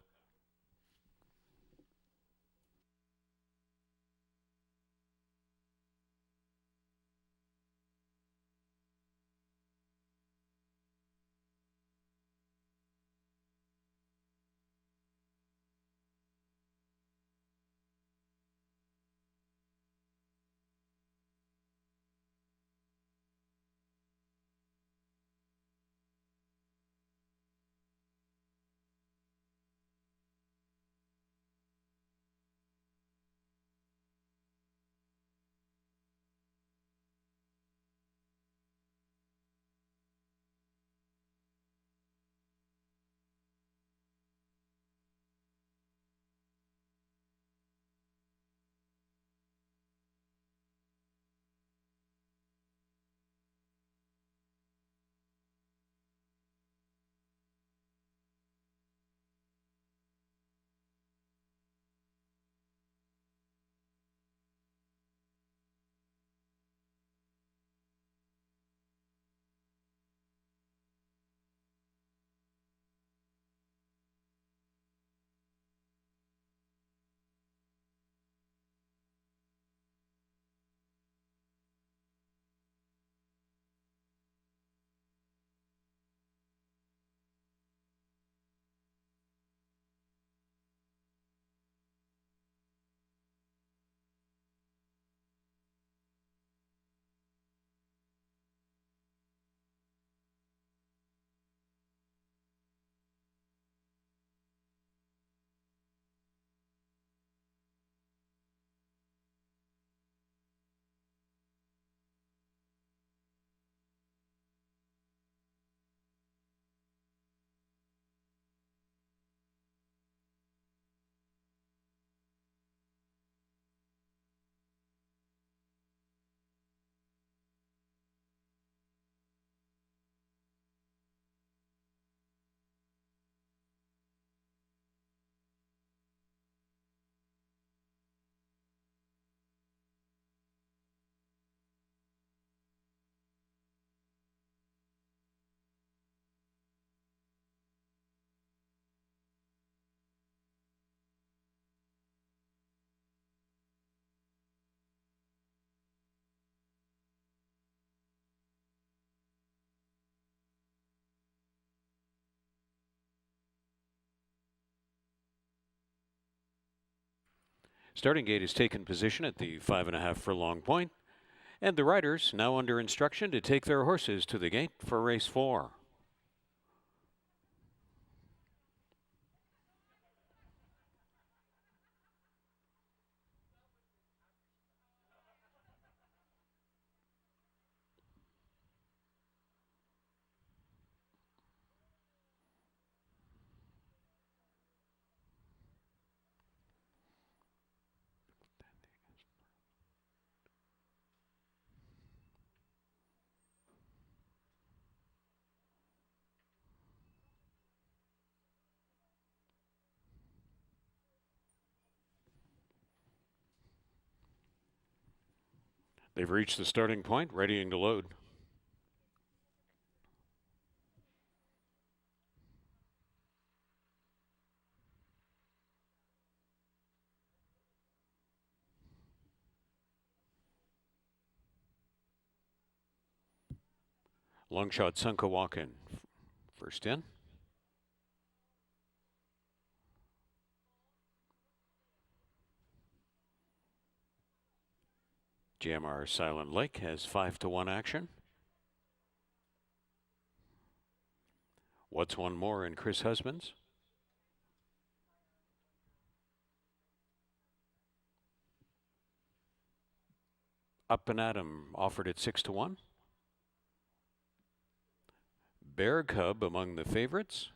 Starting gate has taken position at the 5.5 furlong point, and the riders now under instruction to take their horses to the gate for race 4. They've reached the starting point, readying to load. Long shot Sunka Walkin first in. JMR Silent Lake has 5-1 action. What's One More in Chris Husbands? Up and Atom offered at 6-1. Bear Cub among the favorites.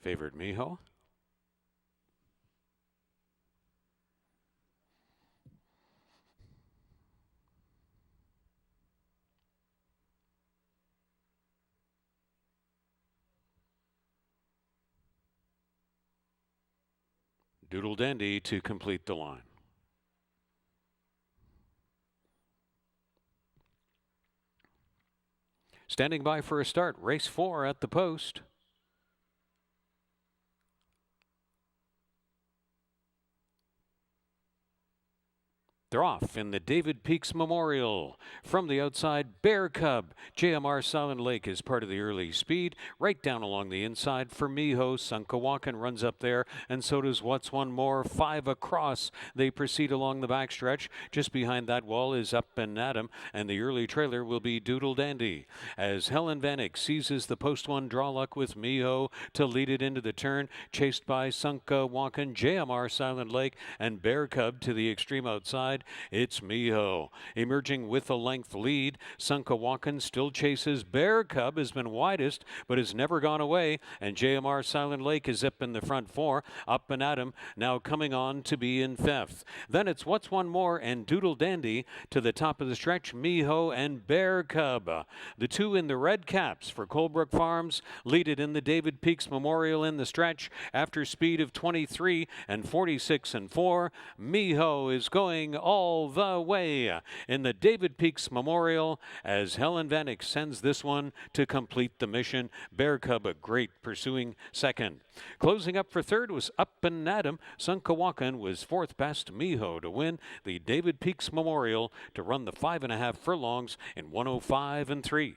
Favored Miho. Doodle Dandy to complete the line. Standing by for a start, race 4 at the post. They're off in the David Peaks Memorial. From the outside, Bear Cub. JMR Silent Lake is part of the early speed. Right down along the inside for Miho. Sunkawakan runs up there, and so does What's One More. 5 across. They proceed along the backstretch. Just behind that wall is Up and Atom, and the early trailer will be Doodle Dandy. As Helen Vanek seizes the post one draw luck with Miho to lead it into the turn, chased by Sunkawakan, JMR Silent Lake, and Bear Cub to the extreme outside. It's Miho. Emerging with a length lead, Sunkawakan still chases. Bear Cub has been widest, but has never gone away, and JMR Silent Lake is up in the front 4. Up and Atom now coming on to be in 5th. Then it's What's One More and Doodle Dandy to the top of the stretch, Miho and Bear Cub. The two in the red caps for Colebrook Farms lead it in the David Peaks Memorial in the stretch after speed of 23 and 46 and 4. Miho is going all the way in the David Peaks Memorial as Helen Vanek sends this one to complete the mission. Bear Cub a great pursuing second. Closing up for third was Up and Atom. Sunkawakan was 4th best. Miho to win the David Peaks Memorial to run the 5.5 furlongs in 105 and 3.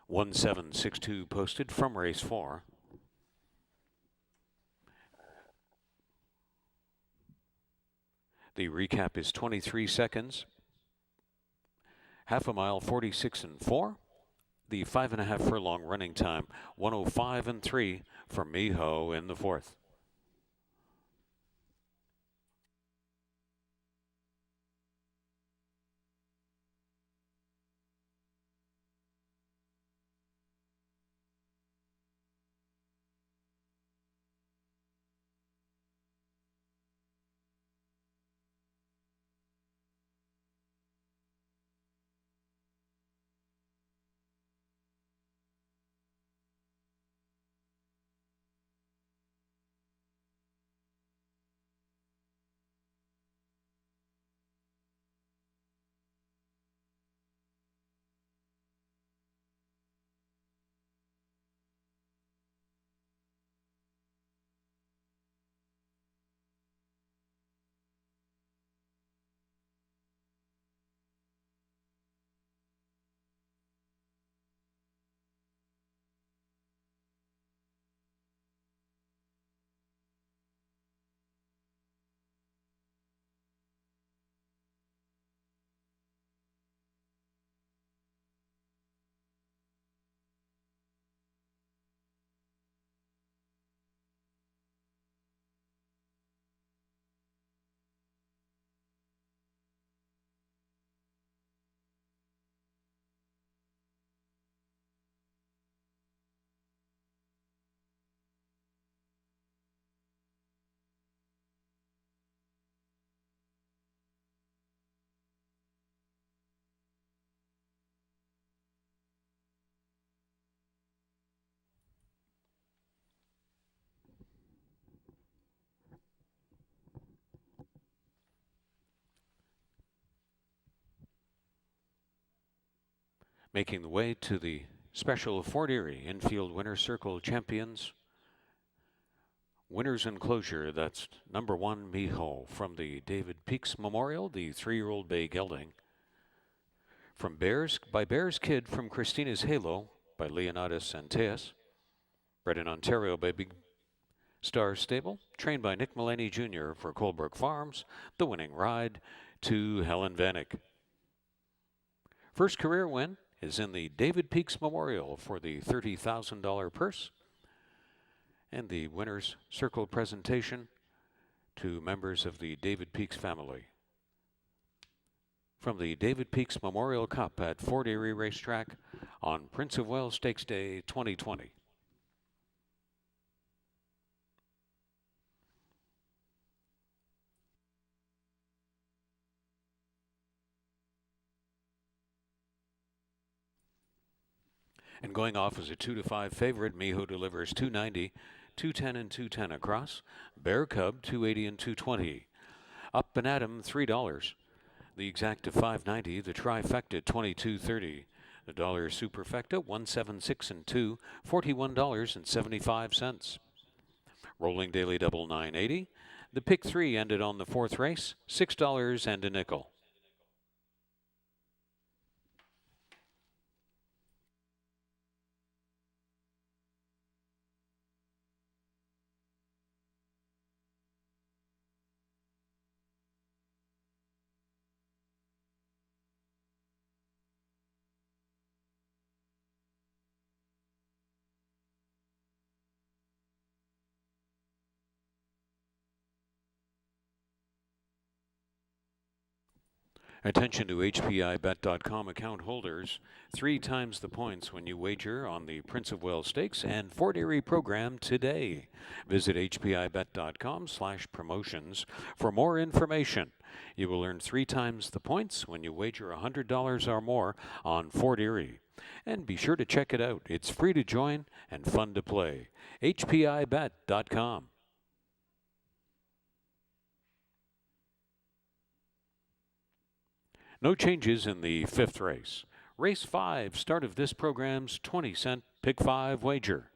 One 762 posted from race 4. The recap is 23 seconds. Half a mile, 46 and 4. The 5.5 furlong running time, 105 and 3 for Miho in the 4th. Making the way to the special Fort Erie Infield Winner's Circle champions. Winner's enclosure, that's number 1 Miho from the David Peaks Memorial, the 3-year-old bay gelding. From Bears Kid from Christina's Halo by Leonidas Anteas. Bred in Ontario by Big Star Stable, trained by Nick Mullaney Jr. for Colebrook Farms, the winning ride to Helen Vanek. First career win is in the David Peaks Memorial for the $30,000 purse. And the Winner's Circle presentation to members of the David Peaks family. From the David Peaks Memorial Cup at Fort Erie Racetrack on Prince of Wales Stakes Day 2020. And going off as a 2-5 favorite, Miho delivers 290, 210 and 210 across. Bear Cub 280 and 220. Up and Atom $3. The Exacta 590. The Trifecta 22.30. The Dollar Superfecta 176 and 2, $41.75. Rolling Daily Double 980. The Pick 3 ended on the 4th race, $6 and a nickel. Attention to HPIBet.com account holders. 3 times the points when you wager on the Prince of Wales Stakes and Fort Erie program today. Visit HPIBet.com/promotions for more information. You will earn 3 times the points when you wager $100 or more on Fort Erie. And be sure to check it out. It's free to join and fun to play. HPIBet.com. No changes in the 5th race. Race 5, start of this program's 20-cent Pick 5 wager.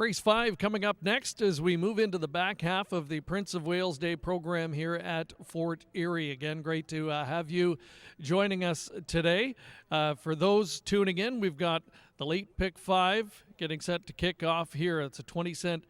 Race 5 coming up next as we move into the back half of the Prince of Wales Day program here at Fort Erie. Again, great to have you joining us today. For those tuning in, we've got the late pick 5 getting set to kick off here. It's a 20-cent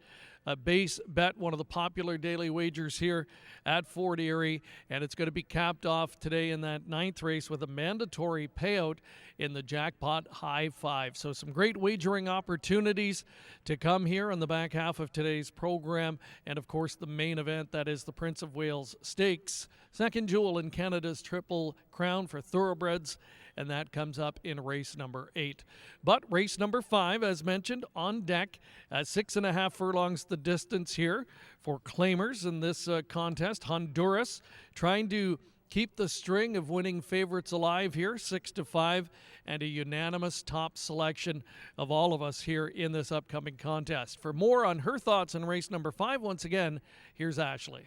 base bet, one of the popular daily wagers here at Fort Erie, and it's going to be capped off today in that 9th race with a mandatory payout in the jackpot high 5. So some great wagering opportunities to come here on the back half of today's program, and of course the main event, that is the Prince of Wales Stakes, second jewel in Canada's Triple Crown for thoroughbreds, and that comes up in race number 8. But race number 5, as mentioned, on deck at 6.5 furlongs the distance here for claimers in this contest. Honduras trying to keep the string of winning favorites alive here, 6-5, and a unanimous top selection of all of us here in this upcoming contest. For more on her thoughts on race number 5, once again, here's Ashley.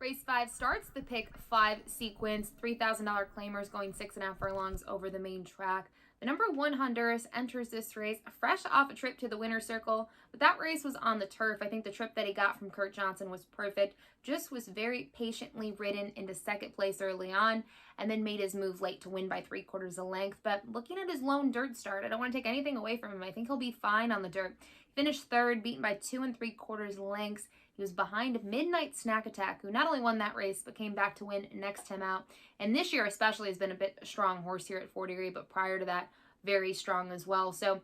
Race 5 starts the pick 5 sequence. $3,000 claimers going 6.5 furlongs over the main track. The number 1 Honduras enters this race fresh off a trip to the winner's circle, but that race was on the turf. I think the trip that he got from Kurt Johnson was perfect. Just was very patiently ridden into second place early on, and then made his move late to win by 3/4 a length. But looking at his lone dirt start, I don't want to take anything away from him. I think he'll be fine on the dirt. Finished third, beaten by 2 3/4 lengths. He was behind Midnight Snack Attack, who not only won that race, but came back to win next time out. And this year especially has been a bit strong horse here at Fort Erie, but prior to that, very strong as well. So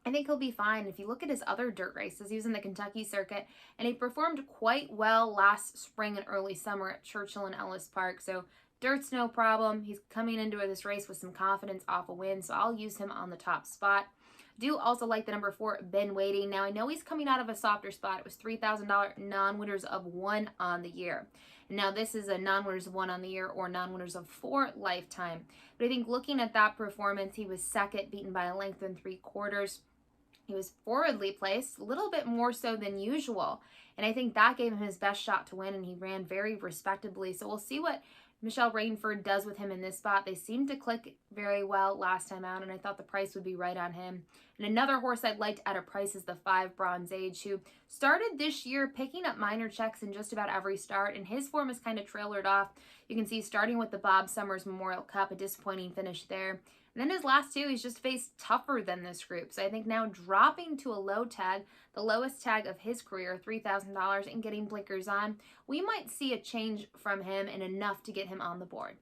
I think he'll be fine. If you look at his other dirt races, he was in the Kentucky circuit, and he performed quite well last spring and early summer at Churchill and Ellis Park. So dirt's no problem. He's coming into this race with some confidence off a win, so I'll use him on the top spot. Do also like the number 4, Ben Waiting. Now, I know he's coming out of a softer spot. It was $3,000 non-winners of 1 on the year. Now, this is a non-winners of 1 on the year or non-winners of 4 lifetime. But I think looking at that performance, he was second, beaten by a length and 3/4. He was forwardly placed, a little bit more so than usual. And I think that gave him his best shot to win, and he ran very respectably. So we'll see what Michelle Rainford does with him in this spot. They seemed to click very well last time out, and I thought the price would be right on him. And another horse I'd liked at a price is the 5 Bronze Age, who started this year picking up minor checks in just about every start, and his form has kind of trailered off. You can see starting with the Bob Summers Memorial Cup, a disappointing finish there. And then his last 2, he's just faced tougher than this group. So I think now dropping to a low tag, the lowest tag of his career, $3,000, and getting blinkers on, we might see a change from him and enough to get him on the board.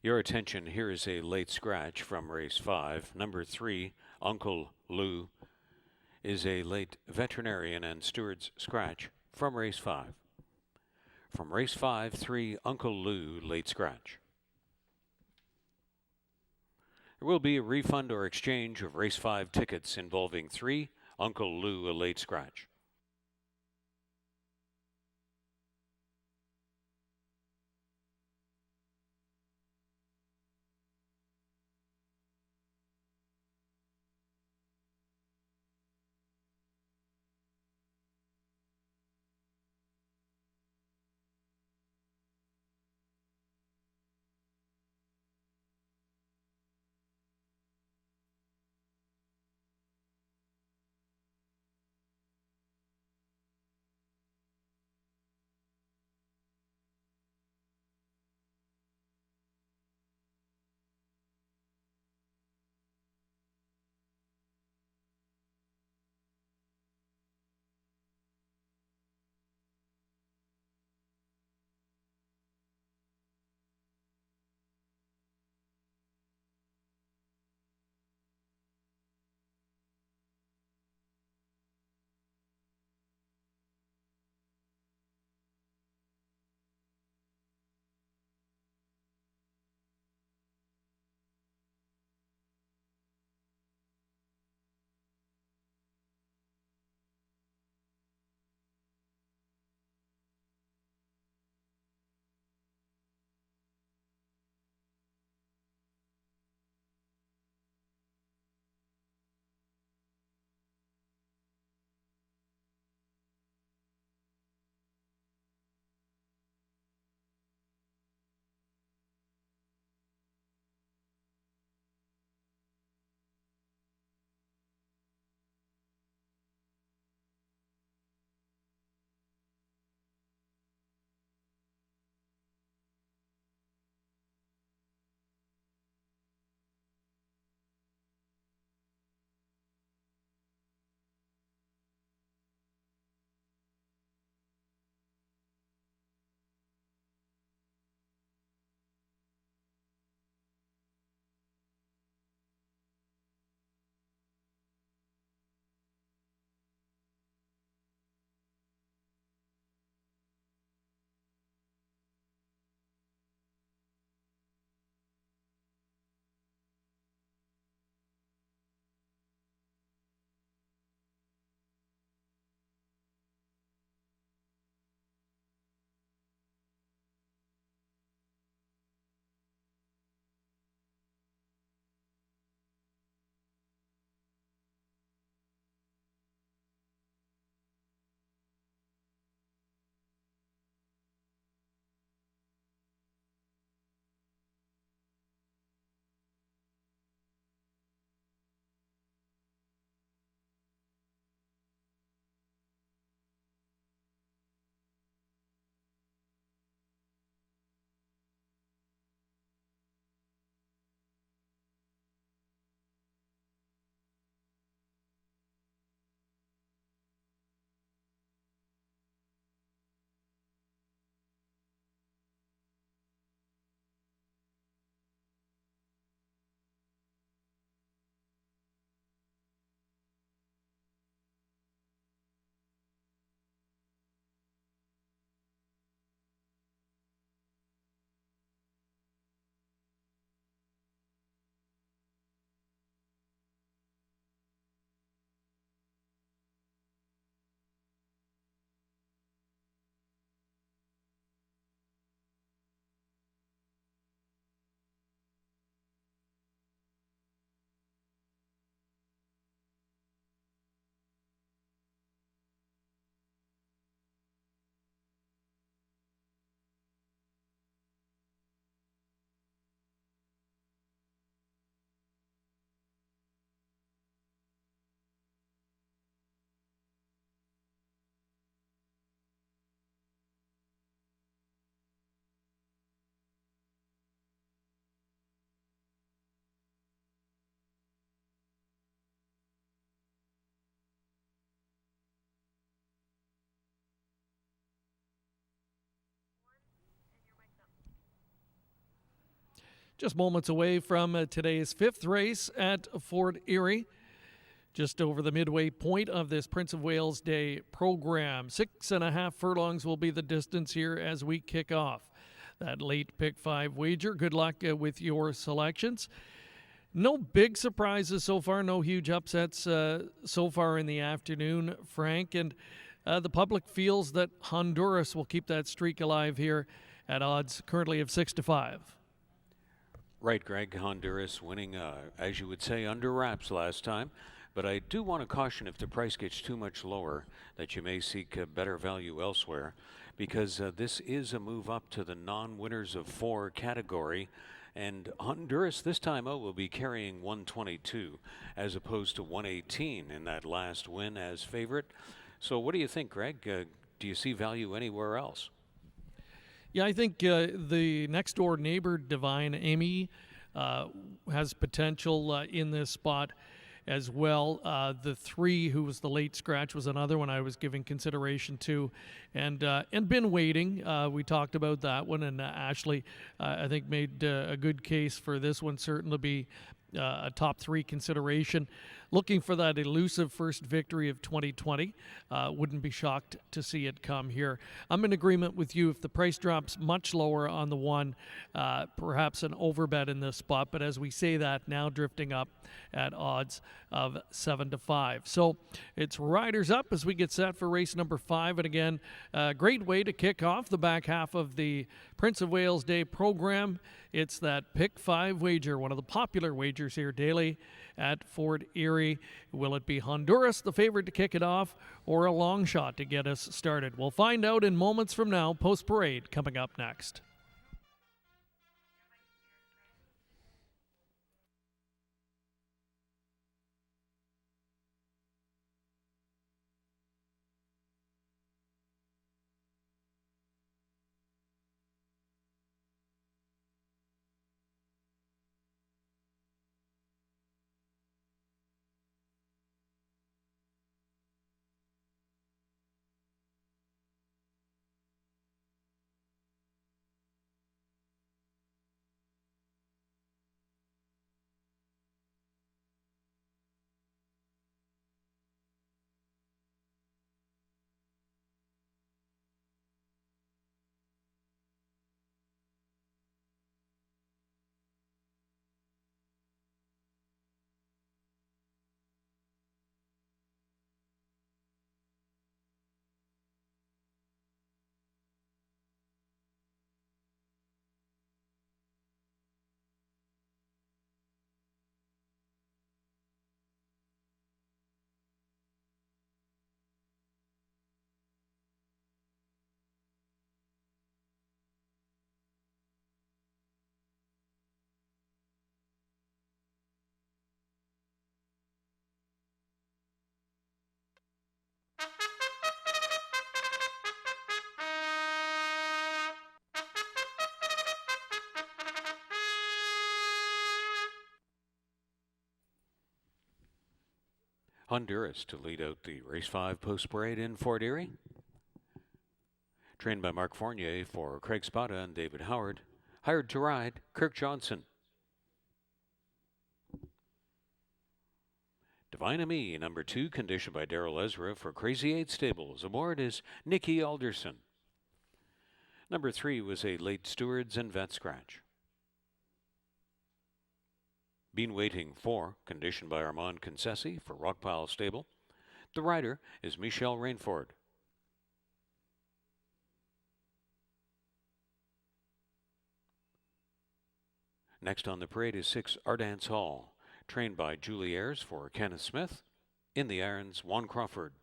Your attention, here is a late scratch from race 5. Number 3, Uncle Lou, is a late veterinarian and steward's scratch from race 5. From race 5, 3, Uncle Lou, late scratch. There will be a refund or exchange of race 5 tickets involving 3, Uncle Lou, a late scratch. just moments away from today's 5th race at Fort Erie. Just over the midway point of this Prince of Wales Day program. 6.5 furlongs will be the distance here as we kick off that late pick 5 wager. Good luck with your selections. No big surprises so far, no huge upsets so far in the afternoon, Frank. And the public feels that Honduras will keep that streak alive here at odds currently of 6-5. Right, Greg. Honduras winning, as you would say, under wraps last time. But I do want to caution if the price gets too much lower that you may seek a better value elsewhere, because this is a move up to the non-winners of 4 category. And Honduras this time out will be carrying 122 as opposed to 118 in that last win as favorite. So what do you think, Greg? Do you see value anywhere else? Yeah, I think the next door neighbor, Divine Amy, has potential in this spot as well. The 3, who was the late scratch, was another one I was giving consideration to, and been waiting. We talked about that one, and Ashley, I think, made a good case for this one. Certainly be a top 3 consideration. Looking for that elusive first victory of 2020. Wouldn't be shocked to see it come here. I'm in agreement with you. If the price drops much lower on the 1, perhaps an overbet in this spot. But as we say that, now drifting up at odds of 7-5. So it's riders up as we get set for race number 5. And again, a great way to kick off the back half of the Prince of Wales Day program. It's that pick 5 wager, one of the popular wagers here daily at Fort Erie. Will it be Honduras, the favorite to kick it off, or a long shot to get us started? We'll find out in moments from now. Post Parade coming up next. Honduras to lead out the race 5 post parade in Fort Erie. Trained by Mark Fournier for Craig Spada and David Howard. Hired to ride, Kirk Johnson. Divine Amy, number 2, conditioned by Darrell Ezra for Crazy 8 Stables. Aboard is Nikki Alderson. Number 3 was a late Stewards and Vet Scratch. Been waiting for, conditioned by Armand Concessi for Rockpile Stable. The rider is Michelle Rainford. Next on the parade is 6 Ardance Hall, trained by Julie Ayres for Kenneth Smith. In the irons, Juan Crawford.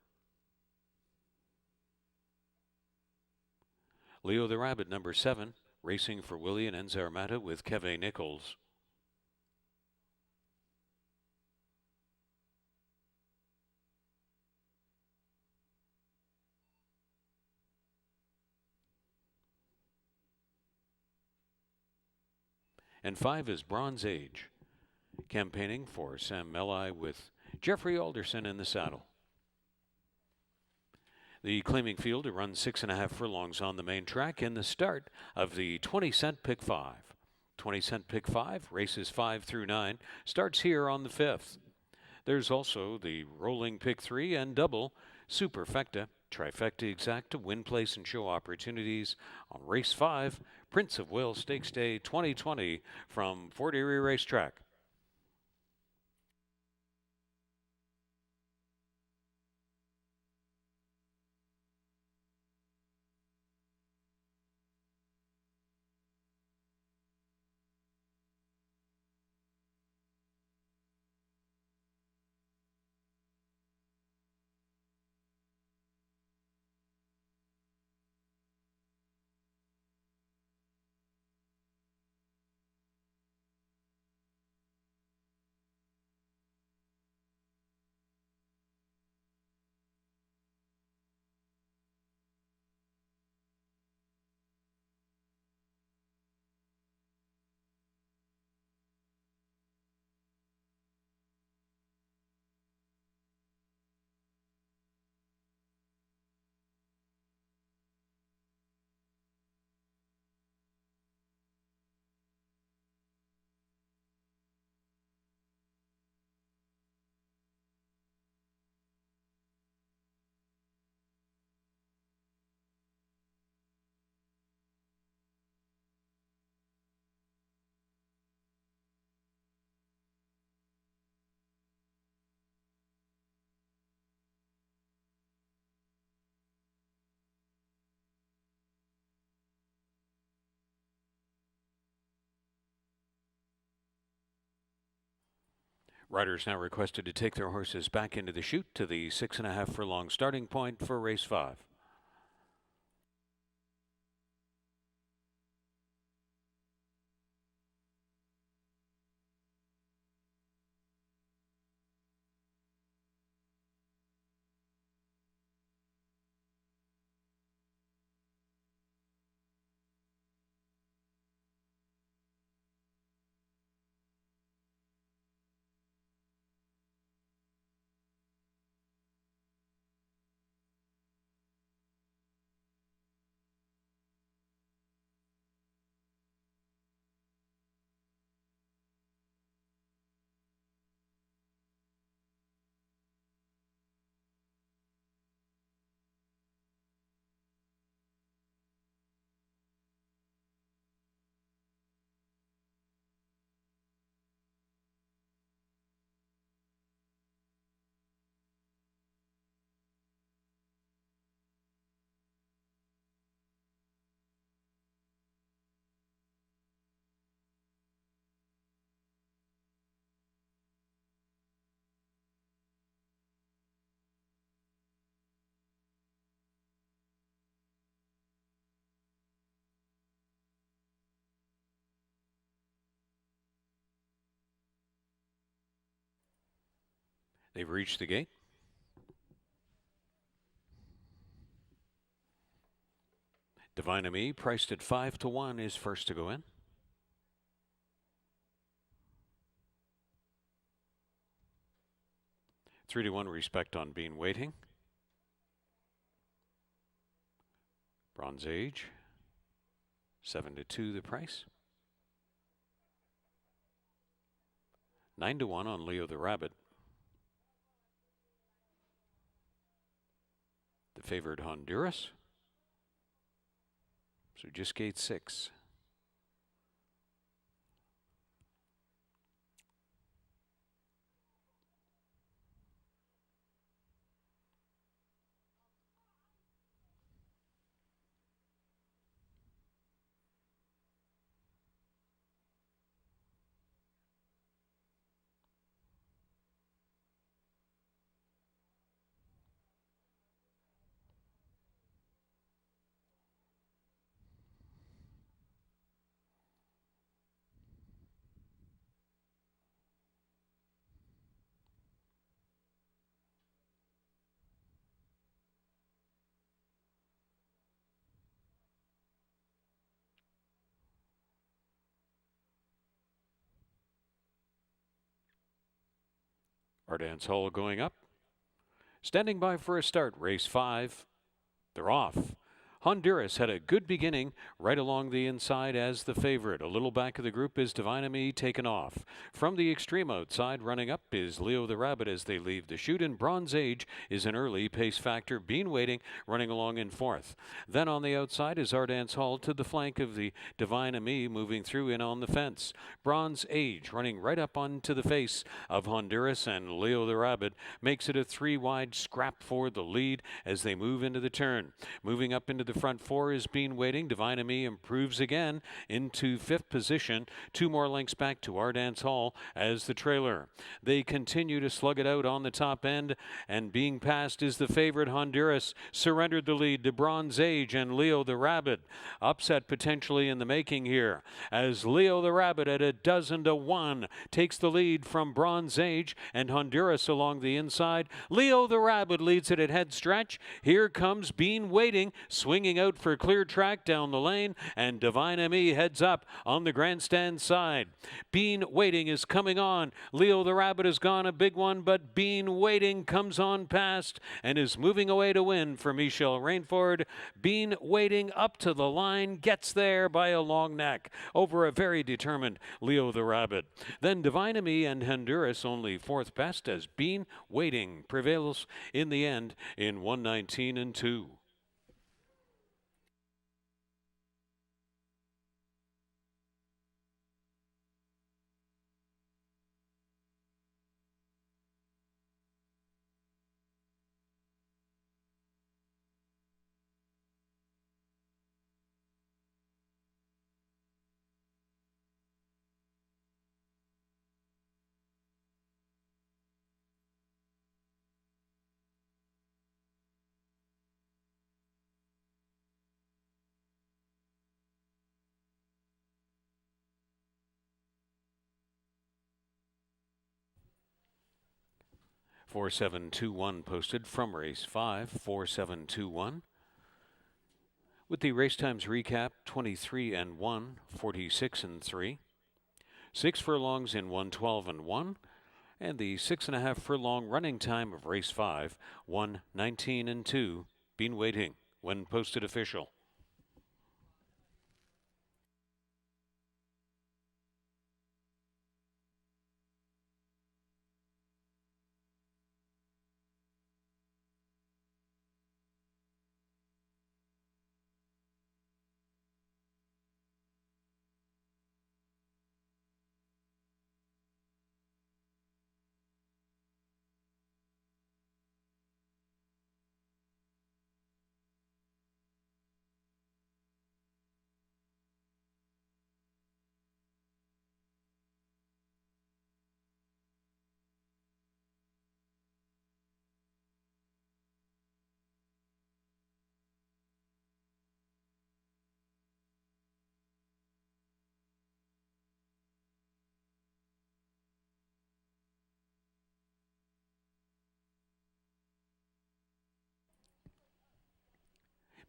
Leo the Rabbit, number 7, racing for Willie and Enzarmata with Keve Nichols. And 5 is Bronze Age, campaigning for Sam Melli with Jeffrey Alderson in the saddle. The claiming field to run 6.5 furlongs on the main track in the start of the 20-cent pick 5. 20-cent pick 5, races 5 through 9, starts here on the 5th. There's also the rolling pick 3 and double superfecta, trifecta exacta, win place and show opportunities on race 5, Prince of Wales Stakes Day 2020 from Fort Erie Racetrack. Riders now requested to take their horses back into the chute to the 6.5 furlong starting point for race 5. They've reached the gate. Divine Ami, priced at 5 to 1, is first to go in. Three to 1, Respect on Bean waiting. Bronze Age, 7 to 2 the price. 9 to 1 on Leo the Rabbit. The favored Honduras. So just gate 6. Ardance Hall going up. Standing by for a start, race 5. They're off. Honduras had a good beginning right along the inside as the favorite. A little back of the group is Divine Me taken off. From the extreme outside, running up is Leo the Rabbit as they leave the chute, and Bronze Age is an early pace factor. Bean Waiting running along in fourth. Then on the outside is Ardance Hall to the flank of the Divine Me, moving through in on the fence. Bronze Age running right up onto the face of Honduras, and Leo the Rabbit makes it a 3-wide scrap for the lead as they move into the turn. Moving up into the front four is Bean Waiting. Divine Me improves again into fifth position. 2 more lengths back to Ardance Hall as the trailer. They continue to slug it out on the top end, and being passed is the favorite Honduras. Surrendered the lead to Bronze Age and Leo the Rabbit. Upset potentially in the making here as Leo the Rabbit at 12-1 takes the lead from Bronze Age and Honduras along the inside. Leo the Rabbit leads it at head stretch. Here comes Bean Waiting, swinging out for clear track down the lane, and Divine Me heads up on the grandstand side. Bean Waiting is coming on. Leo the Rabbit has gone a big one, but Bean Waiting comes on past and is moving away to win for Michelle Rainford. Bean Waiting up to the line, gets there by a long neck over a very determined Leo the Rabbit. Then Divine Me and Honduras only fourth best as Bean Waiting prevails in the end in 119-2. Four 4-7-2-1 posted from race 5, 4-7-2-1. With the race times recap, 23-1, 46-3. 6 furlongs in 112-1, and the 6.5 furlong running time of race 5, 119-2. Bean Waiting when posted official.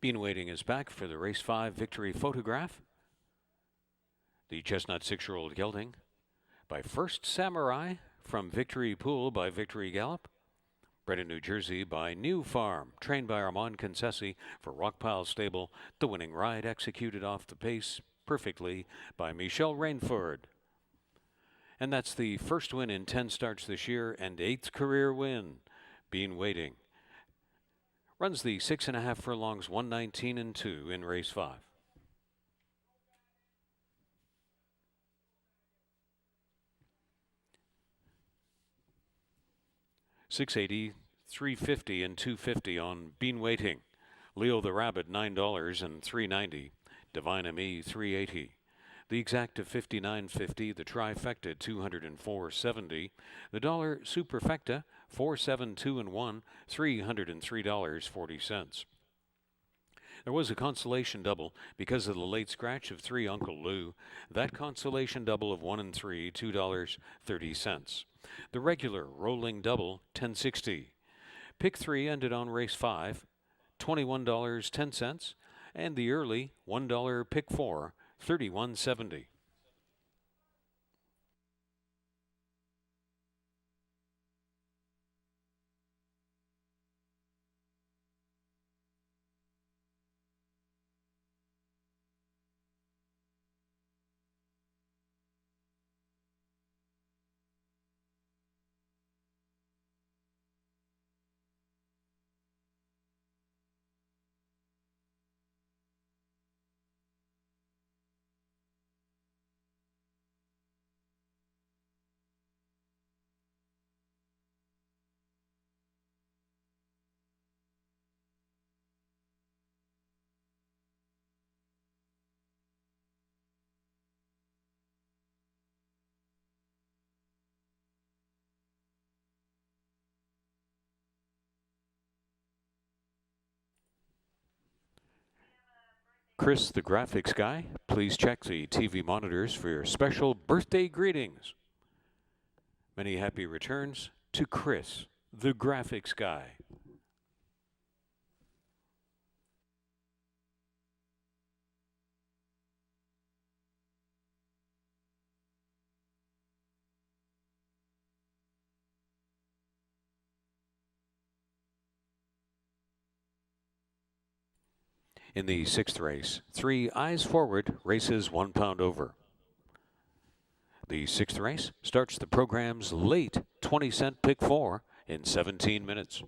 Bean Waiting is back for the race 5 victory photograph. The chestnut 6-year-old gelding by First Samurai from Victory Pool by Victory Gallop. Bred in New Jersey by New Farm, trained by Armand Concessi for Rockpile Stable. The winning ride executed off the pace perfectly by Michelle Rainford. And that's the first win in 10 starts this year and 8th career win. Bean Waiting runs the 6.5 furlongs, 119-2 in race 5. $680, $350, and $250 on Bean Waiting. Leo the Rabbit, $9 and $390. Divine Me, $380. The exacta, $59.50. The trifecta, $204.70. The dollar superfecta, 4-7-2-1, $303.40. There was a consolation double because of the late scratch of 3 Uncle Lou. That consolation double of 1 and 3, $2.30. The regular rolling double, $10.60. Pick 3 ended on race 5, $21.10, and the early $1 pick 4, $31.70. Chris the graphics guy. Please check the TV monitors for your special birthday greetings. Many happy returns to Chris the graphics guy. In the sixth race, 3 eyes forward races 1 pound over. The sixth race starts the program's late 20-cent pick 4 in 17 minutes.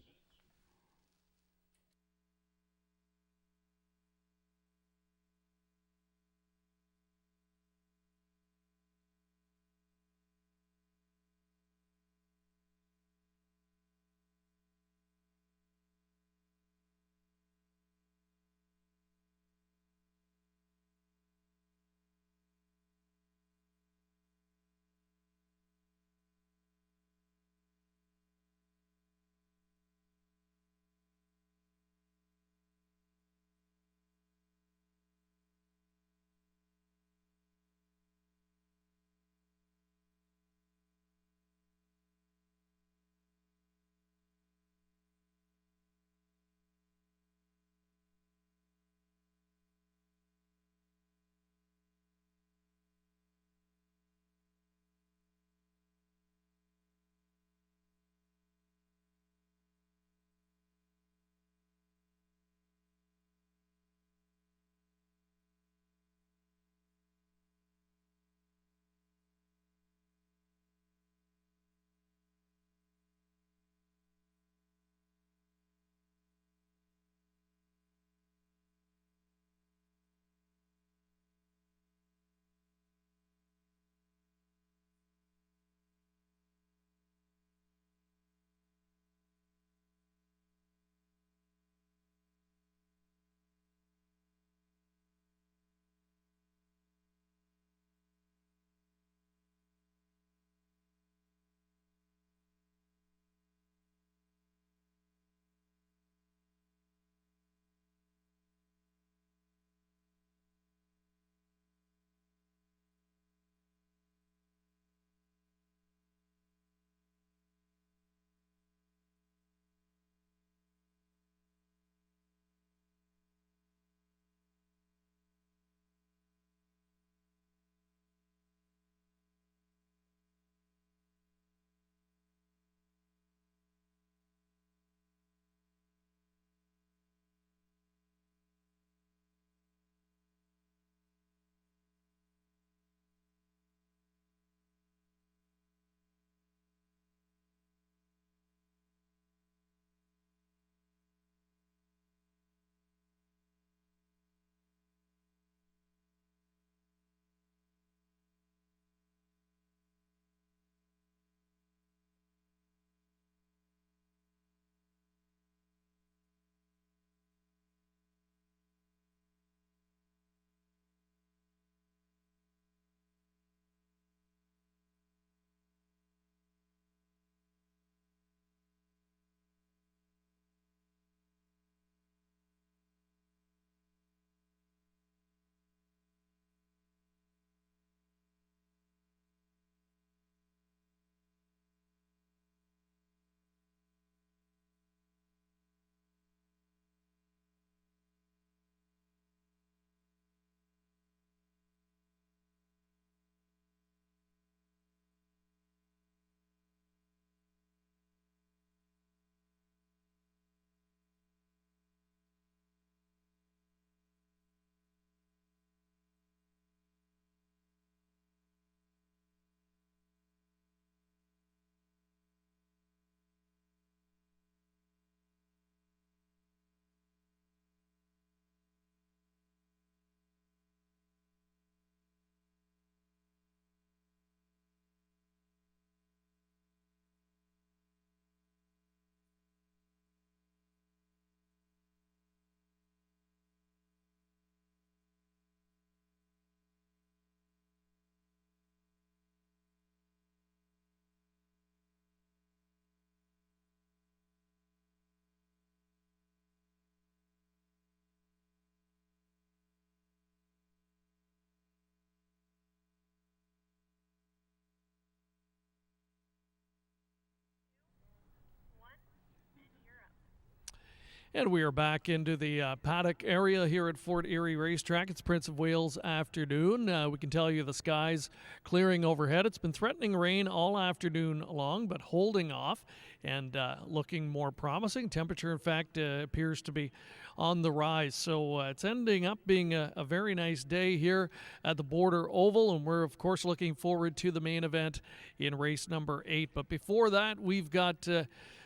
And we are back into the paddock area here at Fort Erie Racetrack. It's Prince of Wales afternoon. We can tell you the sky's clearing overhead. It's been threatening rain all afternoon long, but holding off and looking more promising. Temperature, in fact, appears to be on the rise. So it's ending up being a very nice day here at the Border Oval, and we're, of course, looking forward to the main event in race number 8. But before that, we've got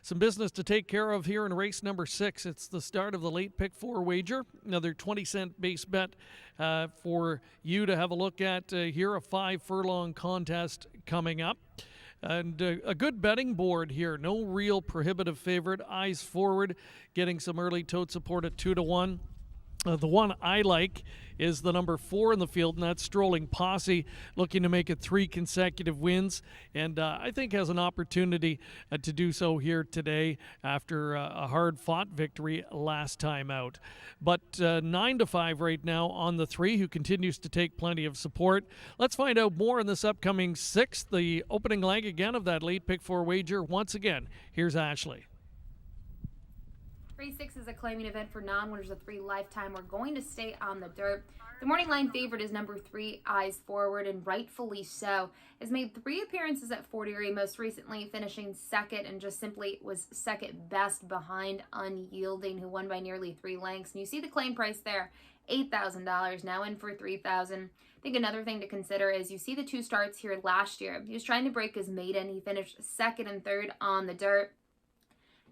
some business to take care of here in race number 6. It's the start of the late pick 4 wager. Another 20-cent base bet for you to have a look at here. A 5-furlong contest coming up. And a good betting board here. No real prohibitive favorite. Eyes forward, getting some early tote support at 2-1. The one I like is the number 4 in the field, and that's Strolling Posse, looking to make it 3 consecutive wins, and I think has an opportunity to do so here today after a hard-fought victory last time out. But 9-5 right now on the 3, who continues to take plenty of support. Let's find out more in this upcoming 6th, the opening leg again of that late pick 4 wager. Once again, here's Ashley. Race 6 is a claiming event for non-winners of 3 lifetime. We're going to stay on the dirt. The morning line favorite is number 3, Eyes Forward, and rightfully so. Has made 3 appearances at Fort Erie, most recently finishing second and just simply was second best behind Unyielding, who won by nearly 3 lengths. And you see the claim price there, $8,000, now in for $3,000. I think another thing to consider is you see the 2 starts here last year. He was trying to break his maiden. He finished second and third on the dirt.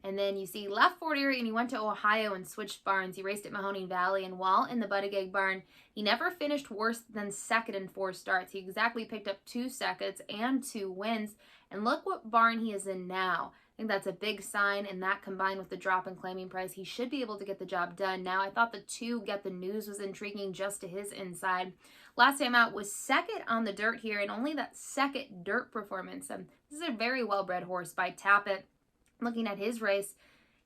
And then you see left Fort Erie and he went to Ohio and switched barns. He raced at Mahoning Valley, and while in the Buttigieg barn, he never finished worse than second in 4 starts. He exactly picked up 2 seconds and 2 wins. And look what barn he is in now. I think that's a big sign, and that combined with the drop in claiming price, he should be able to get the job done. Now, I thought the 2 Get the News was intriguing just to his inside. Last time out was second on the dirt here, and only that second dirt performance. This is a very well-bred horse by Tappet. Looking at his race,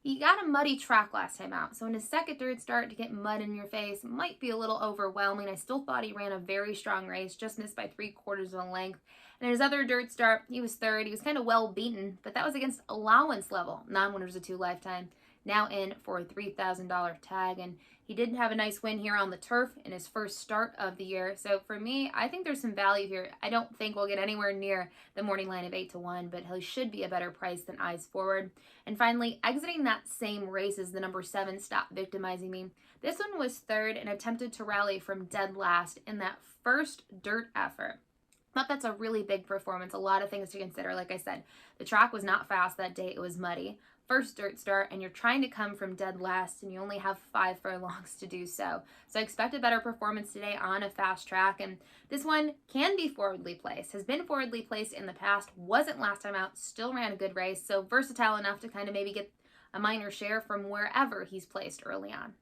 he got a muddy track last time out. So in his second dirt start to get mud in your face might be a little overwhelming. I still thought he ran a very strong race, just missed by 3/4 of a length. And in his other dirt start, he was third. He was kind of well beaten, but that was against allowance level. Non-winners of 2 lifetime. Now in for a $3,000 tag. And he did have a nice win here on the turf in his first start of the year. So for me, I think there's some value here. I don't think we'll get anywhere near the morning line of 8-1, but he should be a better price than Eyes Forward. And finally, exiting that same race is the number 7, Stop Victimizing Me. This one was third and attempted to rally from dead last in that first dirt effort. Thought that's a really big performance. A lot of things to consider. Like I said, the track was not fast that day. It was muddy. First dirt start, and you're trying to come from dead last, and you only have 5 furlongs to do so. So I expect a better performance today on a fast track, and this one can be forwardly placed, has been forwardly placed in the past, wasn't last time out, still ran a good race, so versatile enough to kind of maybe get a minor share from wherever he's placed early on.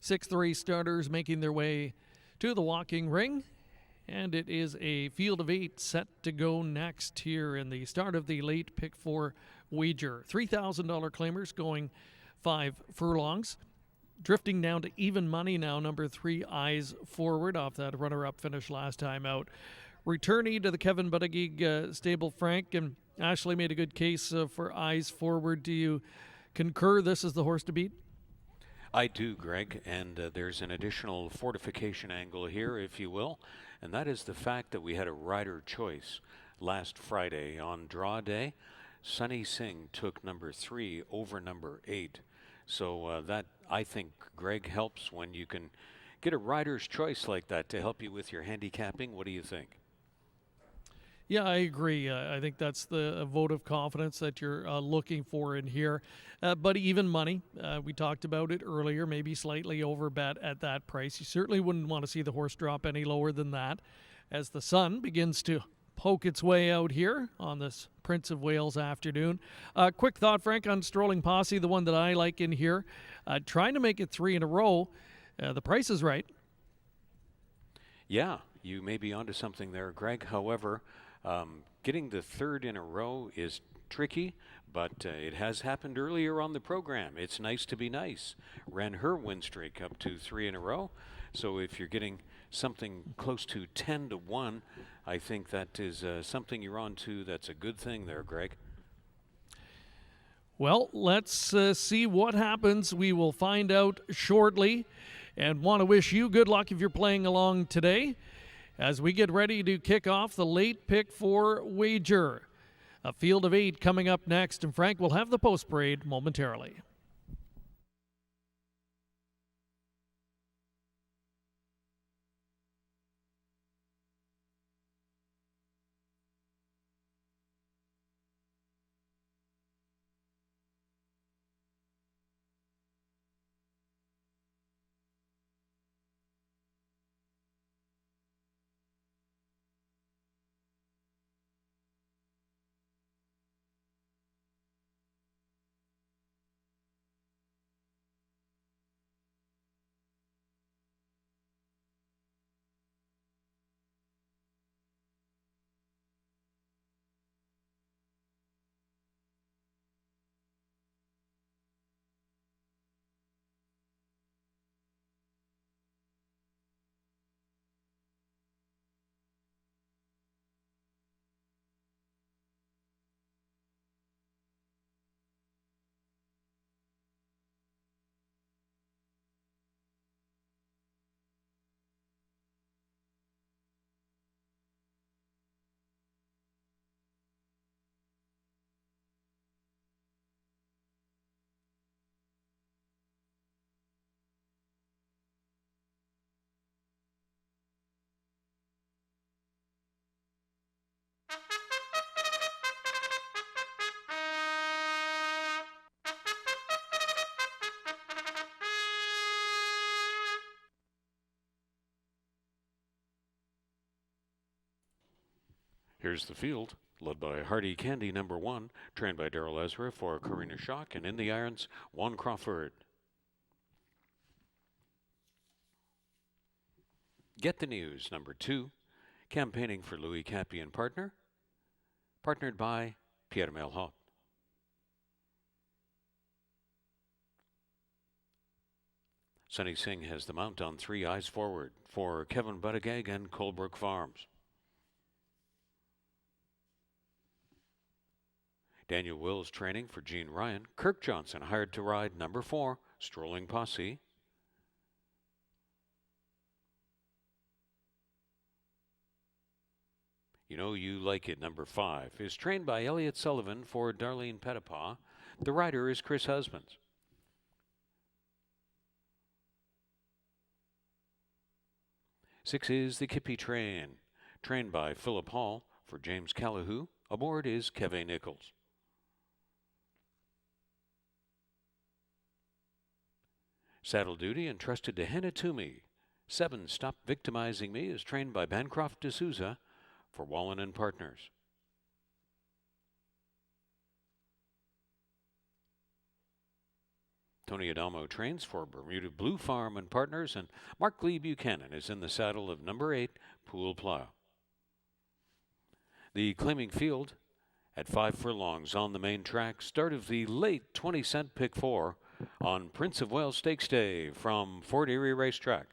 Sixth race starters making their way to the walking ring. And it is a field of 8 set to go next here in the start of the late pick 4 wager. $3,000 claimers going 5 furlongs. Drifting down to even money now, number 3, Eyes Forward, off that runner-up finish last time out. Returning to the Kevin Buttigieg stable, Frank, and Ashley made a good case for Eyes Forward. Do you concur this is the horse to beat? I do, Greg, and there's an additional fortification angle here, if you will, and that is the fact that we had a rider choice last Friday on draw day. Sunny Singh took number 3 over number 8. So that, I think, Greg, helps when you can get a rider's choice like that to help you with your handicapping. What do you think? Yeah, I agree. I think that's the vote of confidence that you're looking for in here. But even money, we talked about it earlier, maybe slightly over bet at that price. You certainly wouldn't want to see the horse drop any lower than that as the sun begins to poke its way out here on this Prince of Wales afternoon. Quick thought, Frank, on Strolling Posse, the one that I like in here. Trying to make it 3 in a row. The price is right. Yeah, you may be onto something there, Greg. However, getting the 3rd in a row is tricky, but it has happened earlier on the program. It's nice to be nice. Ran her win streak up to 3 in a row. So if you're getting something close to 10 to 1, I think that is something you're on to. That's a good thing there, Greg. Well, let's see what happens. We will find out shortly, and want to wish you good luck if you're playing along today as we get ready to kick off the late pick 4 wager. A field of 8 coming up next, and Frank will have the post parade momentarily. Here's the field, led by Hardy Candy, number 1, trained by Darrell Ezra for Karina Shock, and in the irons, Juan Crawford. Get the News, number 2, campaigning for Louis Cappy and partner, partnered by Pierre Melhot. Sunny Singh has the mount on 3, Eyes Forward for Kevin Buttigieg and Colebrook Farms. Daniel Wills training for Gene Ryan. Kirk Johnson hired to ride number 4, Strolling Posse. You Know You Like It, number 5, is trained by Elliot Sullivan for Darlene Pettipaw. The rider is Chris Husbands. Six is the Kippy Train, trained by Philip Hall for James Callahoo. Aboard is Kevin Nichols. Saddle Duty entrusted to Henna Toomey. 7, Stop Victimizing Me, is trained by Bancroft D'Souza for Wallen and Partners. Tony Adamo trains for Bermuda Blue Farm and Partners, and Mark Lee Buchanan is in the saddle of number 8, Pool Plow. The claiming field at 5 furlongs on the main track, start of the late 20-cent pick 4 on Prince of Wales Stakes Day from Fort Erie Racetrack.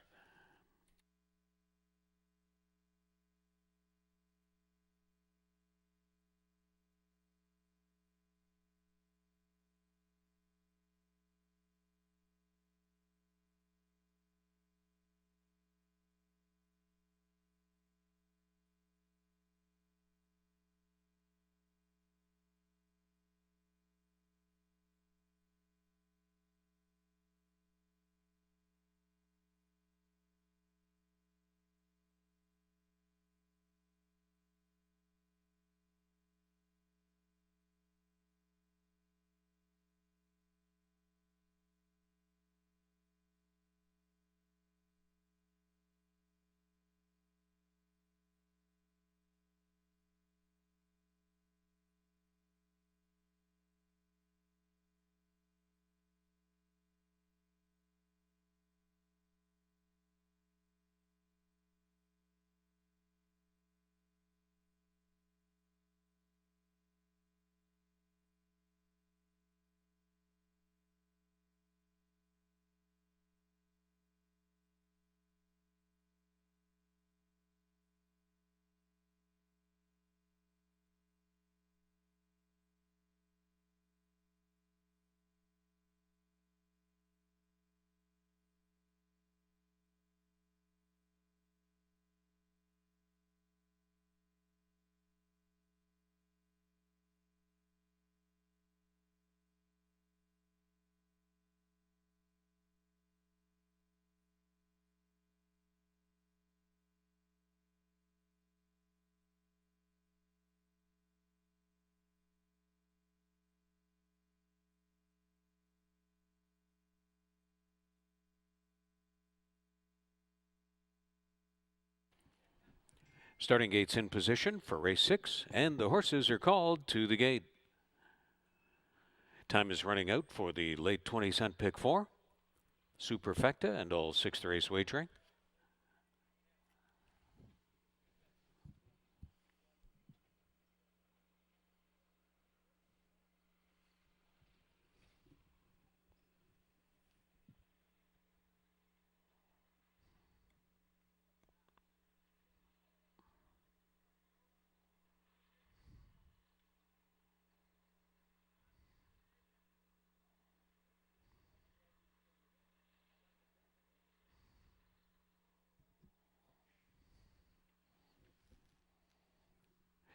Starting gates in position for race 6, and the horses are called to the gate. Time is running out for the late 20-cent pick 4, Superfecta and all 6th race wagering.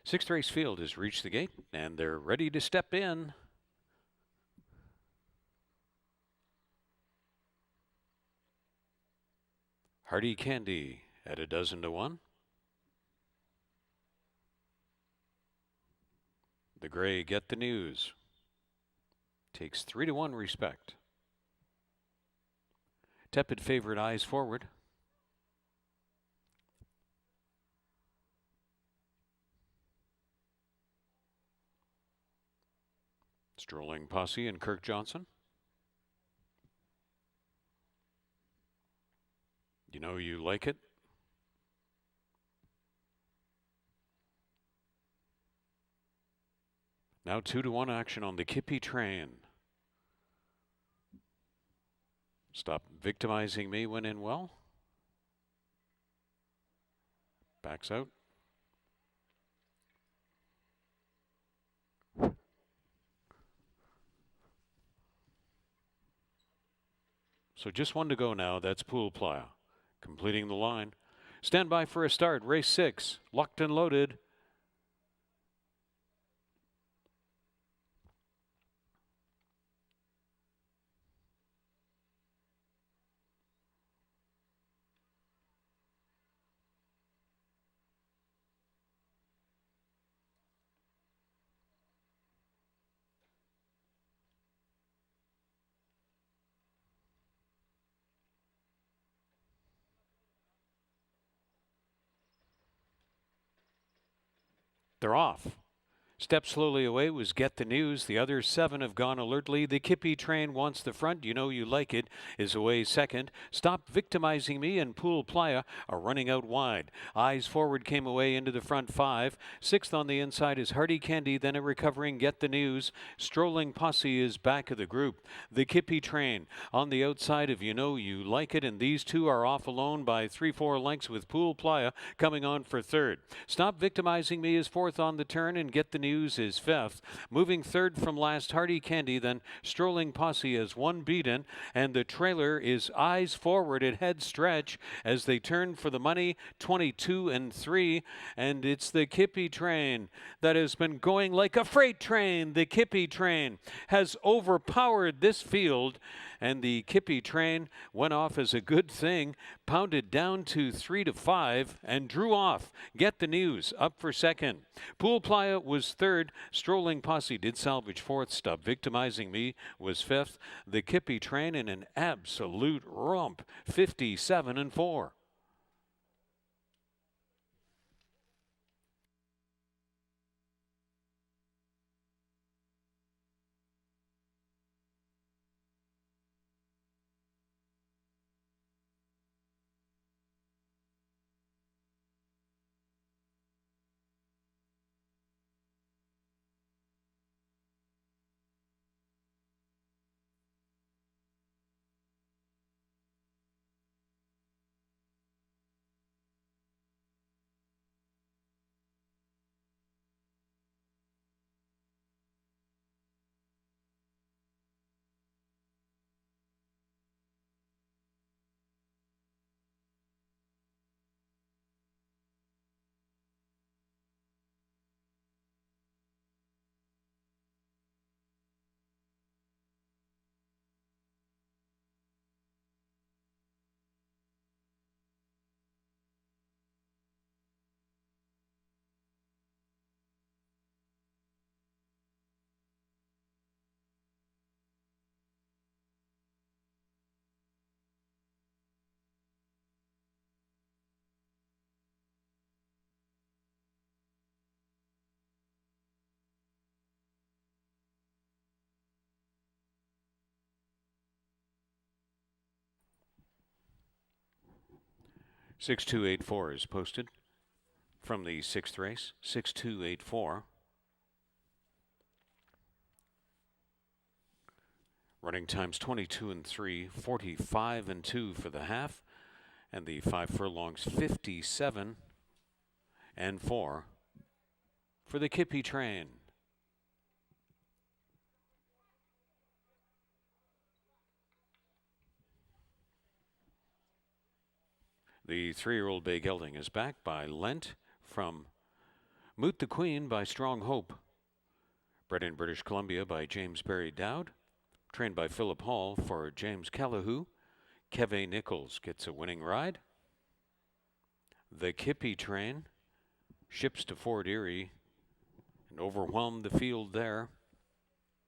Sixth race field has reached the gate, and they're ready to step in. Hardy Candy at 12 to 1. The Gray Get the News takes 3 to 1 respect. Tepid favorite Eyes Forward. Strolling Posse and Kirk Johnson. You know you like it. Now 2 to 1 action on the Kippy Train. Stop Victimizing Me went in well. Backs out. So just 1 to go now. That's Pool Plow completing the line. Stand by for a start. Race 6, locked and loaded. They're off. Step slowly away was Get the News. The other 7 have gone alertly. The Kippy Train Wants the Front. You Know You Like It is away second. Stop Victimizing Me and Pool Playa are running out wide. Eyes Forward came away into the front 5. Sixth on the inside is Hardy Candy, then a recovering Get the News. Strolling Posse is back of the group. The Kippy Train on the outside of You Know You Like It, and these two are off alone by 3-4 lengths with Pool Playa coming on for third. Stop Victimizing Me is fourth on the turn, and Get the News is fifth. Moving third from last, Hardy Candy, then Strolling Posse as one beaten, and the trailer is Eyes Forward at head stretch as they turn for the money, 22-3, and it's the Kippy Train that has been going like a freight train. The Kippy Train has overpowered this field, and the Kippy Train went off as a good thing, pounded down to 3-5, and drew off. Get the News up for second. Pool Playa was third. Strolling Posse did salvage fourth. Stop Victimizing Me was fifth. The Kippy Train in an absolute romp, 57-4. "6284" is posted from the sixth race. 6284. Running times 22-3, 45-2 for the half, and the 5 furlongs 57-4 for the Kippy Train. The 3-year-old Bay Gelding is back by Lent from Moot the Queen by Strong Hope. Bred in British Columbia by James Barry Dowd. Trained by Philip Hall for James Callahoo. Keve Nichols gets a winning ride. The Kippy Train ships to Fort Erie and overwhelmed the field there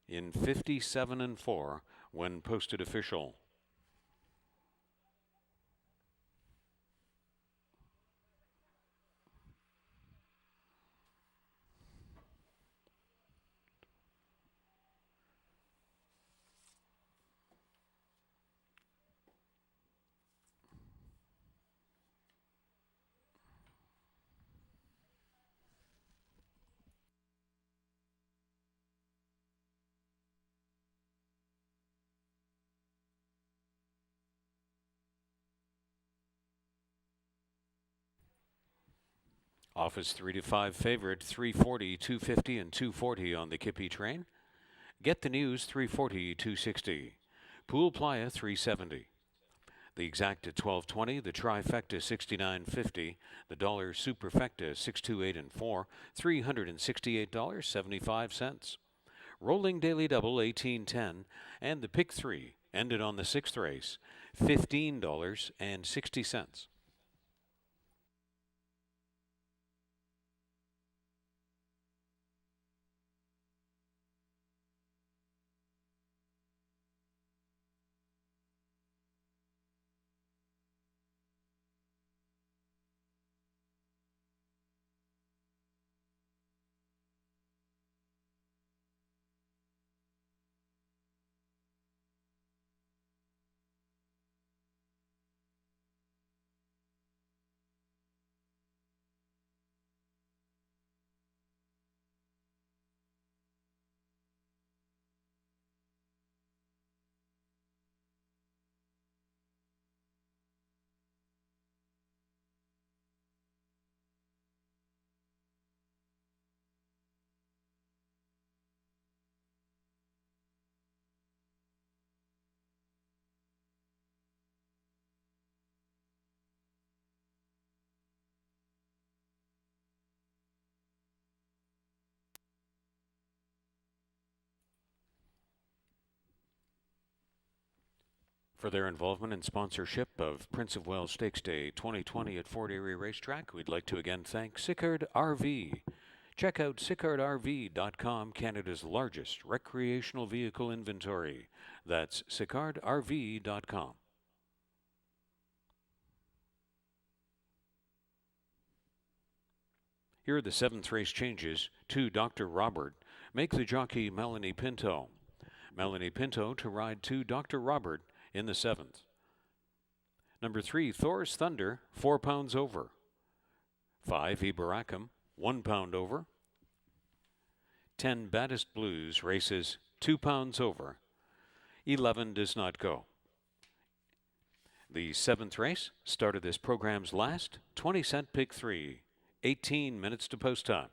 in 57-4 when posted official. Office 3-5 favorite, 340, 250, and 240 on the Kippy Train. Get the News, 340, 260. Pool Playa, 370. The Exact at 1220, the Trifecta 69.50, the Dollar Superfecta 628 and 4, $368.75. Rolling Daily Double 1810, and the Pick 3 ended on the sixth race, $15.60. For their involvement and sponsorship of Prince of Wales Stakes Day 2020 at Fort Erie Racetrack, we'd like to again thank Sicard RV. Check out sicardrv.com, Canada's largest recreational vehicle inventory. That's sicardrv.com. Here are the 7th race changes. 2, Dr. Robert. Make the jockey Melanie Pinto. Melanie Pinto to ride 2, Dr. Robert in the 7th. Number 3, Thor's Thunder, 4 pounds over. 5, Ibaracum, 1 pound over. 10, Baddest Blues, races 2 pounds over. 11 does not go. The 7th race started this program's last 20-cent pick 3. 18 minutes to post time.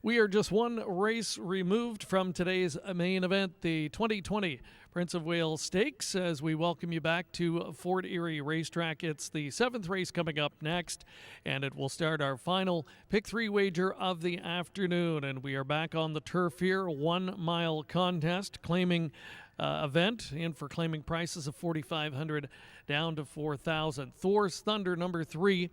We are just one race removed from today's main event, the 2020 Prince of Wales Stakes, as we welcome you back to Fort Erie Racetrack. It's the 7th race coming up next, and it will start our final Pick 3 wager of the afternoon. And we are back on the turf here, 1 mile contest, claiming event in for claiming prices of $4,500 down to $4,000. Thor's Thunder, number 3,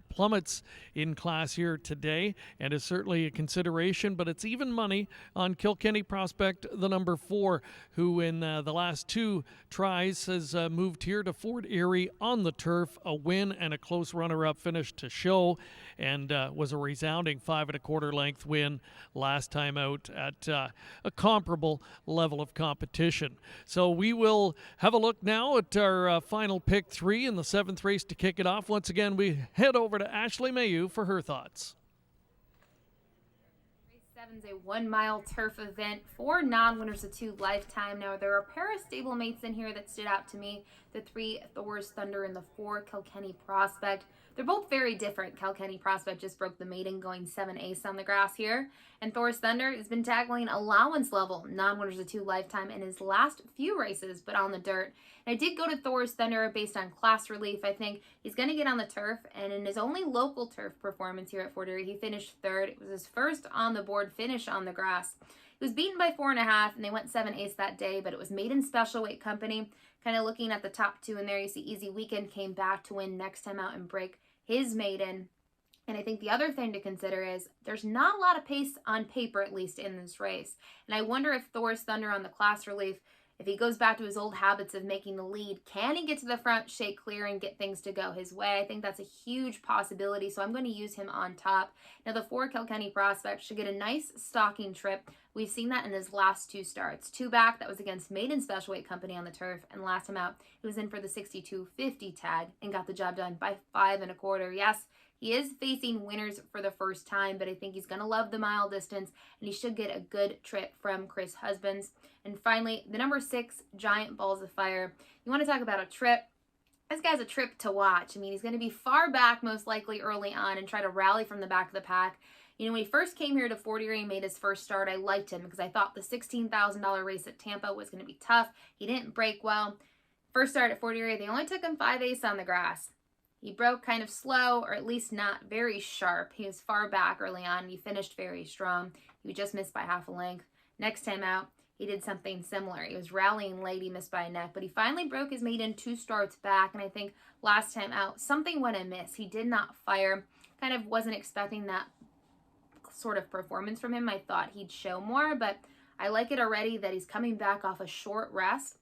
plummets in class here today and is certainly a consideration, but it's even money on Kilkenny prospect, the number 4, who in the last 2 tries has moved here to Fort Erie on the turf, a win and a close runner-up finish to show, and was a resounding 5 1/4 length win last time out at a comparable level of competition. So we will have a look now at our final Pick 3 in the 7th race to kick it off. Once again, we head over to Ashley Mayu for her thoughts. Race 7's a 1 mile turf event, 4 non-winners, a 2 lifetime. Now, there are a pair of stablemates in here that stood out to me, the 3 Thor's Thunder and the 4 Kilkenny Prospect. They're both very different. Kilkenny Prospect just broke the maiden going 7 ace on the grass here. And Thor's Thunder has been tackling allowance level, non-winners, a 2 lifetime in his last few races, but on the dirt. And I did go to Thor's Thunder based on class relief. I think he's going to get on the turf, and in his only local turf performance here at Fort Erie, he finished 3rd. It was his first on the board finish on the grass. He was beaten by 4.5, and they went 7 ace that day, but it was maiden special weight company. Kind of looking at the top 2 in there, you see Easy Weekend came back to win next time out and break his maiden. And I think the other thing to consider is there's not a lot of pace on paper, at least in this race. And I wonder if Thor's Thunder on the class relief, if he goes back to his old habits of making the lead, can he get to the front, shake clear, and get things to go his way? I think that's a huge possibility, so I'm going to use him on top. Now, the 4 Kilkenny Prospect should get a nice stalking trip. We've seen that in his last 2 starts. 2 back, that was against Maiden Special Weight Company on the turf, and last time out, he was in for the 62.50 tag and got the job done by 5 1/4. Yes, he is facing winners for the first time, but I think he's going to love the mile distance, and he should get a good trip from Chris Husbands. And finally, the number 6, Giant Balls of Fire. You want to talk about a trip? This guy's a trip to watch. I mean, he's going to be far back, most likely early on, and try to rally from the back of the pack. You know, when he first came here to Fort Erie and made his first start, I liked him because I thought the $16,000 race at Tampa was going to be tough. He didn't break well. First start at Fort Erie, they only took him 5 ace on the grass. He broke kind of slow, or at least not very sharp. He was far back early on, and he finished very strong. He just missed by half a length. Next time out, he did something similar. He was rallying late, he missed by a neck, but he finally broke his maiden 2 starts back, and I think last time out, something went amiss. He did not fire. Kind of wasn't expecting that sort of performance from him. I thought he'd show more, but I like it already that he's coming back off a short rest.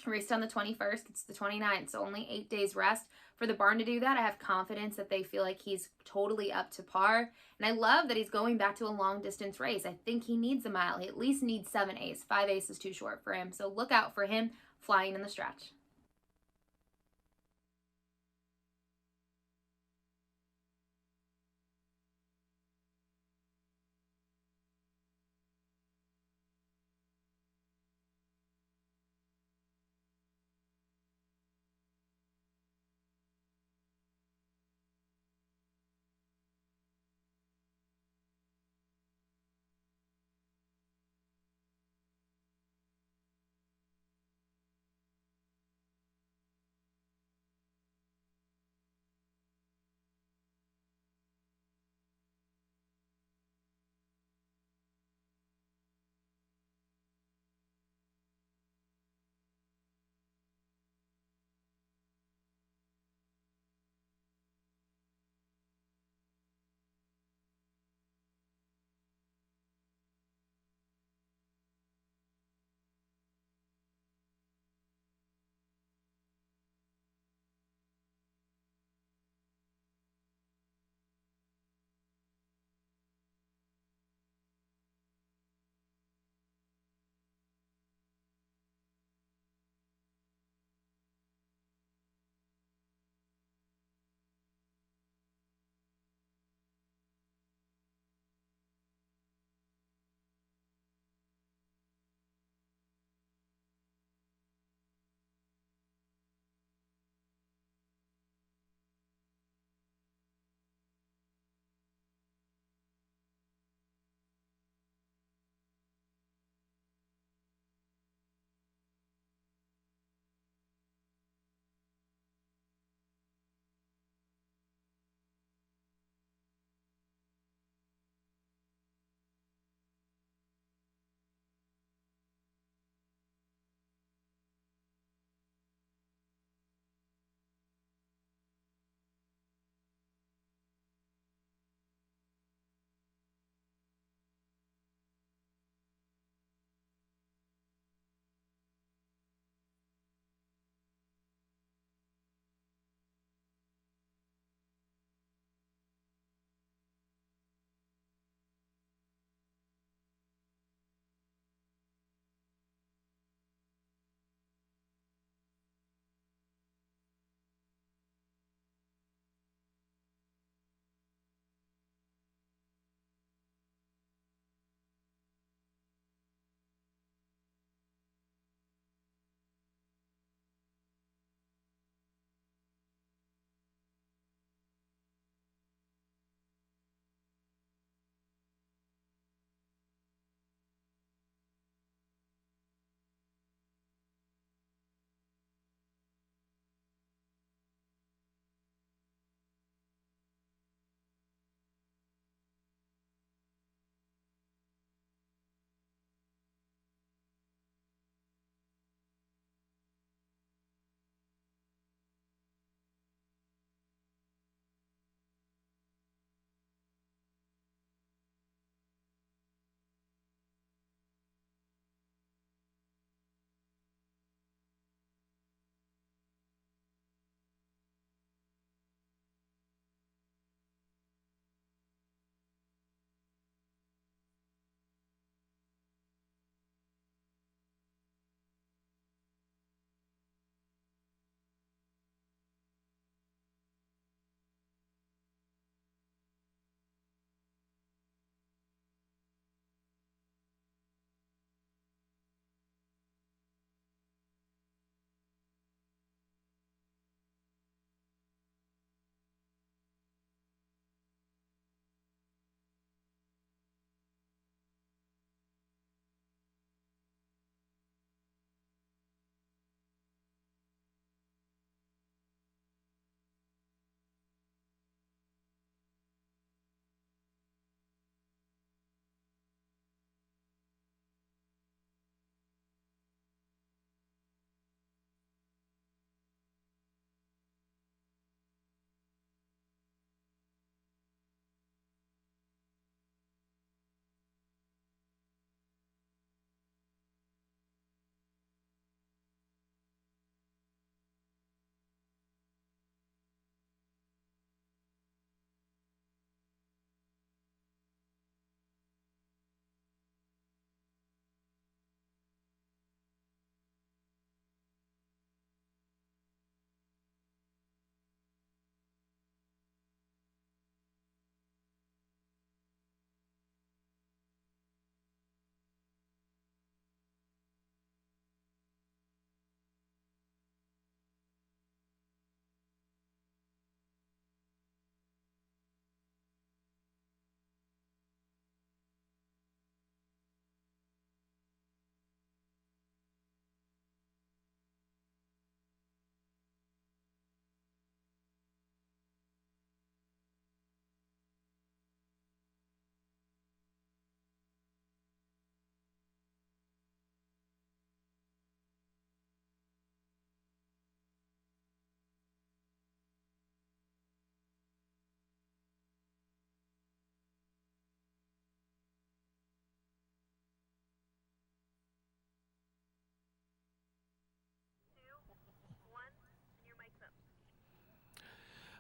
Raced on the 21st, it's the 29th, so only 8 days rest. For the barn to do that, I have confidence that they feel like he's totally up to par. And I love that he's going back to a long distance race. I think he needs a mile. He at least needs 7 ace. 5 ace is too short for him. So look out for him flying in the stretch.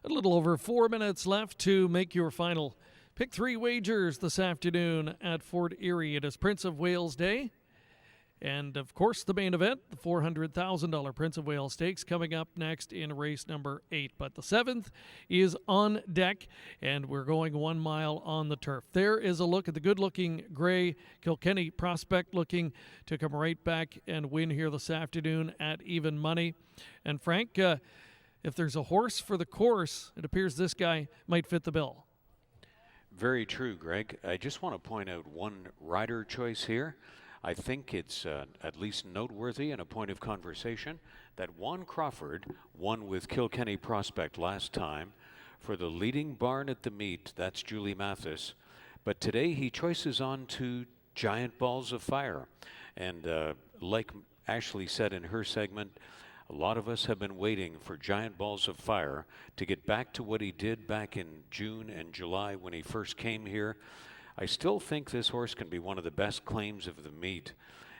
A little over 4 minutes left to make your final Pick 3 wagers this afternoon at Fort Erie. It is Prince of Wales Day. And, of course, the main event, the $400,000 Prince of Wales Stakes, coming up next in race number 8. But the 7th is on deck, and we're going 1 mile on the turf. There is a look at the good-looking gray Kilkenny prospect, looking to come right back and win here this afternoon at even money. And, Frank, if there's a horse for the course, it appears this guy might fit the bill. Very true, Greg. I just want to point out one rider choice here. I think it's at least noteworthy and a point of conversation that Juan Crawford won with Kilkenny Prospect last time for the leading barn at the meet. That's Julie Mathis. But today he choices on to Giant Balls of Fire. And like Ashley said in her segment, a lot of us have been waiting for Giant Balls of Fire to get back to what he did back in June and July when he first came here. I still think this horse can be one of the best claims of the meet,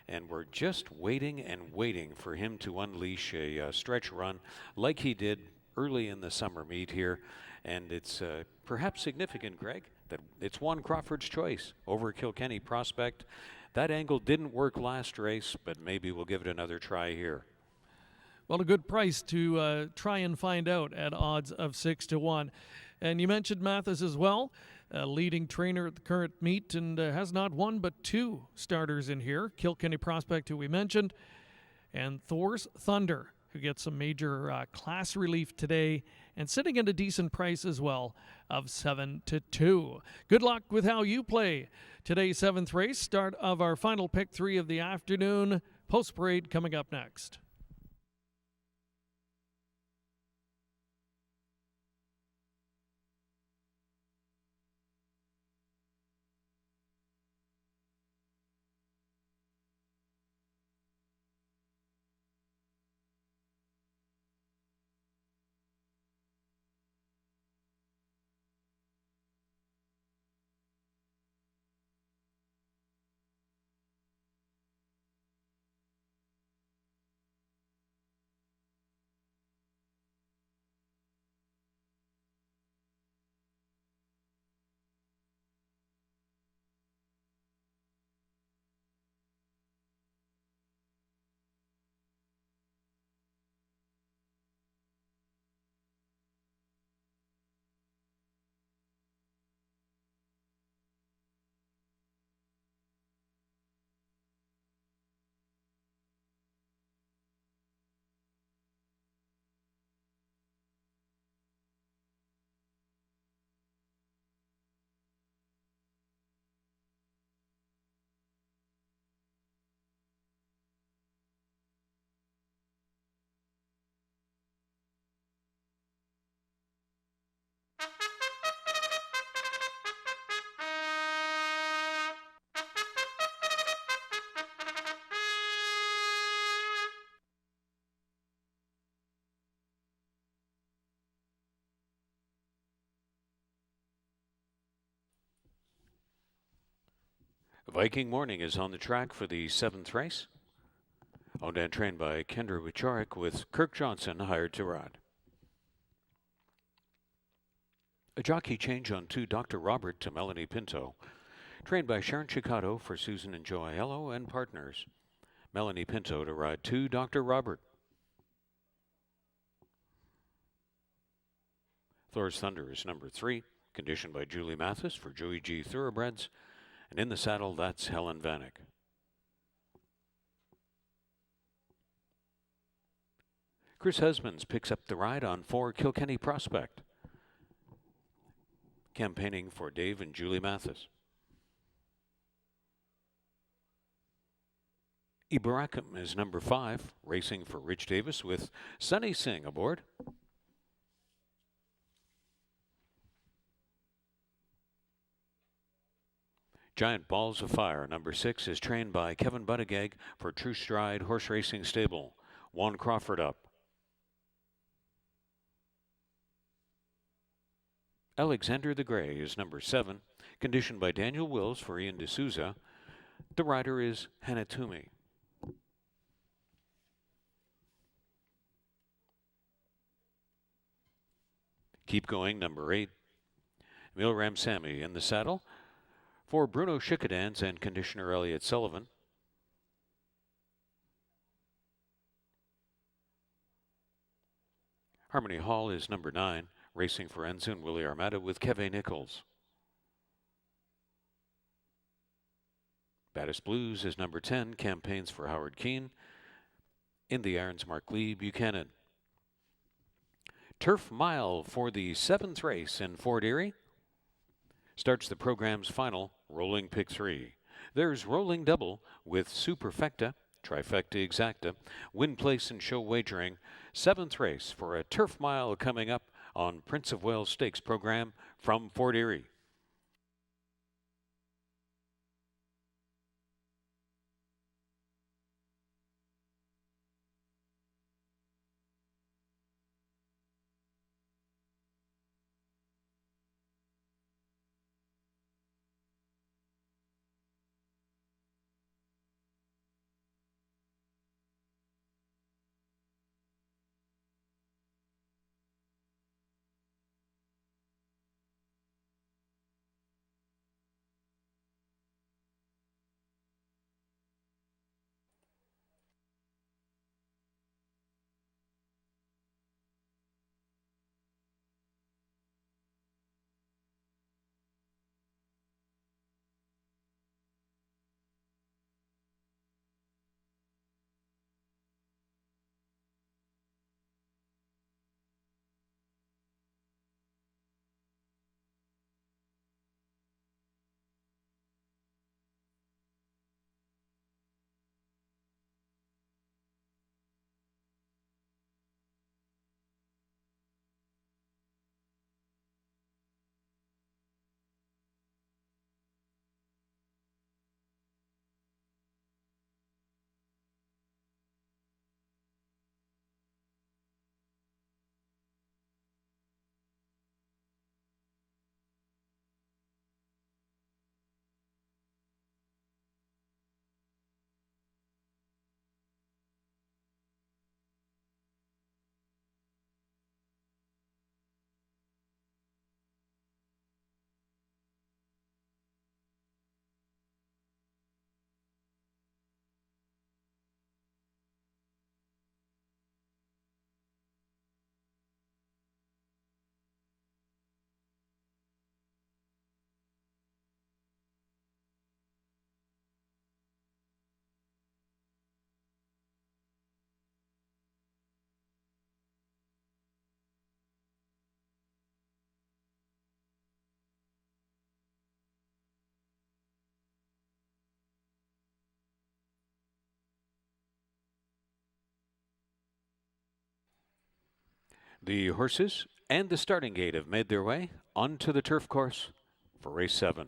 and we're just waiting and waiting for him to unleash a stretch run like he did early in the summer meet here. And it's perhaps significant, Greg, that it's Juan Crawford's choice over Kilkenny Prospect. That angle didn't work last race, but maybe we'll give it another try here. Well, a good price to try and find out at odds of 6-1. And you mentioned Mathis as well, a leading trainer at the current meet, and has not one but 2 starters in here. Kilkenny Prospect, who we mentioned, and Thor's Thunder, who gets some major class relief today and sitting at a decent price as well of 7-2. Good luck with how you play today's 7th race. Start of our final Pick 3 of the afternoon. Post parade coming up next. Viking Morning is on the track for the 7th race. Owned and trained by Kendra Wicharik with Kirk Johnson hired to ride. A jockey change on 2 Dr. Robert to Melanie Pinto. Trained by Sharon Chicato for Susan and Joe Aiello and partners. Melanie Pinto to ride 2 Dr. Robert. Thor's Thunder is number 3, conditioned by Julie Mathis for Joey G. Thoroughbreds. And in the saddle, that's Helen Vanek. Chris Husbands picks up the ride on 4 Kilkenny Prospect. Campaigning for Dave and Julie Mathis. Ibaracum is number 5, racing for Rich Davis with Sunny Singh aboard. Giant Balls of Fire, number 6, is trained by Kevin Buttigieg for True Stride Horse Racing Stable. Juan Crawford up. Alexander the Grey is number 7, conditioned by Daniel Wills for Ian D'Souza. The rider is Hanatumi. Keep Going, number 8. Emil Ramsamy in the saddle for Bruno Schickedans and conditioner Elliott Sullivan. Harmony Hall is number 9, racing for Enzo and Willie Armada with Kevin Nichols. Baddest Blues is number 10, campaigns for Howard Keane. In the irons, Mark Lee Buchanan. Turf Mile for the 7th race in Fort Erie. Starts the program's final rolling pick 3. There's rolling double with Superfecta, Trifecta Exacta, Win Place and Show Wagering. 7th race for a Turf Mile coming up on Prince of Wales Stakes program from Fort Erie. The horses and the starting gate have made their way onto the turf course for race 7.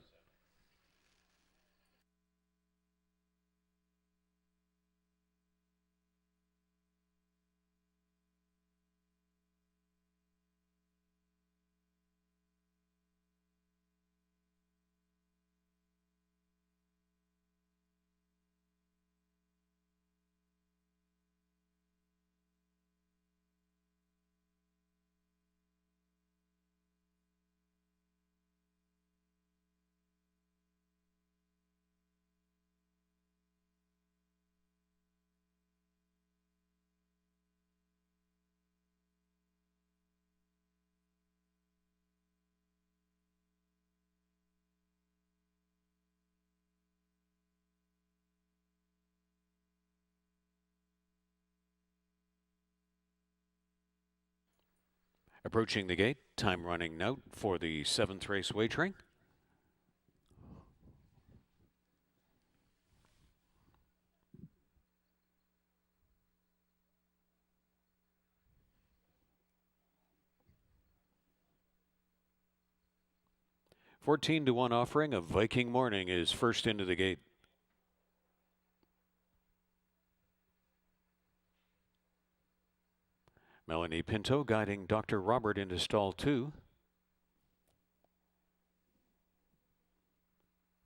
Approaching the gate, time running note for the 7th race wagering. $14-1 offering of Viking Morning is first into the gate. Melanie Pinto guiding Dr. Robert into stall 2.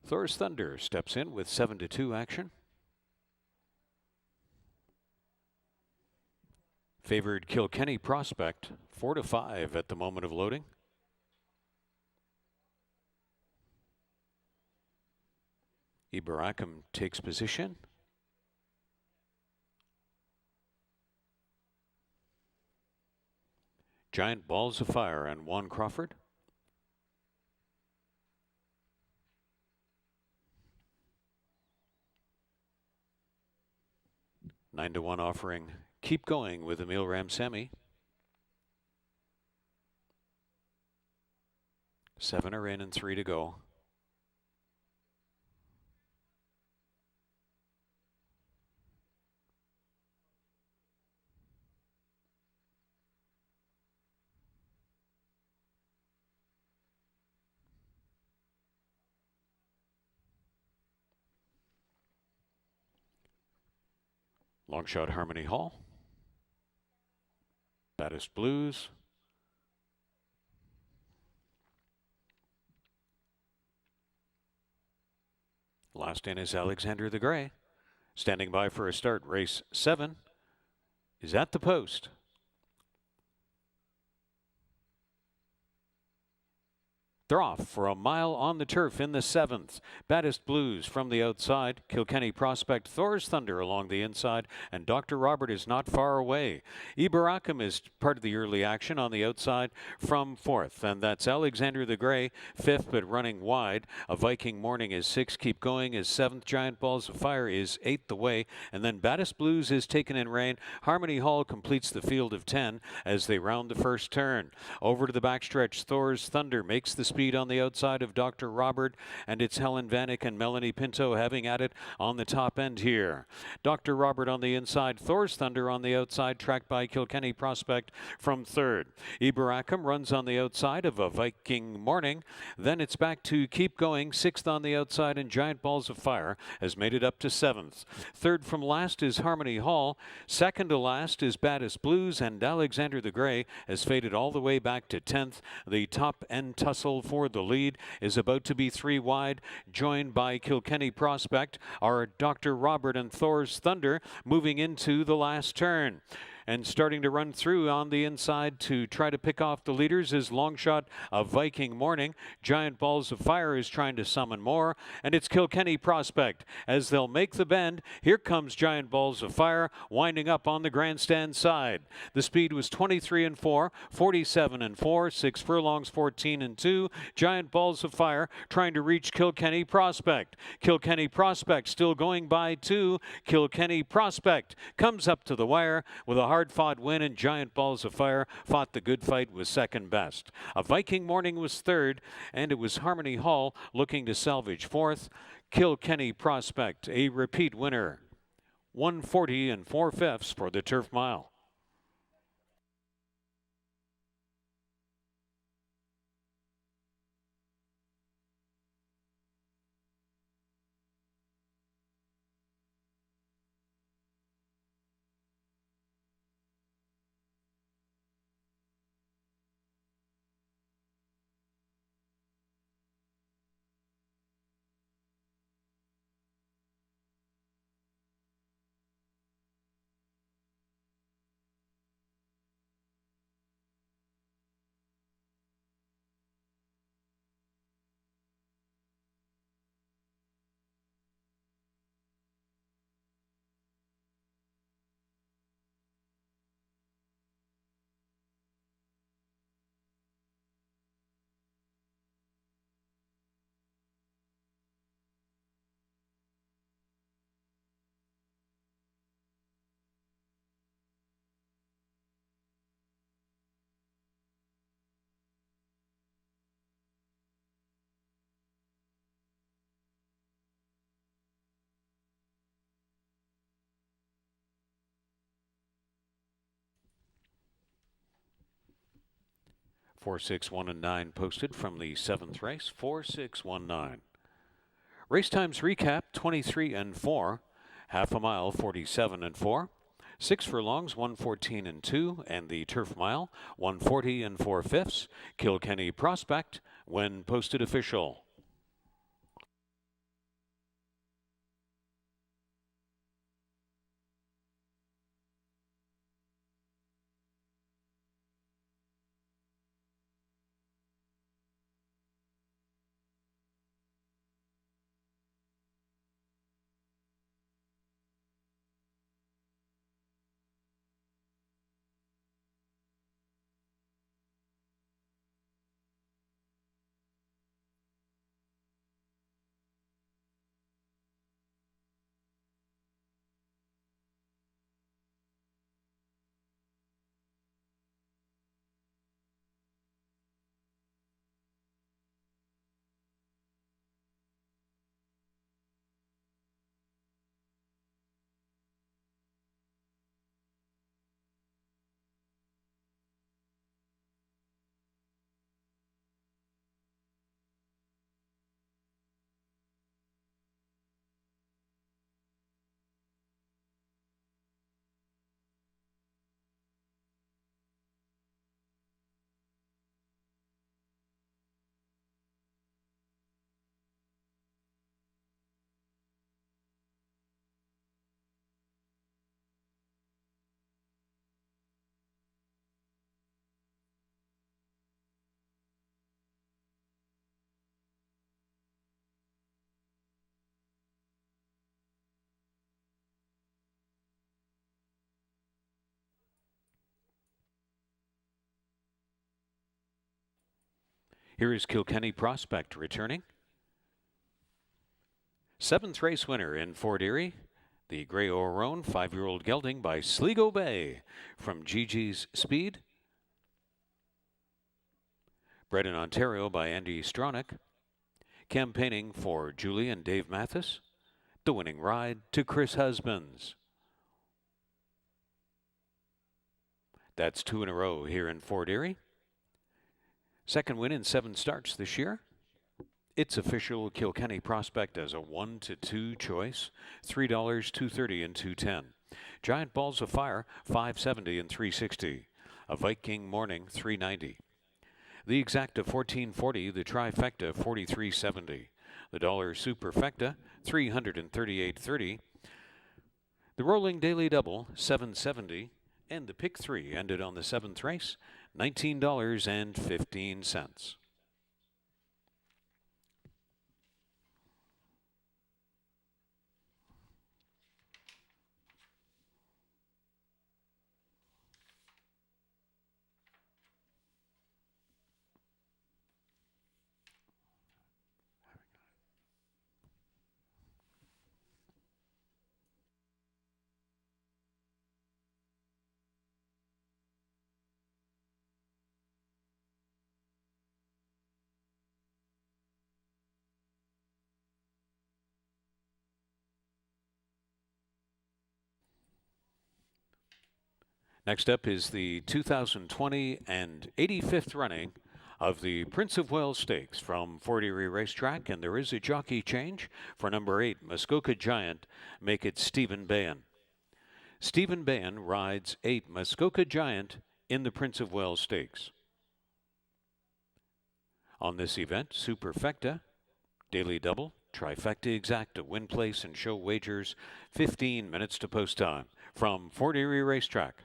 Thor's Thunder steps in with 7-2 action. Favored Kilkenny Prospect, 4-5 at the moment of loading. Ibaracum takes position. Giant Balls of Fire and Juan Crawford. Nine to 1 offering Keep Going with Emil Ramsamy. 7 are in and 3 to go. Long shot Harmony Hall. Baddest Blues. Last in is Alexander the Grey. Standing by for a start. Race 7 is at the post. They're off for a mile on the turf in the 7th. Baddest Blues from the outside. Kilkenny Prospect, Thor's Thunder along the inside, and Dr. Robert is not far away. Ibaracum is part of the early action on the outside from 4th, and that's Alexander the Grey, 5th, but running wide. A Viking Morning is 6th. Keep Going is 7th. Giant Balls of Fire is 8th away, and then Baddest Blues is taken in rein. Harmony Hall completes the field of 10 as they round the first turn. Over to the backstretch, Thor's Thunder makes the speed on the outside of Dr. Robert, and it's Helen Vanek and Melanie Pinto having at it on the top end here. Dr. Robert on the inside, Thor's Thunder on the outside, tracked by Kilkenny Prospect from 3rd. Ibaracum runs on the outside of A Viking Morning. Then it's back to Keep Going, 6th on the outside, and Giant Balls of Fire has made it up to 7th. 3rd from last is Harmony Hall. 2nd to last is Baddest Blues, and Alexander the Grey has faded all the way back to 10th. The top end tussle for the lead is about to be 3 wide, joined by Kilkenny Prospect, are Dr. Robert and Thor's Thunder moving into the last turn. And starting to run through on the inside to try to pick off the leaders is Longshot of Viking Morning. Giant Balls of Fire is trying to summon more, and it's Kilkenny Prospect. As they'll make the bend, here comes Giant Balls of Fire winding up on the grandstand side. The speed was 23 and 4, 47 and 4, 6 furlongs, 14 and 2. Giant Balls of Fire trying to reach Kilkenny Prospect. Kilkenny Prospect still going by 2. Kilkenny Prospect comes up to the wire with a hard-fought win, and Giant Balls of Fire fought the good fight, was second best. A Viking Morning was 3rd, and it was Harmony Hall looking to salvage 4th. Kilkenny Prospect, a repeat winner. 140 and 4/5 for the Turf Mile. Four, 6, 1, and 9 posted from the 7th race. 4, 6, 1, 9. Race times recap: 23 and 4, half a mile 47 and 4, 6 furlongs 114 and 2, and the Turf Mile 140 and 4/5. Kilkenny Prospect when posted official. Here is Kilkenny Prospect returning. 7th race winner in Fort Erie, the Grey O'Roan 5-year-old gelding by Sligo Bay from Gigi's Speed. Bred in Ontario by Andy Stronach. Campaigning for Julie and Dave Mathis. The winning ride to Chris Husbands. That's 2 in a row here in Fort Erie. Second win in 7 starts this year. It's official Kilkenny Prospect as a 1 to 2 choice. $3, $2.30 and $2.10. Giant Balls of Fire, $5.70 and $3.60. A Viking Morning, $3.90. The Exacta, $14.40. The Trifecta, $43.70. The Dollar Superfecta, $338.30. The Rolling Daily Double, $7.70. And the Pick 3 ended on the 7th race, $19.15. Next up is the 2020 and 85th running of the Prince of Wales Stakes from Fort Erie Racetrack, and there is a jockey change for number 8, Muskoka Giant. Make it Stephen Bayan. Stephen Bayan rides 8, Muskoka Giant in the Prince of Wales Stakes. On this event, Superfecta, Daily Double, Trifecta Exacta, win place and show wagers 15 minutes to post time from Fort Erie Racetrack.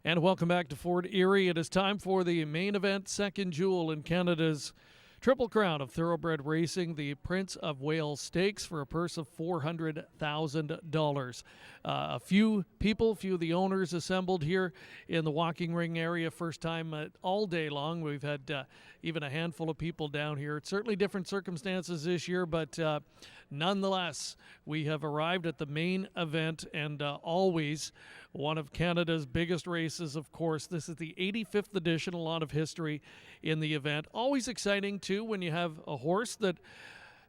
And welcome back to Fort Erie. It is time for the main event, second jewel in Canada's Triple Crown of Thoroughbred Racing, the Prince of Wales Stakes, for a purse of $400,000. A few people, few of the owners assembled here in the walking ring area. First time all day long. We've had even a handful of people down here. It's certainly different circumstances this year, but nonetheless, we have arrived at the main event, and always one of Canada's biggest races, of course. This is the 85th edition, a lot of history in the event. Always exciting, too, when you have a horse that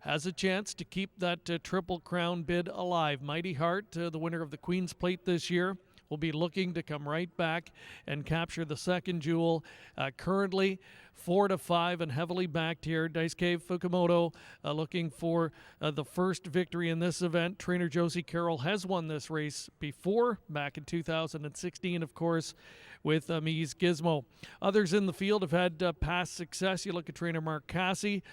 has a chance to keep that Triple Crown bid alive. Mighty Heart, the winner of the Queen's Plate this year, will be looking to come right back and capture the second jewel. Currently 4-5 and heavily backed here. Dice Cave Fukumoto looking for the first victory in this event. Trainer Josie Carroll has won this race before, back in 2016, of course, with Mies Gizmo. Others in the field have had past success. You look at trainer Mark Cassie,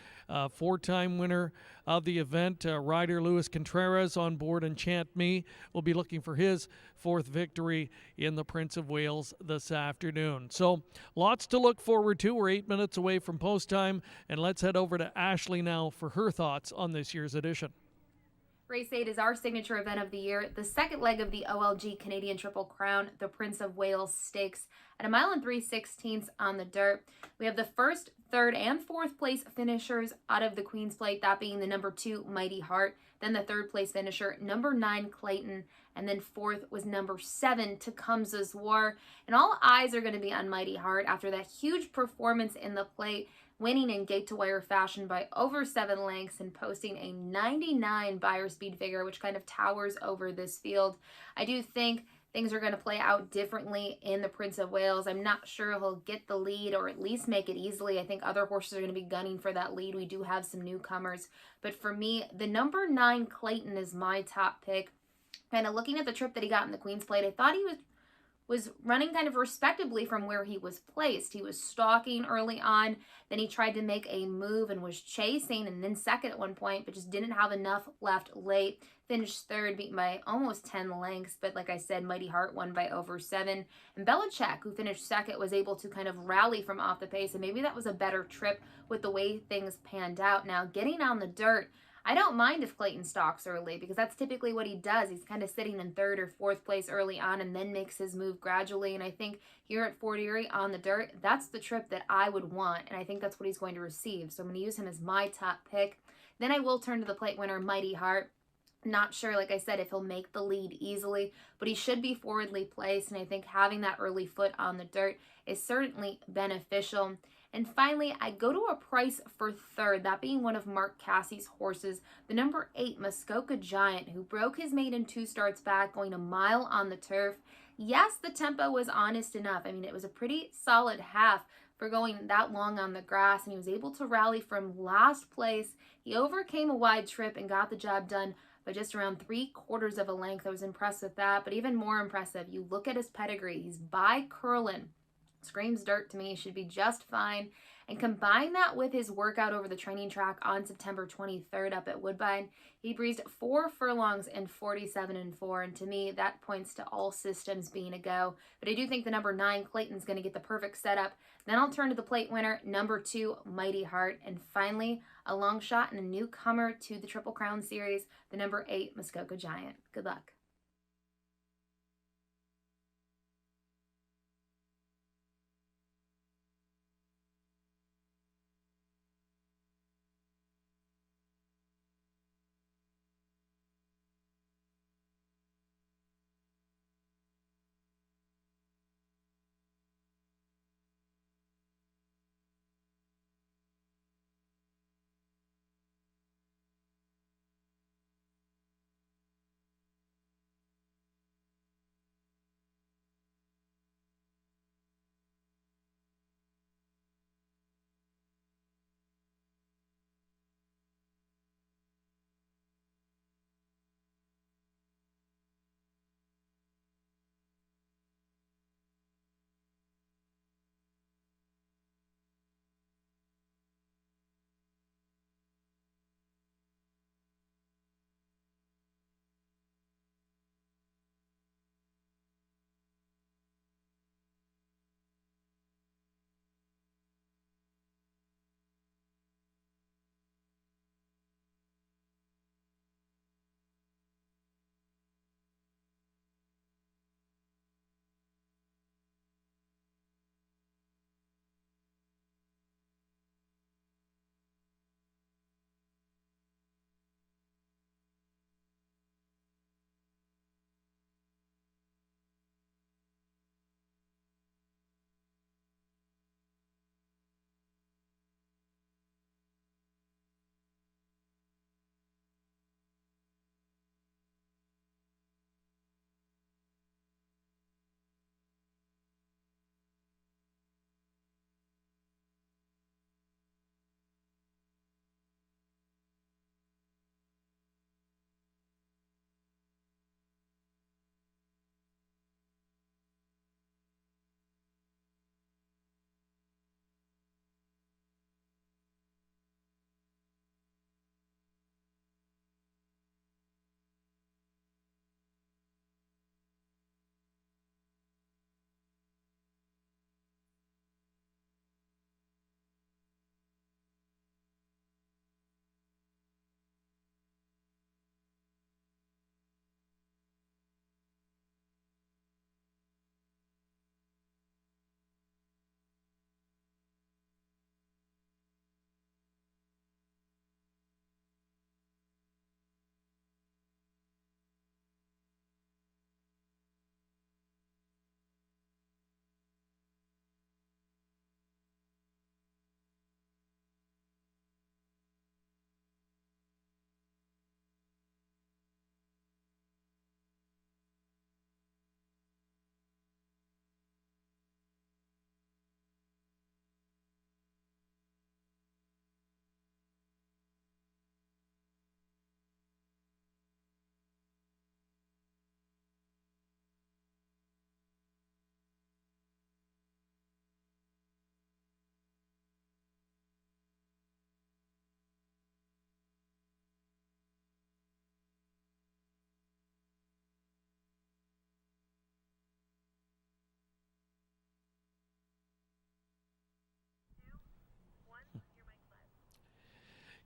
four-time winner of the event. Rider Luis Contreras on board, Enchant Me will be looking for his fourth victory in the Prince of Wales this afternoon. So lots to look forward to. We're 8 minutes away from post time, and let's head over to Ashley now for her thoughts on this year's edition. Race 8 is our signature event of the year, the second leg of the OLG Canadian Triple Crown, the Prince of Wales Stakes, at 1 3/16 on the dirt. We have the first, third, and fourth place finishers out of the Queen's Plate, that being the number 2, Mighty Heart, then the third place finisher, number 9, Clayton, and then fourth was number 7, Tecumseh's War. And all eyes are going to be on Mighty Heart after that huge performance in the plate, winning in gate-to-wire fashion by over 7 lengths and posting a 99 buyer speed figure, which kind of towers over this field. I do think things are going to play out differently in the Prince of Wales. I'm not sure he'll get the lead or at least make it easily. I think other horses are going to be gunning for that lead. We do have some newcomers. But for me, the number 9 Clayton is my top pick. Kind of looking at the trip that he got in the Queen's Plate, I thought he was running kind of respectably from where he was placed. He was stalking early on, then he tried to make a move and was chasing and then second at one point, but just didn't have enough left late. Finished third, beaten by almost 10 lengths, but like I said, Mighty Heart won by over 7. And Belichick, who finished second, was able to kind of rally from off the pace, and maybe that was a better trip with the way things panned out. Now, getting on the dirt, I don't mind if Clayton stalks early because that's typically what he does. He's kind of sitting in third or fourth place early on and then makes his move gradually. And I think here at Fort Erie on the dirt, that's the trip that I would want. And I think that's what he's going to receive. So I'm going to use him as my top pick. Then I will turn to the plate winner, Mighty Heart. Not sure, like I said, if he'll make the lead easily, but he should be forwardly placed. And I think having that early foot on the dirt is certainly beneficial. And finally, I go to a price for third, that being one of Mark Cassie's horses, the number 8 Muskoka Giant, who broke his maiden 2 starts back, going a mile on the turf. Yes, the tempo was honest enough. I mean, it was a pretty solid half for going that long on the grass, and he was able to rally from last place. He overcame a wide trip and got the job done by just around 3/4 of a length. I was impressed with that, but even more impressive, you look at his pedigree. He's by Curlin. Screams dirt to me, should be just fine. And combine that with his workout over the training track on September 23rd up at Woodbine. He breezed 4 furlongs in 47-4, and to me, that points to all systems being a go. But I do think the number 9, Clayton's going to get the perfect setup. Then I'll turn to the plate winner, number 2, Mighty Heart. And finally, a long shot and a newcomer to the Triple Crown Series, the number 8, Muskoka Giant. Good luck.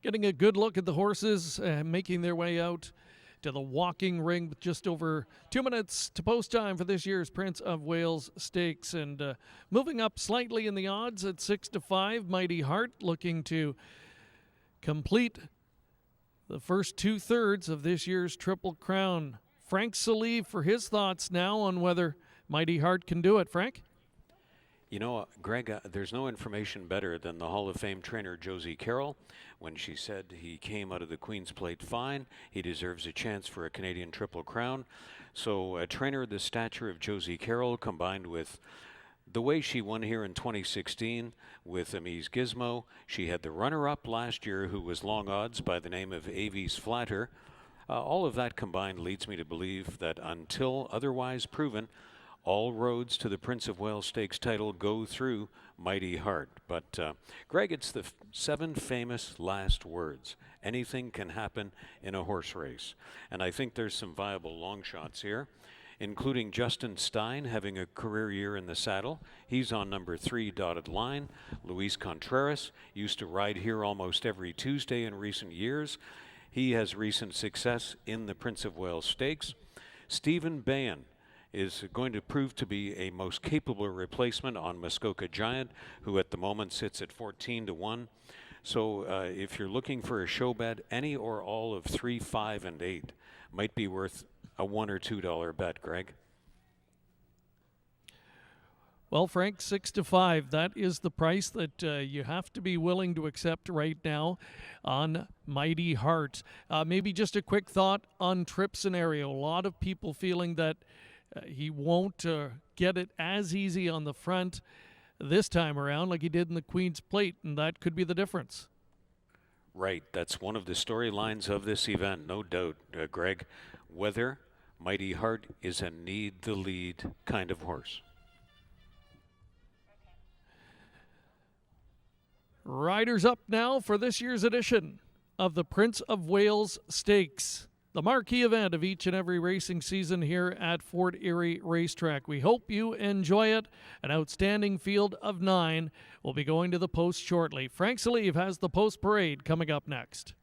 Getting a good look at the horses making their way out to the walking ring with just over 2 minutes to post time for this year's Prince of Wales Stakes. And moving up slightly in the odds at 6-5, Mighty Heart looking to complete the first 2/3 of this year's Triple Crown. Frank Salive for his thoughts now on whether Mighty Heart can do it. Frank? You know, Greg, there's no information better than the Hall of Fame trainer Josie Carroll when she said he came out of the Queen's Plate fine. He deserves a chance for a Canadian Triple Crown. So a trainer the stature of Josie Carroll combined with the way she won here in 2016 with Amise Gizmo. She had the runner-up last year who was long odds by the name of Avis Flatter. All of that combined leads me to believe that until otherwise proven, all roads to the Prince of Wales Stakes title go through Mighty Heart. But, Greg, it's the 7 famous last words. Anything can happen in a horse race. And I think there's some viable long shots here, including Justin Stein having a career year in the saddle. He's on number 3 dotted line. Luis Contreras used to ride here almost every Tuesday in recent years. He has recent success in the Prince of Wales Stakes. Stephen Bayan is going to prove to be a most capable replacement on Muskoka Giant, who at the moment sits at 14-1. So if you're looking for a show bet, any or all of 3, 5, and 8 might be worth a $1 or $2 bet, Greg. Well, Frank, 6-5. That is the price that you have to be willing to accept right now on Mighty Heart. Maybe just a quick thought on trip scenario. A lot of people feeling that he won't get it as easy on the front this time around like he did in the Queen's Plate, and that could be the difference. Right. That's one of the storylines of this event, no doubt, Greg. Whether Mighty Heart is a need the lead kind of horse. Riders up now for this year's edition of the Prince of Wales Stakes, the marquee event of each and every racing season here at Fort Erie Racetrack. We hope you enjoy it. An outstanding field of 9 will be going to the post shortly. Frank Salive has the post parade coming up next.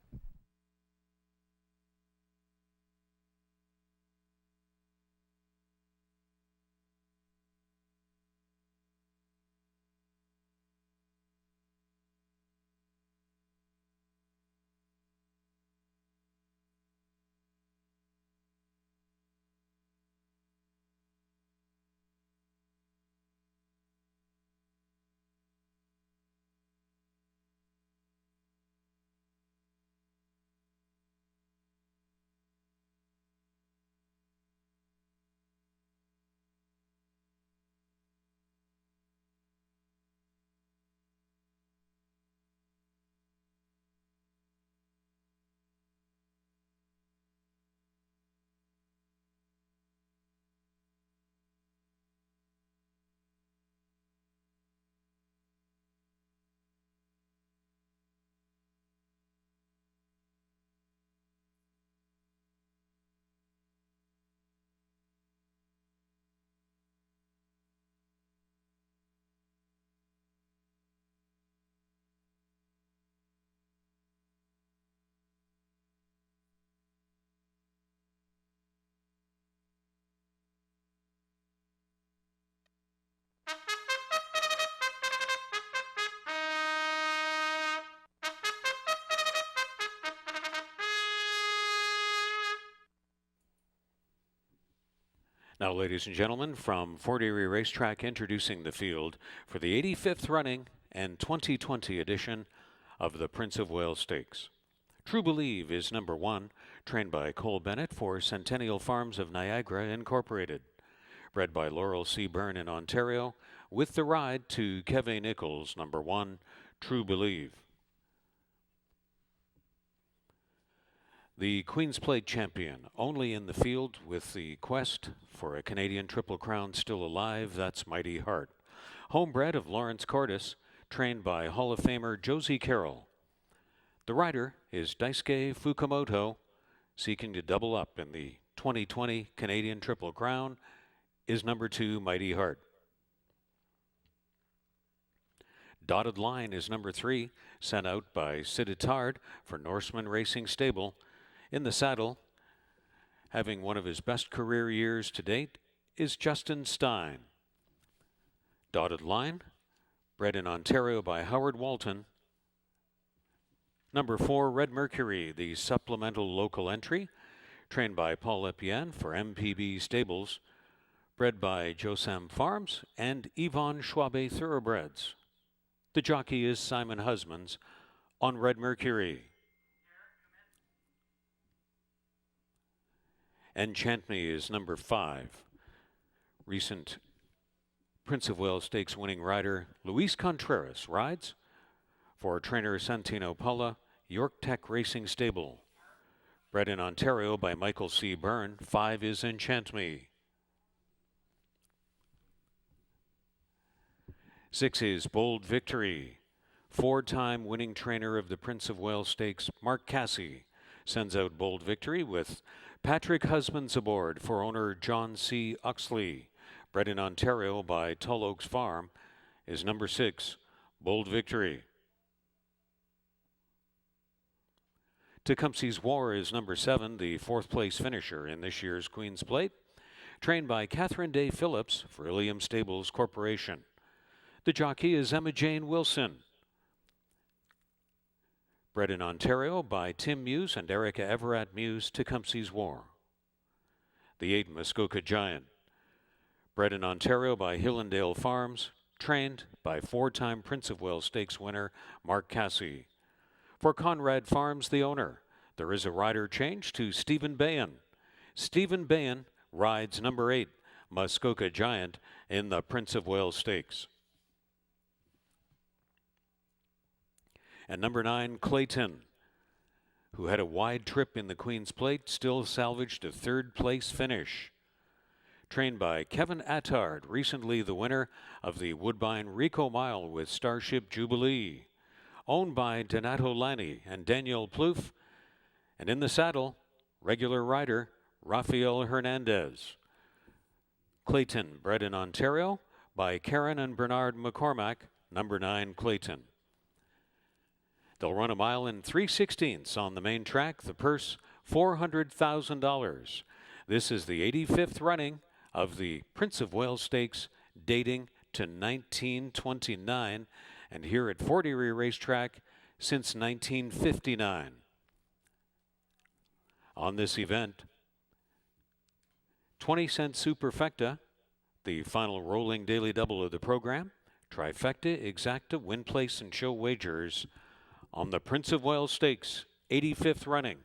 Now, ladies and gentlemen, from Fort Erie Racetrack, introducing the field for the 85th running and 2020 edition of the Prince of Wales Stakes. True Believe is number 1, trained by Cole Bennett for Centennial Farms of Niagara Incorporated. Bred by Laurel C. Byrne in Ontario, with the ride to Kevin Nichols, number 1, True Believe. The Queen's Plate champion, only in the field with the quest for a Canadian Triple Crown still alive, that's Mighty Heart. Homebred of Lawrence Cordes, trained by Hall of Famer Josie Carroll. The rider is Daisuke Fukumoto, seeking to double up in the 2020 Canadian Triple Crown, is number 2, Mighty Heart. Dotted Line is number 3, sent out by Siditard for Norseman Racing Stable. In the saddle, having one of his best career years to date, is Justin Stein. Dotted Line, bred in Ontario by Howard Walton. Number 4, Red Mercury, the supplemental local entry, trained by Paul Epien for MPB Stables, bred by Josam Farms and Yvonne Schwabe Thoroughbreds. The jockey is Simon Husbands on Red Mercury. Enchant Me is number 5. Recent Prince of Wales Stakes winning rider Luis Contreras rides for trainer Santino Paula, York Tech Racing Stable. Bred in Ontario by Michael C. Byrne, 5 is Enchant Me. 6 is Bold Victory. 4-time winning trainer of the Prince of Wales Stakes, Mark Cassey, sends out Bold Victory with Patrick Husbands aboard for owner John C. Uxley. Bred in Ontario by Tull Oaks Farm, is number 6, Bold Victory. Tecumseh's War is number 7, the 4th place finisher in this year's Queen's Plate, trained by Catherine Day Phillips for Ilium Stables Corporation. The jockey is Emma Jane Wilson. Bred in Ontario by Tim Muse and Erica Everett Muse, Tecumseh's War. The 8, Muskoka Giant. Bred in Ontario by Hillendale Farms, trained by 4-time Prince of Wales Stakes winner Mark Cassey. For Conrad Farms, the owner, there is a rider change to Stephen Bayan. Stephen Bayan rides number 8, Muskoka Giant, in the Prince of Wales Stakes. And number 9, Clayton, who had a wide trip in the Queen's Plate, still salvaged a 3rd place finish. Trained by Kevin Attard, recently the winner of the Woodbine Rico Mile with Starship Jubilee. Owned by Donato Lani and Daniel Plouffe. And in the saddle, regular rider Rafael Hernandez. Clayton, bred in Ontario by Karen and Bernard McCormack, number 9, Clayton. They'll run a mile in 3/16 on the main track. The purse, $400,000. This is the 85th running of the Prince of Wales Stakes, dating to 1929, and here at Fort Erie Racetrack since 1959. On this event, 20-cent superfecta, the final rolling daily double of the program, trifecta, exacta, win place, and show wagers on the Prince of Wales Stakes, 85th running.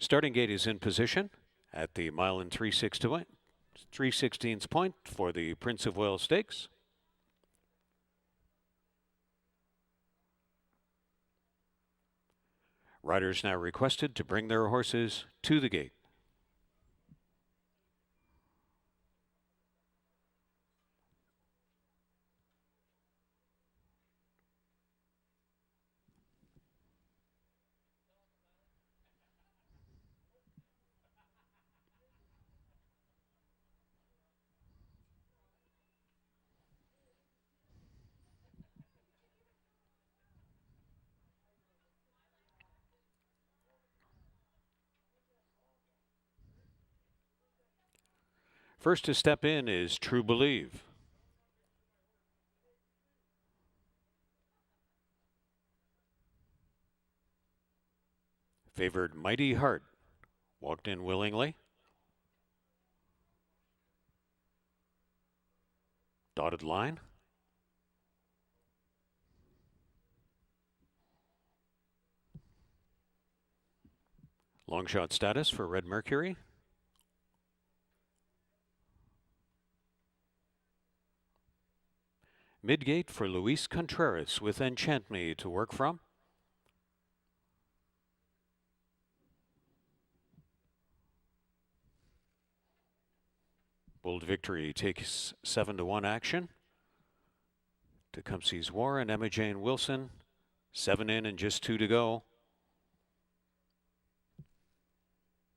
Starting gate is in position at the mile and 3/16 point for the Prince of Wales Stakes. Riders now requested to bring their horses to the gate. First to step in is True Believe. Favored Mighty Heart walked in willingly. Dotted line. Long shot status for Red Mercury. Midgate for Luis Contreras with Enchant Me to work from. Bold Victory takes 7-1 action. Tecumseh's War and Emma Jane Wilson. 7 in and just 2 to go.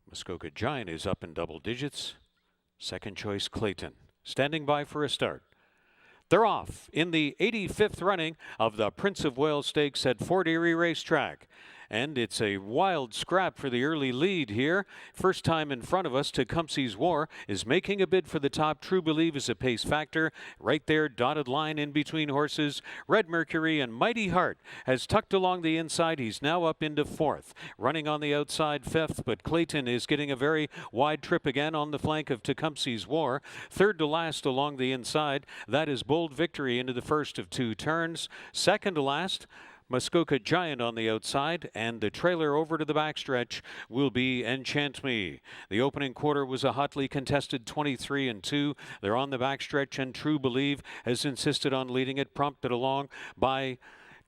Muskoka Giant is up in double digits. Second choice Clayton. Standing by for a start. They're off in the 85th running of the Prince of Wales Stakes at Fort Erie Racetrack. And it's a wild scrap for the early lead here. First time in front of us, Tecumseh's War is making a bid for the top. True Believe is a pace factor. Right there, dotted line in between horses. Red Mercury and Mighty Heart has tucked along the inside. He's now up into 4th. Running on the outside 5th, but Clayton is getting a very wide trip again on the flank of Tecumseh's War. Third to last along the inside. That is Bold Victory into the first of 2 turns. Second to last, Muskoka Giant on the outside, and the trailer over to the backstretch will be Enchant Me. The opening quarter was a hotly contested 23-2. They're on the backstretch, and True Believe has insisted on leading it, prompted along by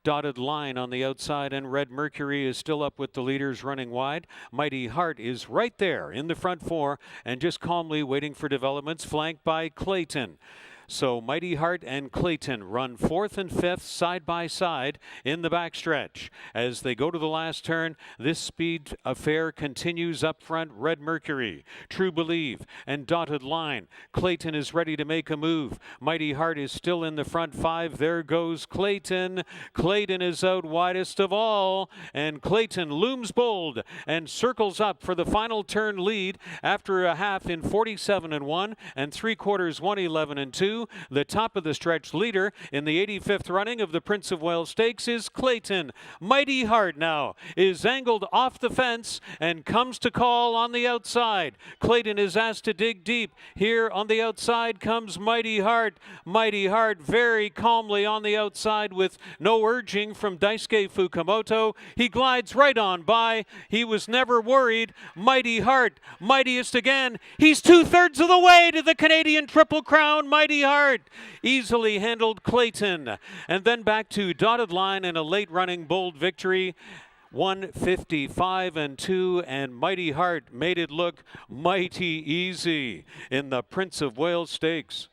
Dotted Line on the outside, and Red Mercury is still up with the leaders running wide. Mighty Heart is right there in the front 4 and just calmly waiting for developments, flanked by Clayton. So Mighty Heart and Clayton run 4th and 5th side by side in the backstretch. As they go to the last turn, this speed affair continues up front. Red Mercury, True Believe, and Dotted Line. Clayton is ready to make a move. Mighty Heart is still in the front 5. There goes Clayton. Clayton is out widest of all, and Clayton looms bold and circles up for the final turn lead after a half in 47-1 and 3/4 111-2. The top of the stretch leader in the 85th running of the Prince of Wales Stakes is Clayton. Mighty Heart now is angled off the fence and comes to call on the outside. Clayton is asked to dig deep. Here on the outside comes Mighty Heart. Mighty Heart very calmly on the outside with no urging from Daisuke Fukumoto. He glides right on by. He was never worried. Mighty Heart, mightiest again. He's 2/3 of the way to the Canadian Triple Crown. Mighty Heart easily handled Clayton. And then back to Dotted Line and a late running Bold Victory. 155-2, and Mighty Heart made it look mighty easy in the Prince of Wales Stakes.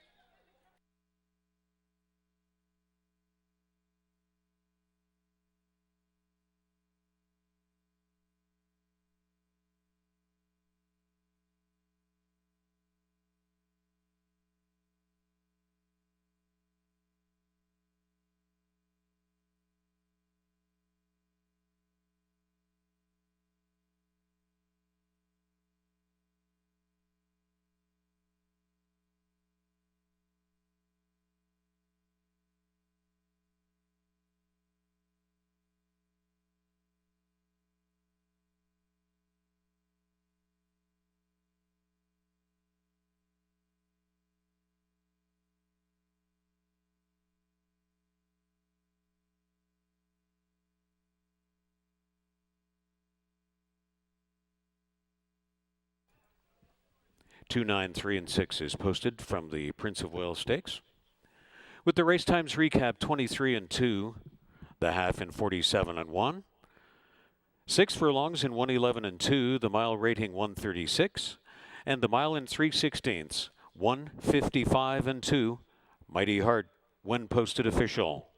2, 9, 3, and 6 is posted from the Prince of Wales Stakes. With the race times recap, 23 and 2, the half in 47 and 1. 6 furlongs in 111 and 2, the mile rating 136, and the mile in 3/16, 155 and 2. Mighty Heart, when posted official.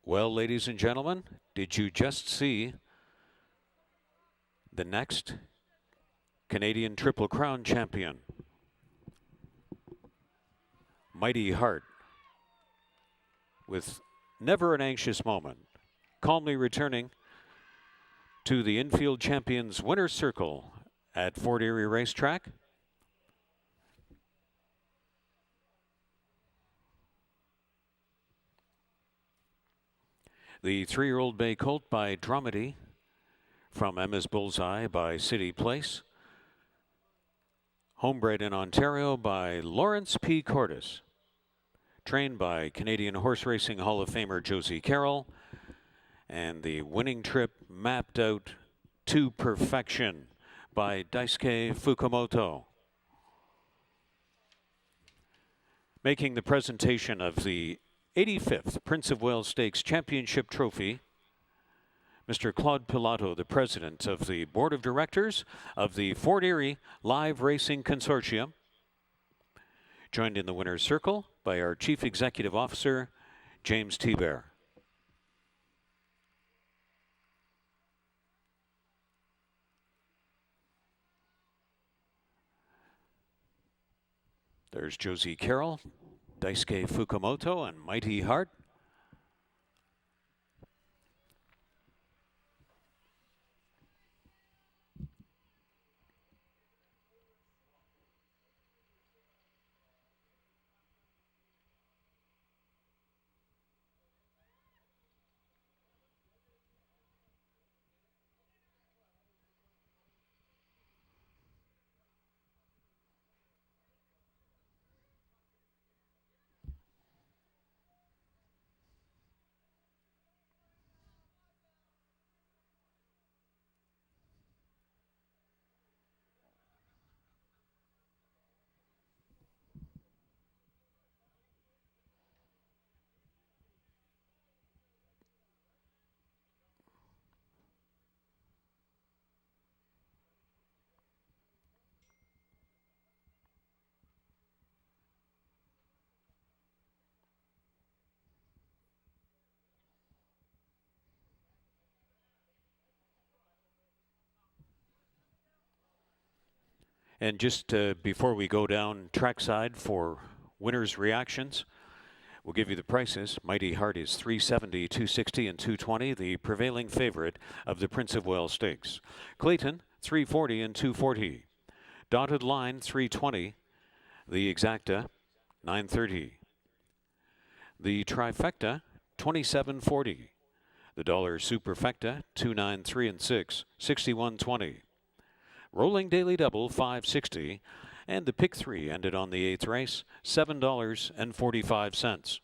Well, ladies and gentlemen, did you just see the next Canadian Triple Crown champion? Mighty Heart, with never an anxious moment, calmly returning to the infield champions winner's circle at Fort Erie Racetrack. The 3-year-old bay colt by Dramedy from Emma's Bullseye by City Place. Homebred in Ontario by Lawrence P. Cordes. Trained by Canadian Horse Racing Hall of Famer Josie Carroll. And the winning trip mapped out to perfection by Daisuke Fukumoto. Making the presentation of the 85th Prince of Wales Stakes Championship Trophy, Mr. Claude Pilato, the president of the board of directors of the Fort Erie Live Racing Consortium, joined in the winner's circle by our Chief Executive Officer, James Thibert. There's Josie Carroll, Daisuke Fukumoto, and Mighty Heart. And just before we go down trackside for winners' reactions, we'll give you the prices. Mighty Heart is $370, $260, and $220, the prevailing favorite of the Prince of Wales Stakes. Clayton, $340 and $240. Dotted Line, $320. The Exacta, $930. The Trifecta, $27.40. The Dollar Superfecta, $293 and $6, $61.20. Rolling Daily Double, $560. And the Pick 3 ended on the 8th race, $7.45.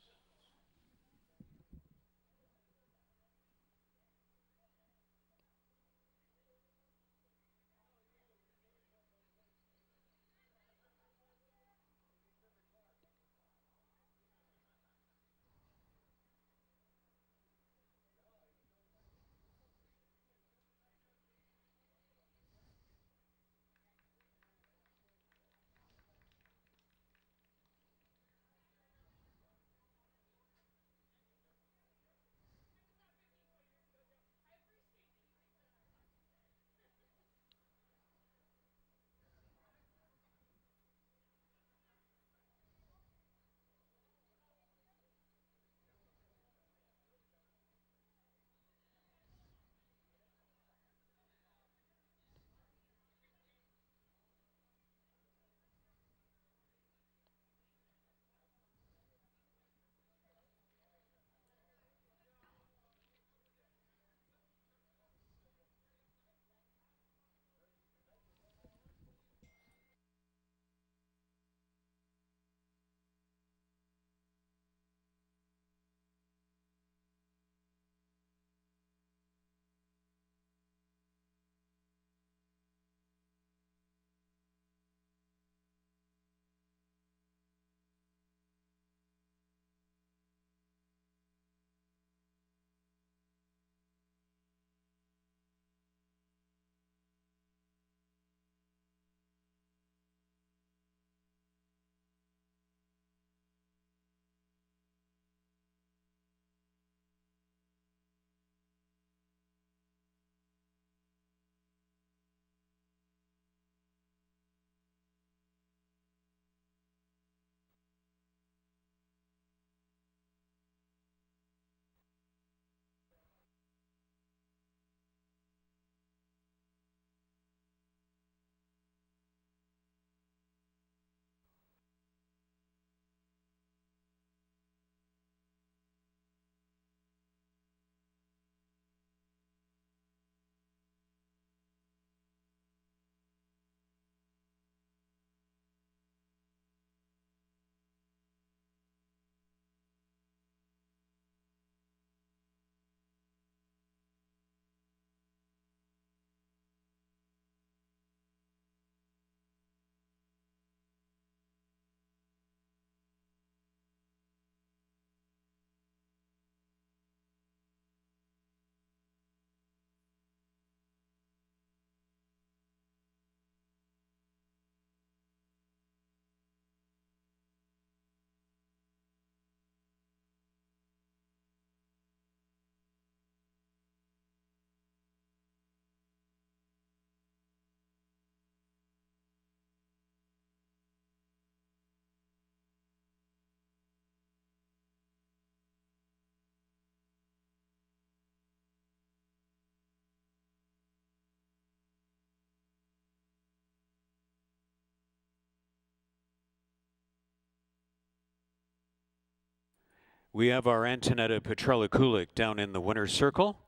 We have our Antonetta Petrella-Kulik down in the winner's circle.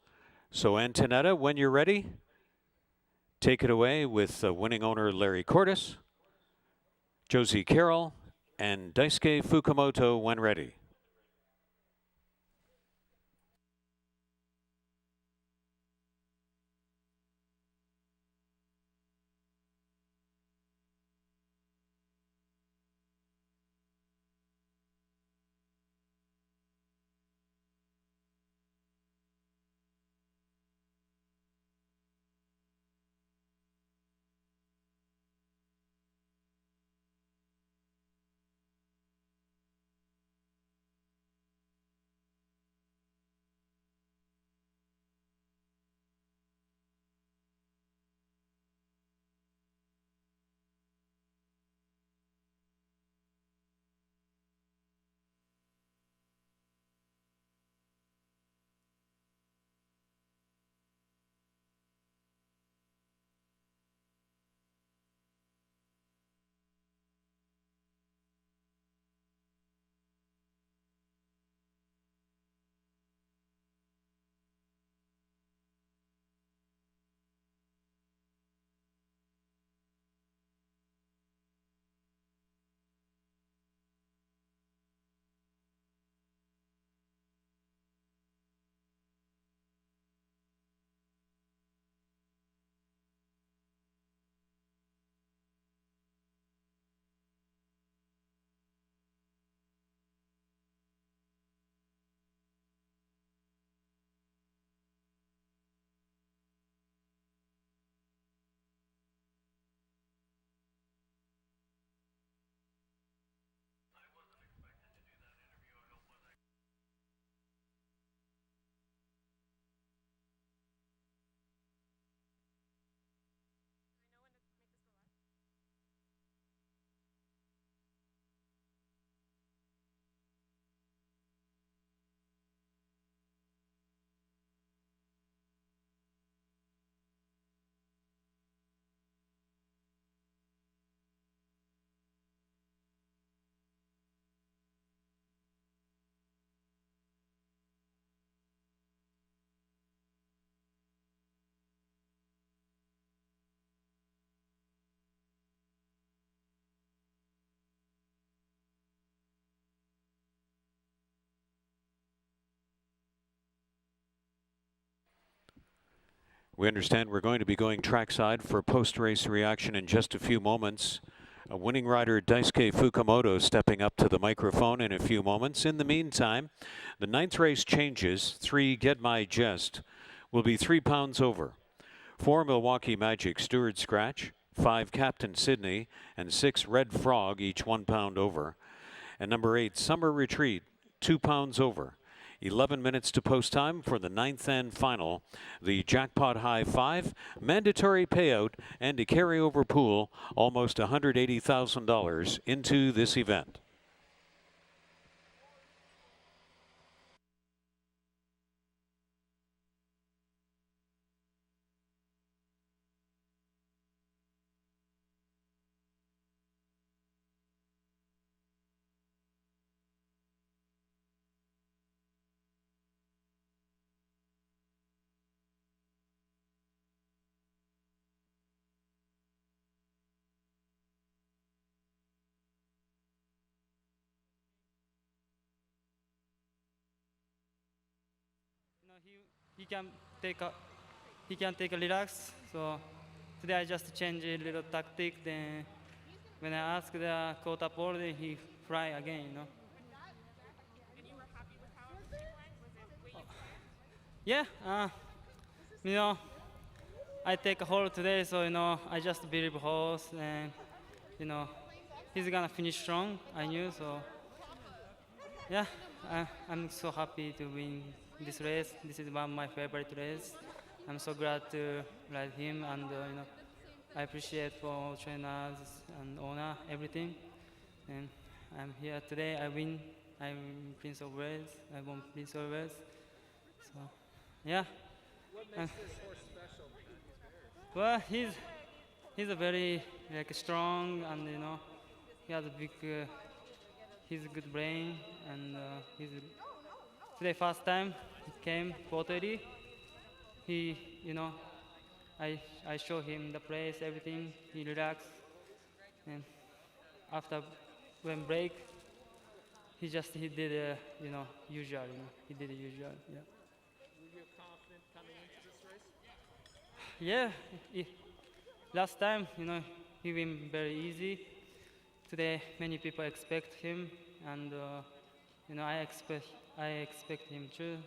So Antonetta, when you're ready, take it away with winning owner Larry Cordes, Josie Carroll, and Daisuke Fukumoto when ready. We understand we're going to be going trackside for post-race reaction in just a few moments. Winning rider Daisuke Fukumoto stepping up to the microphone in a few moments. In the meantime, the 9th race changes. 3 Get My Jest will be 3 pounds over. 4 Milwaukee Magic Stewart Scratch, 5 Captain Sydney, and 6 Red Frog, each 1 pound over. And number 8 Summer Retreat, 2 pounds over. 11 minutes to post time for the 9th and final. The jackpot high 5, mandatory payout, and a carryover pool, almost $180,000 into this event. He can take a relax. So today I just change a little tactic. Then when I ask the quarter pole, then he fly again. You know. And you were happy with how everything went? Was it way Yeah. You know, I take a hold today, so you know I just believe horse, and you know he's gonna finish strong. I knew so. Yeah, I'm so happy to win this race. This is one of my favorite races. I'm so glad to ride him, and you know, I appreciate for trainers and owner everything. And I'm here today. I win. I'm Prince of Wales. I won Prince of Wales. So, yeah. What makes this horse special? Well, he's a very like strong, and you know, he has a big. He's a good brain, and today first time he came for Erie. He, you know, I show him the place, everything. He relaxed, and after when break, he did you know usual, you know, he did the usual, yeah. Were you confident coming into this race? Yeah, last time, you know, he win very easy. Today, many people expect him, and you know, I expect him too.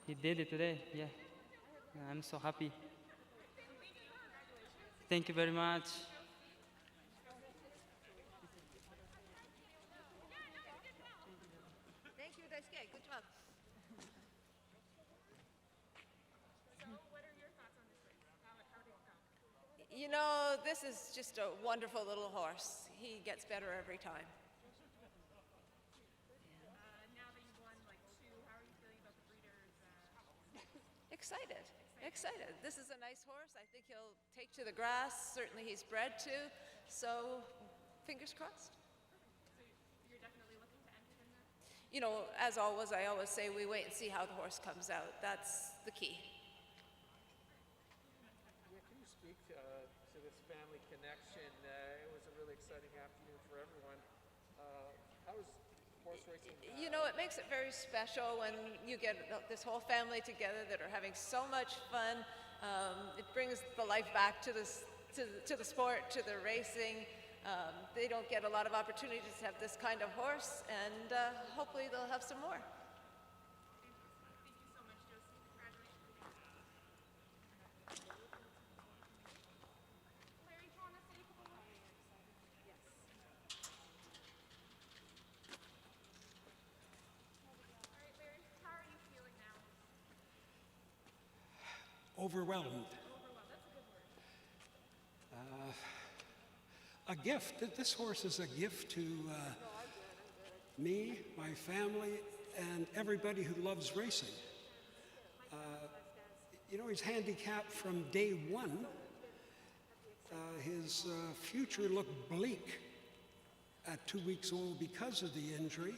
He did it today. Yeah, I'm so happy. Thank you very much. Thank you, Daisuke. Good job. You know, this is just a wonderful little horse. He gets better every time. now that you've won like 2, how are you feeling about the breeders? Excited. Excited. This is a nice horse. I think he'll take to the grass. Certainly he's bred to. So, fingers crossed. So you're definitely looking to enter him there? You know, as always, I always say we wait and see how the horse comes out. That's the key. Yeah, can you speak to this family connection? It was a really exciting afternoon for everyone. How was horse racing? You know, it makes it very special when you get this whole family together that are having so much fun. It brings the life back to this, to the sport, to the racing. They don't get a lot of opportunities to have this kind of horse, and hopefully they'll have some more. Thank you so much, Josie. Congratulations. Larry, do you want to say a couple words? Yes. All right, Larry, how are you feeling now? Overwhelmed. That's a good word. A gift. This horse is a gift to me, my family, and everybody who loves racing. You know, he's handicapped from day one. His future looked bleak at 2 weeks old because of the injury,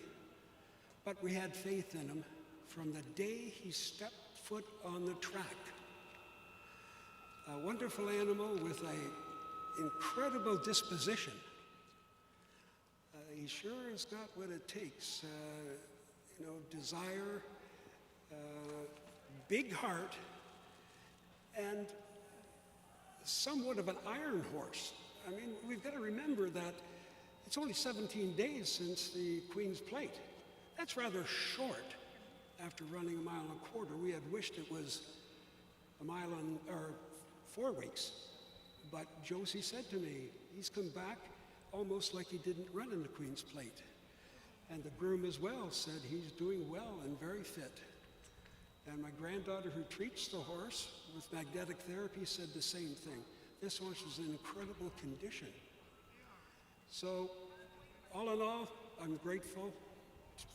but we had faith in him from the day he stepped foot on the track. A wonderful animal with an incredible disposition. He sure has got what it takes. You know, desire, big heart, somewhat of an iron horse. I mean, we've got to remember that it's only 17 days since the Queen's Plate. That's rather short after running a mile and a quarter. We had wished it was a mile and, or 4 weeks. But Josie said to me, he's come back almost like he didn't run in the Queen's Plate. And the groom as well said he's doing well and very fit. And my granddaughter who treats the horse with magnetic therapy said the same thing. This horse is in incredible condition. So, all in all, I'm grateful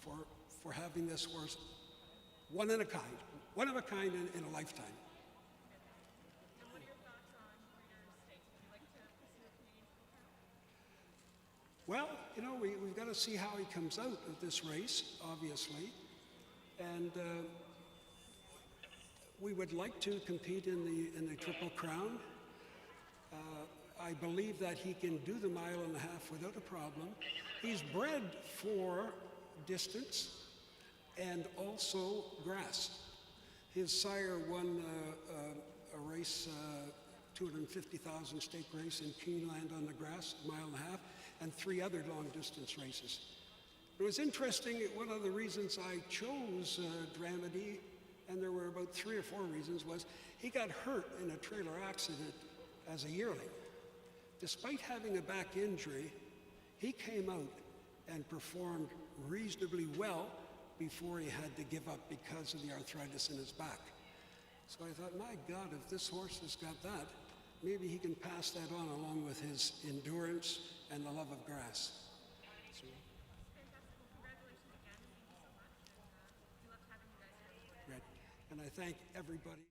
for having this horse, one of a kind in a lifetime. And what are your thoughts on breeders' stakes? Would you like to pursue a Canadian full-time? Well, you know, we've got to see how he comes out of this race, obviously. And we would like to compete in the Triple Crown. I believe that he can do the mile and a half without a problem. He's bred for distance and also grass. His sire won a race, 250,000 stake race in Keeneland on the grass, a mile and a half, and 3 other long distance races. It was interesting, one of the reasons I chose Dramedy, and there were about 3 or 4 reasons, was he got hurt in a trailer accident as a yearling. Despite having a back injury, he came out and performed reasonably well before he had to give up because of the arthritis in his back. So I thought, my God, if this horse has got that, maybe he can pass that on along with his endurance and the love of grass. So, Fantastic. Well, congratulations again. Thank you so much. And we loved having you guys here. right. And I thank everybody.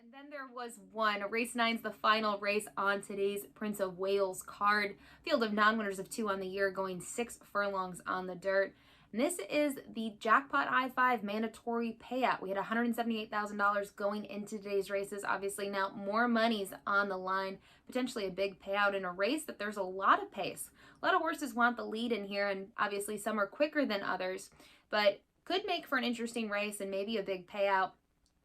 And then there was one. Race 9's the final race on today's Prince of Wales card. Field of non-winners of 2 on the year, going 6 furlongs on the dirt. And this is the Jackpot I-5 mandatory payout. We had $178,000 going into today's races. Obviously now more money's on the line. Potentially a big payout in a race that there's a lot of pace. A lot of horses want the lead in here, and obviously some are quicker than others. But could make for an interesting race and maybe a big payout.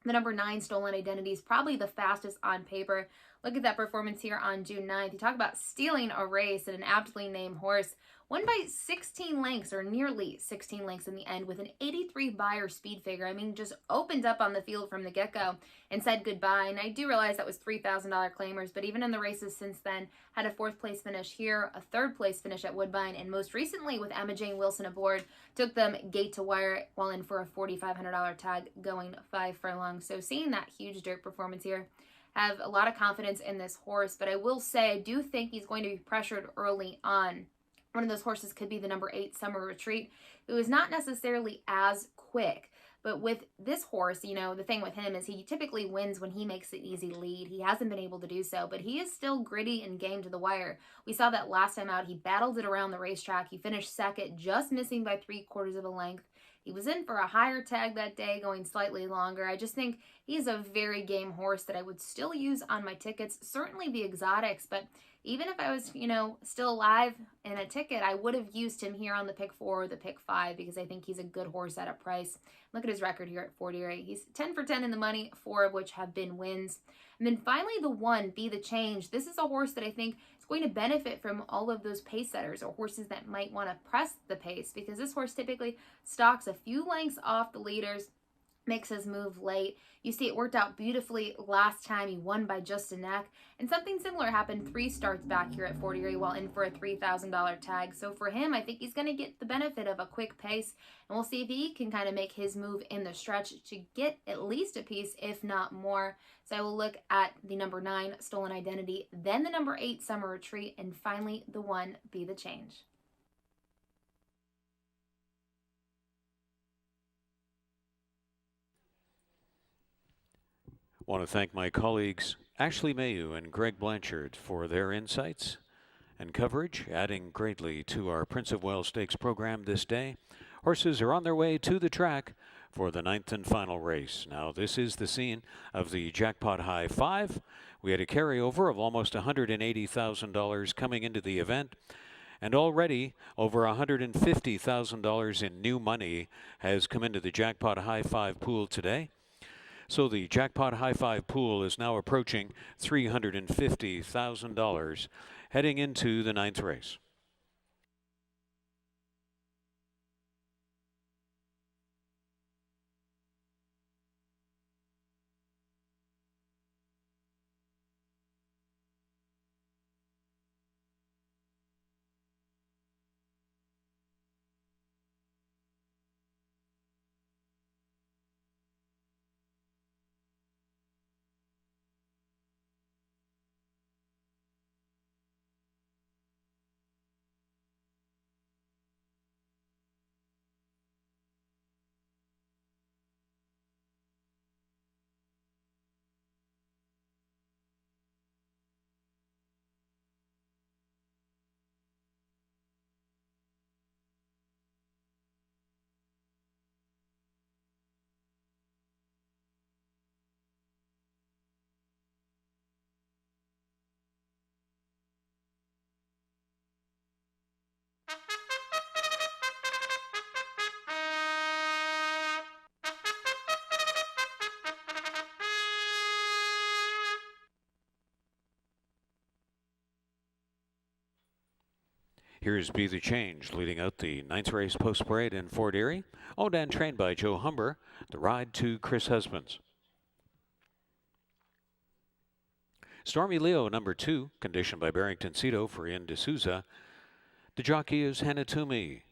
The number 9, Stolen Identity, is probably the fastest on paper. Look at that performance here on June 9th. You talk about stealing a race and an aptly named horse. Won by 16 lengths, or nearly 16 lengths in the end, with an 83 Beyer speed figure. I mean, just opened up on the field from the get-go and said goodbye. And I do realize that was $3,000 claimers, but even in the races since then, had a 4th place finish here, a 3rd place finish at Woodbine, and most recently with Emma Jane Wilson aboard, took them gate to wire while in for a $4,500 tag, going 5 furlongs. So seeing that huge dirt performance here, have a lot of confidence in this horse, but I will say I do think he's going to be pressured early on. One of those horses could be the number 8, Summer Retreat, who is not necessarily as quick. But with this horse, you know, the thing with him is he typically wins when he makes an easy lead. He hasn't been able to do so, but he is still gritty and game to the wire. We saw that last time out. He battled it around the racetrack. He finished 2nd, just missing by 3/4 of a length. He was in for a higher tag that day, going slightly longer. I just think he's a very game horse that I would still use on my tickets, certainly the exotics, but even if I was, you know, still alive in a ticket, I would have used him here on the pick 4 or the pick 5 because I think he's a good horse at a price. Look at his record here at 40. He's 10 for 10 in the money, 4 of which have been wins. And then finally the 1, Be the Change. This is a horse that I think is going to benefit from all of those pace setters or horses that might want to press the pace, because this horse typically stalks a few lengths off the leaders, makes his move late. You see it worked out beautifully last time. He won by just a neck. And something similar happened 3 starts back here at 40 while in for a $3,000 tag. So for him, I think he's going to get the benefit of a quick pace. And we'll see if he can kind of make his move in the stretch to get at least a piece, if not more. So I will look at the number 9, Stolen Identity, then the number 8, Summer Retreat, and finally the 1, Be the Change. I want to thank my colleagues Ashley Mayu and Greg Blanchard for their insights and coverage, adding greatly to our Prince of Wales Stakes program this day. Horses are on their way to the track for the ninth and final race. Now, this is the scene of the Jackpot High 5. We had a carryover of almost $180,000 coming into the event, and already over $150,000 in new money has come into the Jackpot High 5 pool today. So the Jackpot High 5 pool is now approaching $350,000 heading into the ninth race. Here's Be the Change, leading out the ninth race post parade in Fort Erie. Owned and trained by Joe Humber. The ride to Chris Husbands. Stormy Leo, number 2, conditioned by Barrington Cito for Ian D'Souza. The jockey is Hanatumi.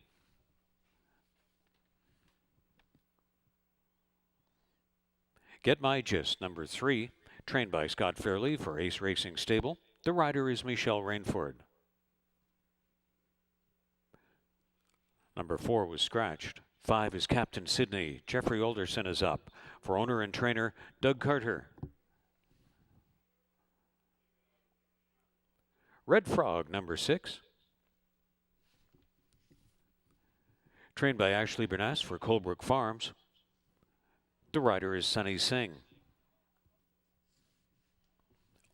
Get My Gist, number 3, trained by Scott Fairley for Ace Racing Stable. The rider is Michelle Rainford. Number 4 was scratched. 5 is Captain Sydney. Jeffrey Alderson is up for owner and trainer Doug Carter. Red Frog, number 6. Trained by Ashley Bernass for Colebrook Farms. The rider is Sunny Singh.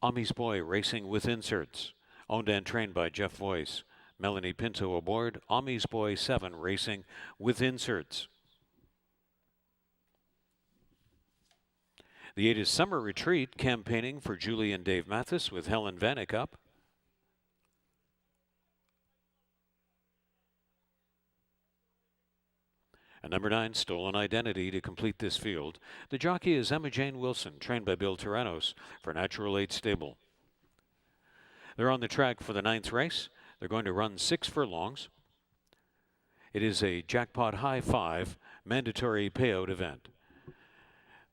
Ami's Boy racing with inserts. Owned and trained by Jeff Voice. Melanie Pinto aboard. Ami's Boy 7 racing with inserts. The 8 is Summer Retreat, campaigning for Julie and Dave Mathis with Helen Vanek up. And number 9, Stolen Identity, to complete this field. The jockey is Emma Jane Wilson, trained by Bill Tyrannos for Natural Aid Stable. They're on the track for the ninth race. They're going to run 6 furlongs. It is a Jackpot High 5 mandatory payout event.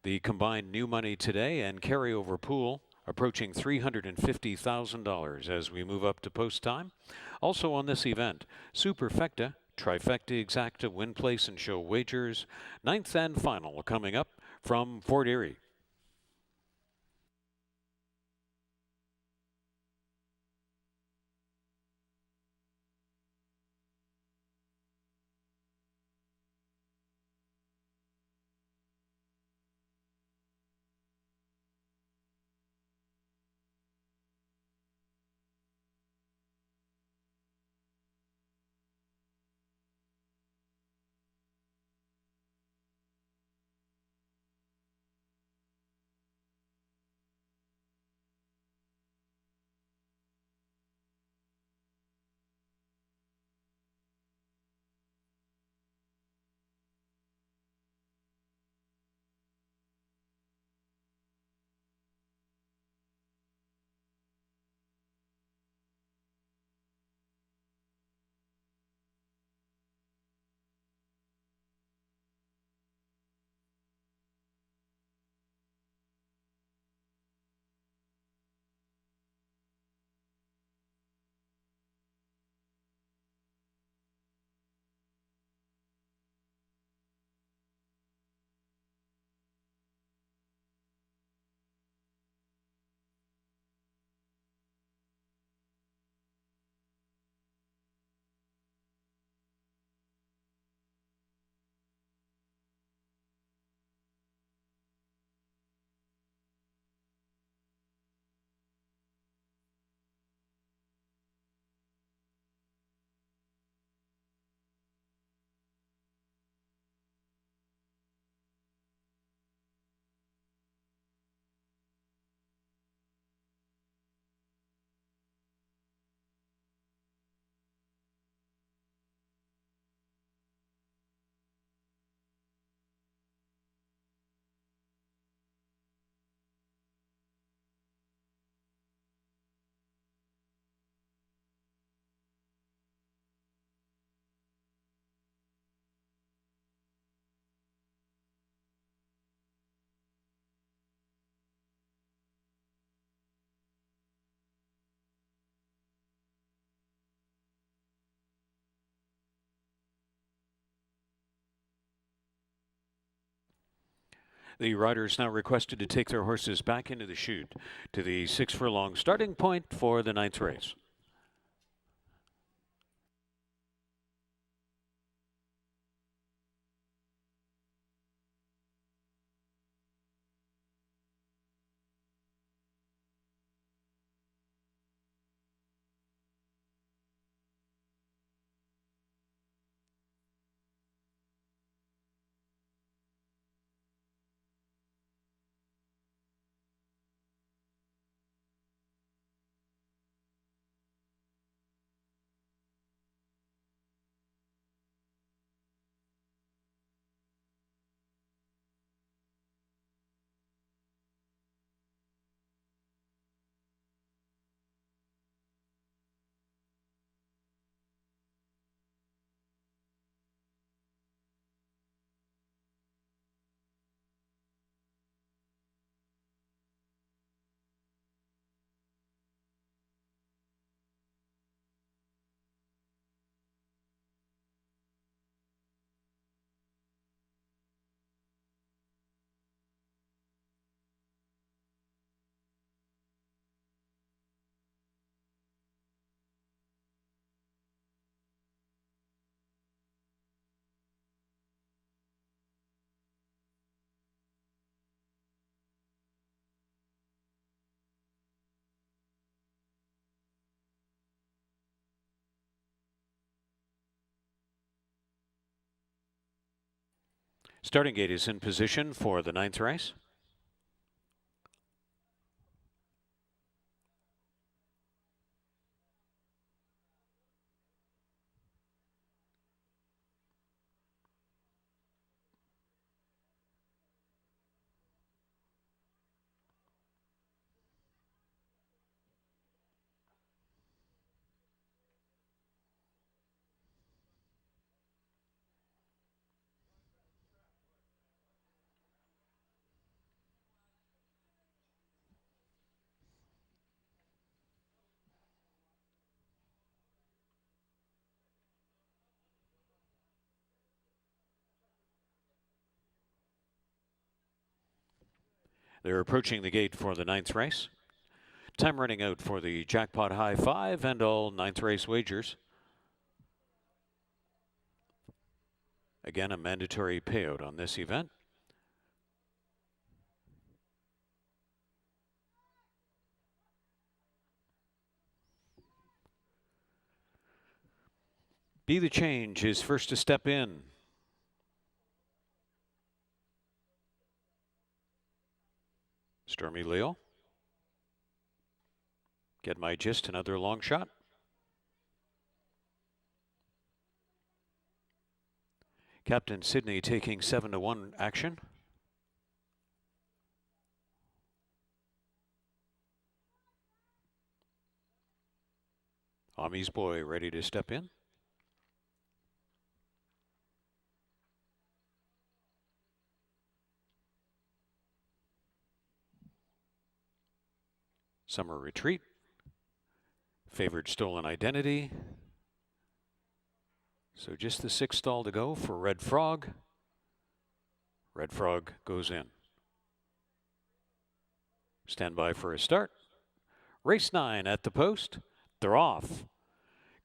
The combined new money today and carryover pool approaching $350,000 as we move up to post time. Also on this event, Superfecta, Trifecta Exacta, Win Place and Show Wagers, ninth and final coming up from Fort Erie. The riders now requested to take their horses back into the chute to the 6 furlong starting point for the 9th race. Starting gate is in position for the 9th race. They're approaching the gate for the 9th race. Time running out for the jackpot high 5 and all 9th race wagers. Again, a mandatory payout on this event. Be the Change is first to step in. Stormy Leo. Get My Gist, another long shot. Captain Sydney taking 7-1 action. Ami's Boy ready to step in. Summer Retreat. Favored Stolen Identity. So just the 6th stall to go for Red Frog. Red Frog goes in. Stand by for a start. Race 9 at the post. They're off.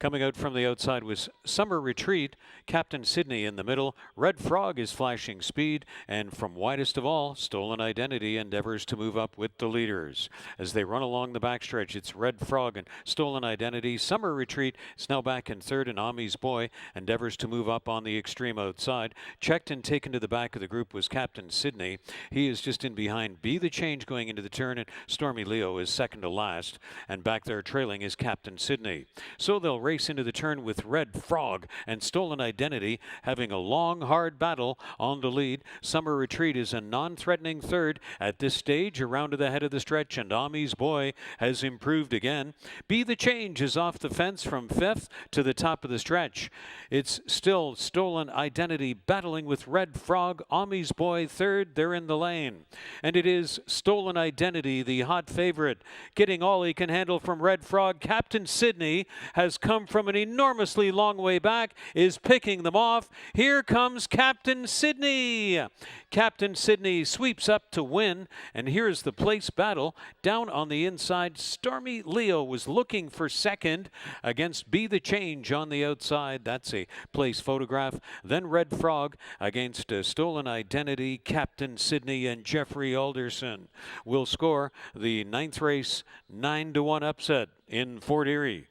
Coming out from the outside was Summer Retreat, Captain Sydney in the middle. Red Frog is flashing speed, and from widest of all, Stolen Identity endeavors to move up with the leaders. As they run along the backstretch, it's Red Frog and Stolen Identity. Summer Retreat is now back in 3rd, and Ami's Boy endeavors to move up on the extreme outside. Checked and taken to the back of the group was Captain Sydney. He is just in behind Be the Change going into the turn, and Stormy Leo is 2nd to last, and back there trailing is Captain Sydney. So they'll race into the turn with Red Frog and Stolen Identity having a long, hard battle on the lead. Summer Retreat is a non-threatening 3rd at this stage, around to the head of the stretch, and Ami's Boy has improved again. Be the Change is off the fence from 5th to the top of the stretch. It's still Stolen Identity battling with Red Frog. Ami's Boy 3rd, they're in the lane. And it is Stolen Identity, the hot favorite, getting all he can handle from Red Frog. Captain Sydney has come come from an enormously long way back, is picking them off. Here comes Captain Sydney. Captain Sydney sweeps up to win, and here's the place battle. Down on the inside, Stormy Leo was looking for second against Be the Change on the outside. That's a place photograph. Then Red Frog against Stolen Identity, Captain Sydney, and Jeffrey Alderson will score the 9th race 9-1 upset in Fort Erie.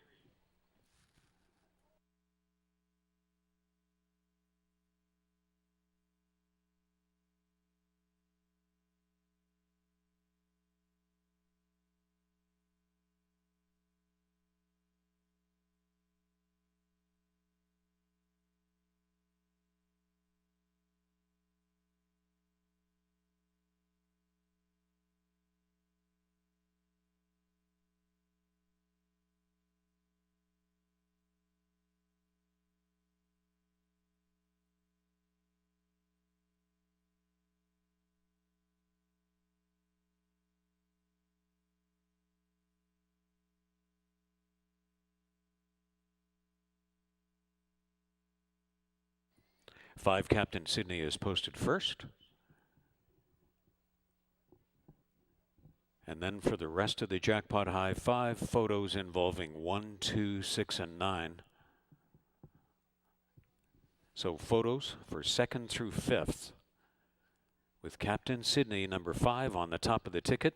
Five, Captain Sydney is posted first. And then for the rest of the jackpot high, 5 photos involving 1, 2, 6, and 9. So photos for 2nd through 5th, with Captain Sydney, number 5, on the top of the ticket.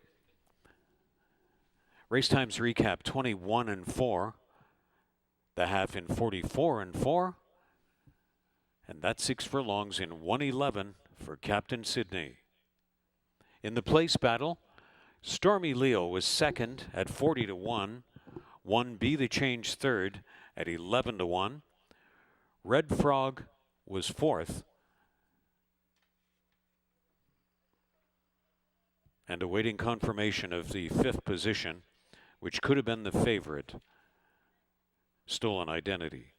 Race times recap: 21 and 4. The half in 44 and 4. And that's 6 furlongs in 1:11 for Captain Sydney. In the place battle, Stormy Leo was second at 40-1. 1 Be the Change third at 11-1. Red Frog was fourth. And awaiting confirmation of the 5th position, which could have been the favorite, Stolen Identity.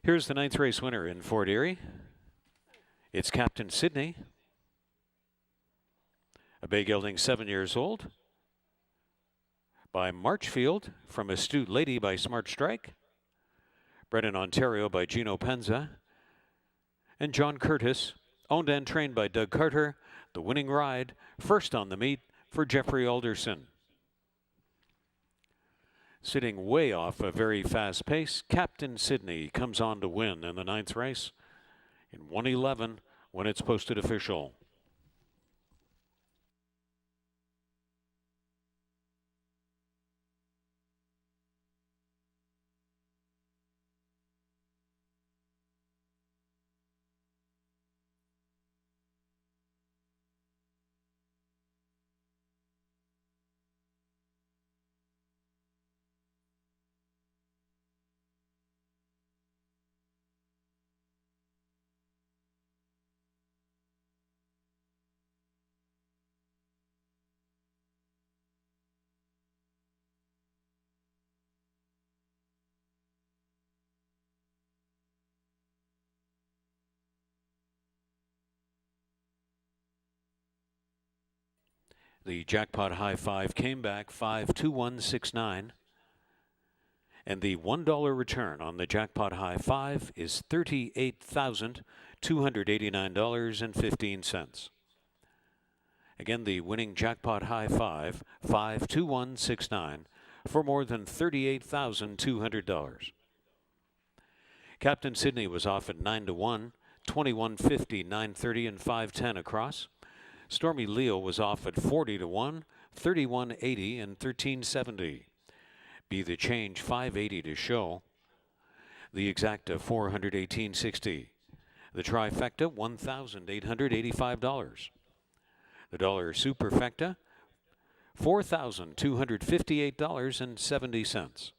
Here's the 9th race winner in Fort Erie. It's Captain Sydney, a bay gelding 7 years old, by Marchfield from Astute Lady by Smart Strike, bred in Ontario by Gino Penza, and John Curtis, owned and trained by Doug Carter. The winning ride, first on the meet for Jeffrey Alderson. Sitting way off a very fast pace, Captain Sydney comes on to win in the 9th race in 1:11 when it's posted official. The jackpot high 5 came back 52169. And the $1 return on the jackpot high 5 is $38,289.15. Again, the winning jackpot high 5, 52169, for more than $38,200. Captain Sydney was off at 9-1, 21.50, 9.30, and 5.10 across. Stormy Leo was off at 40-1, 31.80, and 13.70. Be the Change 5.80 to show. The Exacta 418.60. The Trifecta $1,885. The Dollar Superfecta $4,258.70.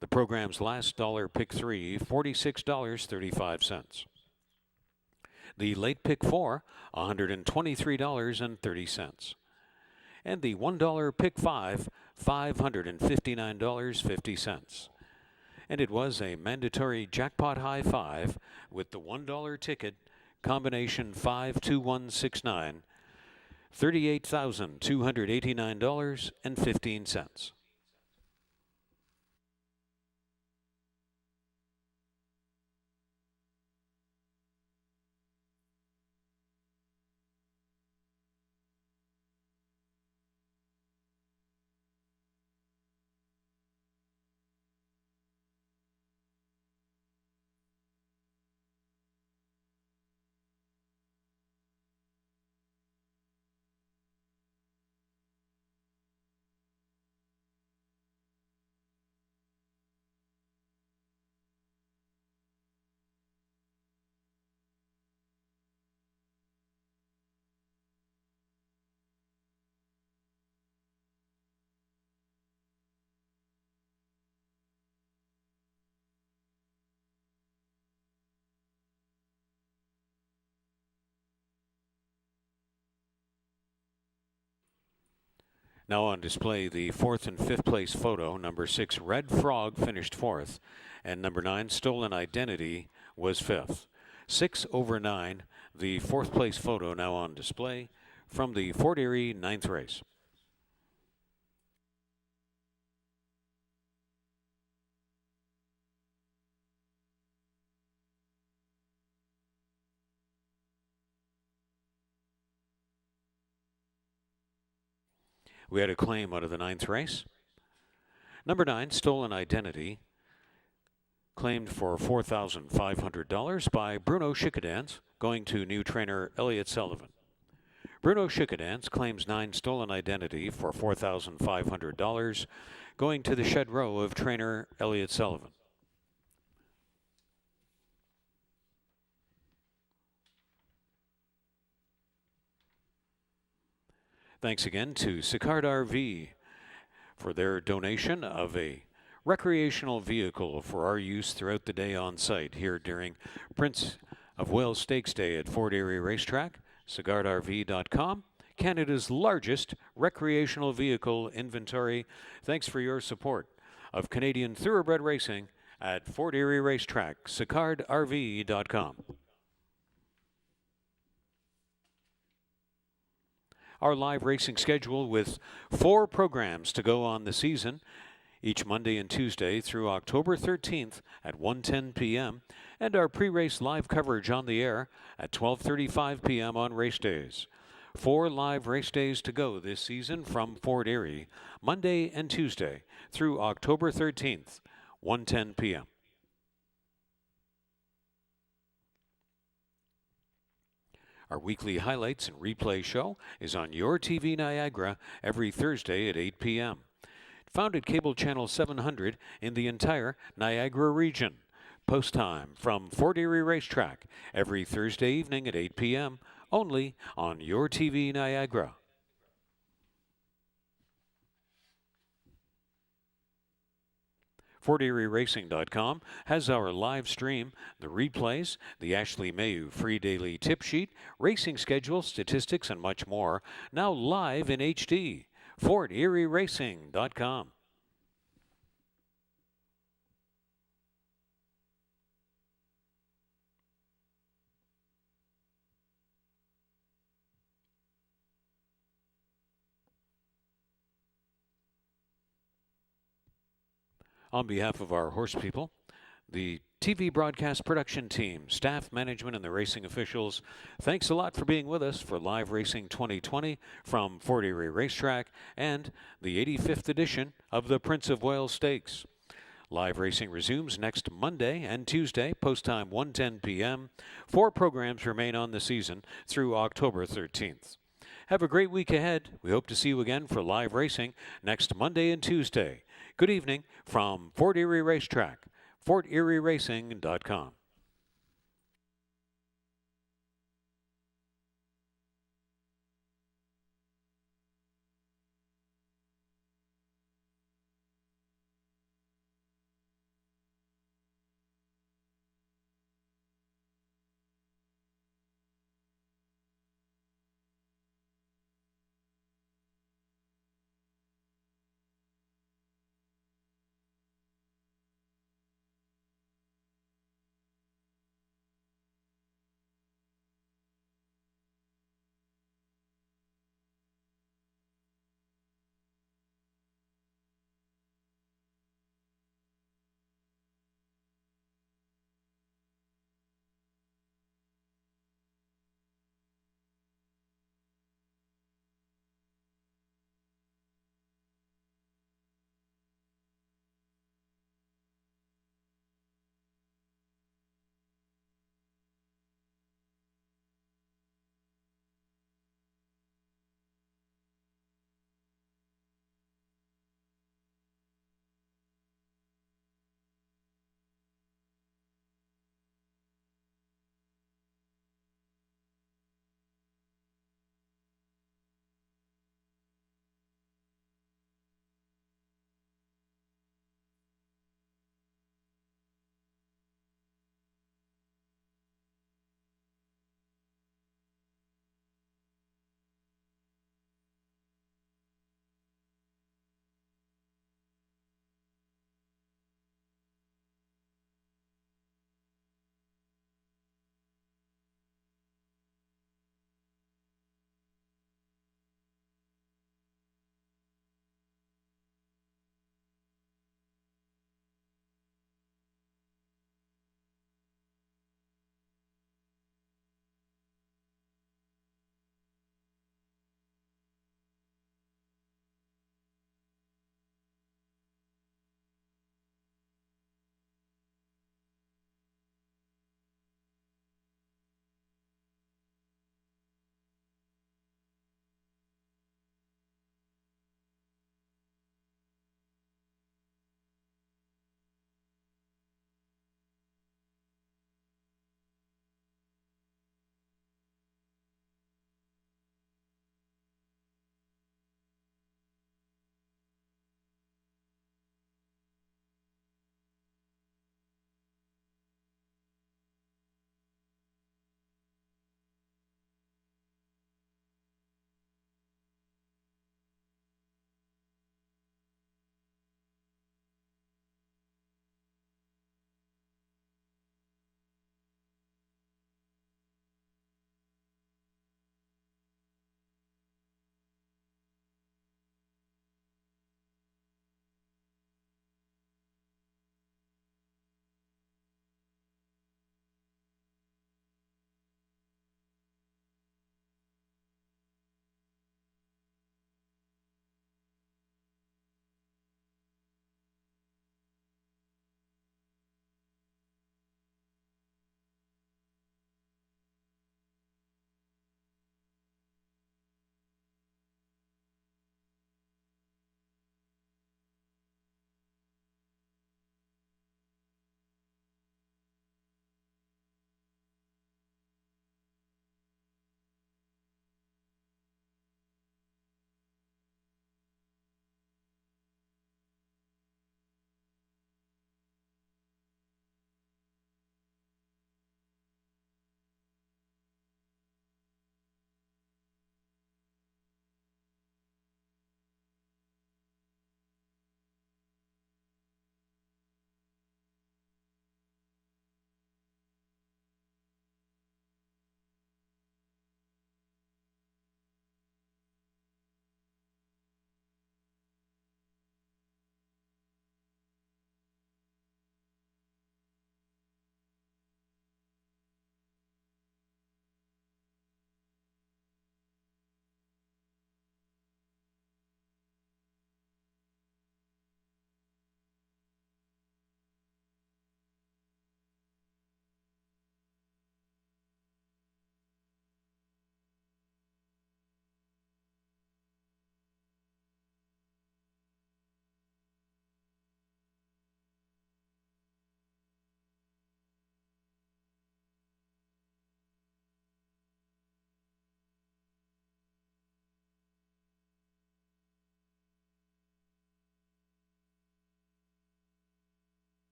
The program's last dollar pick 3, $46.35. The late pick 4, $123.30. and the $1 Pick 5, $559.50. And it was a mandatory jackpot high 5 with the $1 ticket, combination 52169, $38,289.15. Now on display, the 4th and 5th place photo. Number 6, Red Frog, finished 4th, and number 9, Stolen Identity, was 5th. 6 over 9, the 4th place photo now on display from the Fort Erie 9th race. We had a claim out of the 9th race. Number 9, Stolen Identity, claimed for $4,500 by Bruno Schickadance, going to new trainer Elliott Sullivan. Bruno Schickadance claims 9 Stolen Identity for $4,500, going to the shed row of trainer Elliott Sullivan. Thanks again to Sicard RV for their donation of a recreational vehicle for our use throughout the day on site here during Prince of Wales Stakes Day at Fort Erie Racetrack. SicardRV.com, Canada's largest recreational vehicle inventory. Thanks for your support of Canadian thoroughbred racing at Fort Erie Racetrack. SicardRV.com. Our live racing schedule with 4 programs to go on the season, each Monday and Tuesday through October 13th at 1:10 p.m., and our pre-race live coverage on the air at 12:35 p.m. on race days. 4 live race days to go this season from Fort Erie, Monday and Tuesday through October 13th, 1:10 p.m. Our weekly highlights and replay show is on Your TV Niagara every Thursday at 8 p.m. Found at cable channel 700 in the entire Niagara region. Post time from Fort Erie Racetrack every Thursday evening at 8 p.m. only on Your TV Niagara. FortErieRacing.com has our live stream, the replays, the Ashley Mayu free daily tip sheet, racing schedule, statistics, and much more, now live in HD. FortErieRacing.com. On behalf of our horse people, the TV broadcast production team, staff, management, and the racing officials, thanks a lot for being with us for Live Racing 2020 from Fort Erie Racetrack and the 85th edition of the Prince of Wales Stakes. Live racing resumes next Monday and Tuesday, post time 1:10 p.m. 4 programs remain on the season through October 13th. Have a great week ahead. We hope to see you again for live racing next Monday and Tuesday. Good evening from Fort Erie Racetrack, FortErieRacing.com.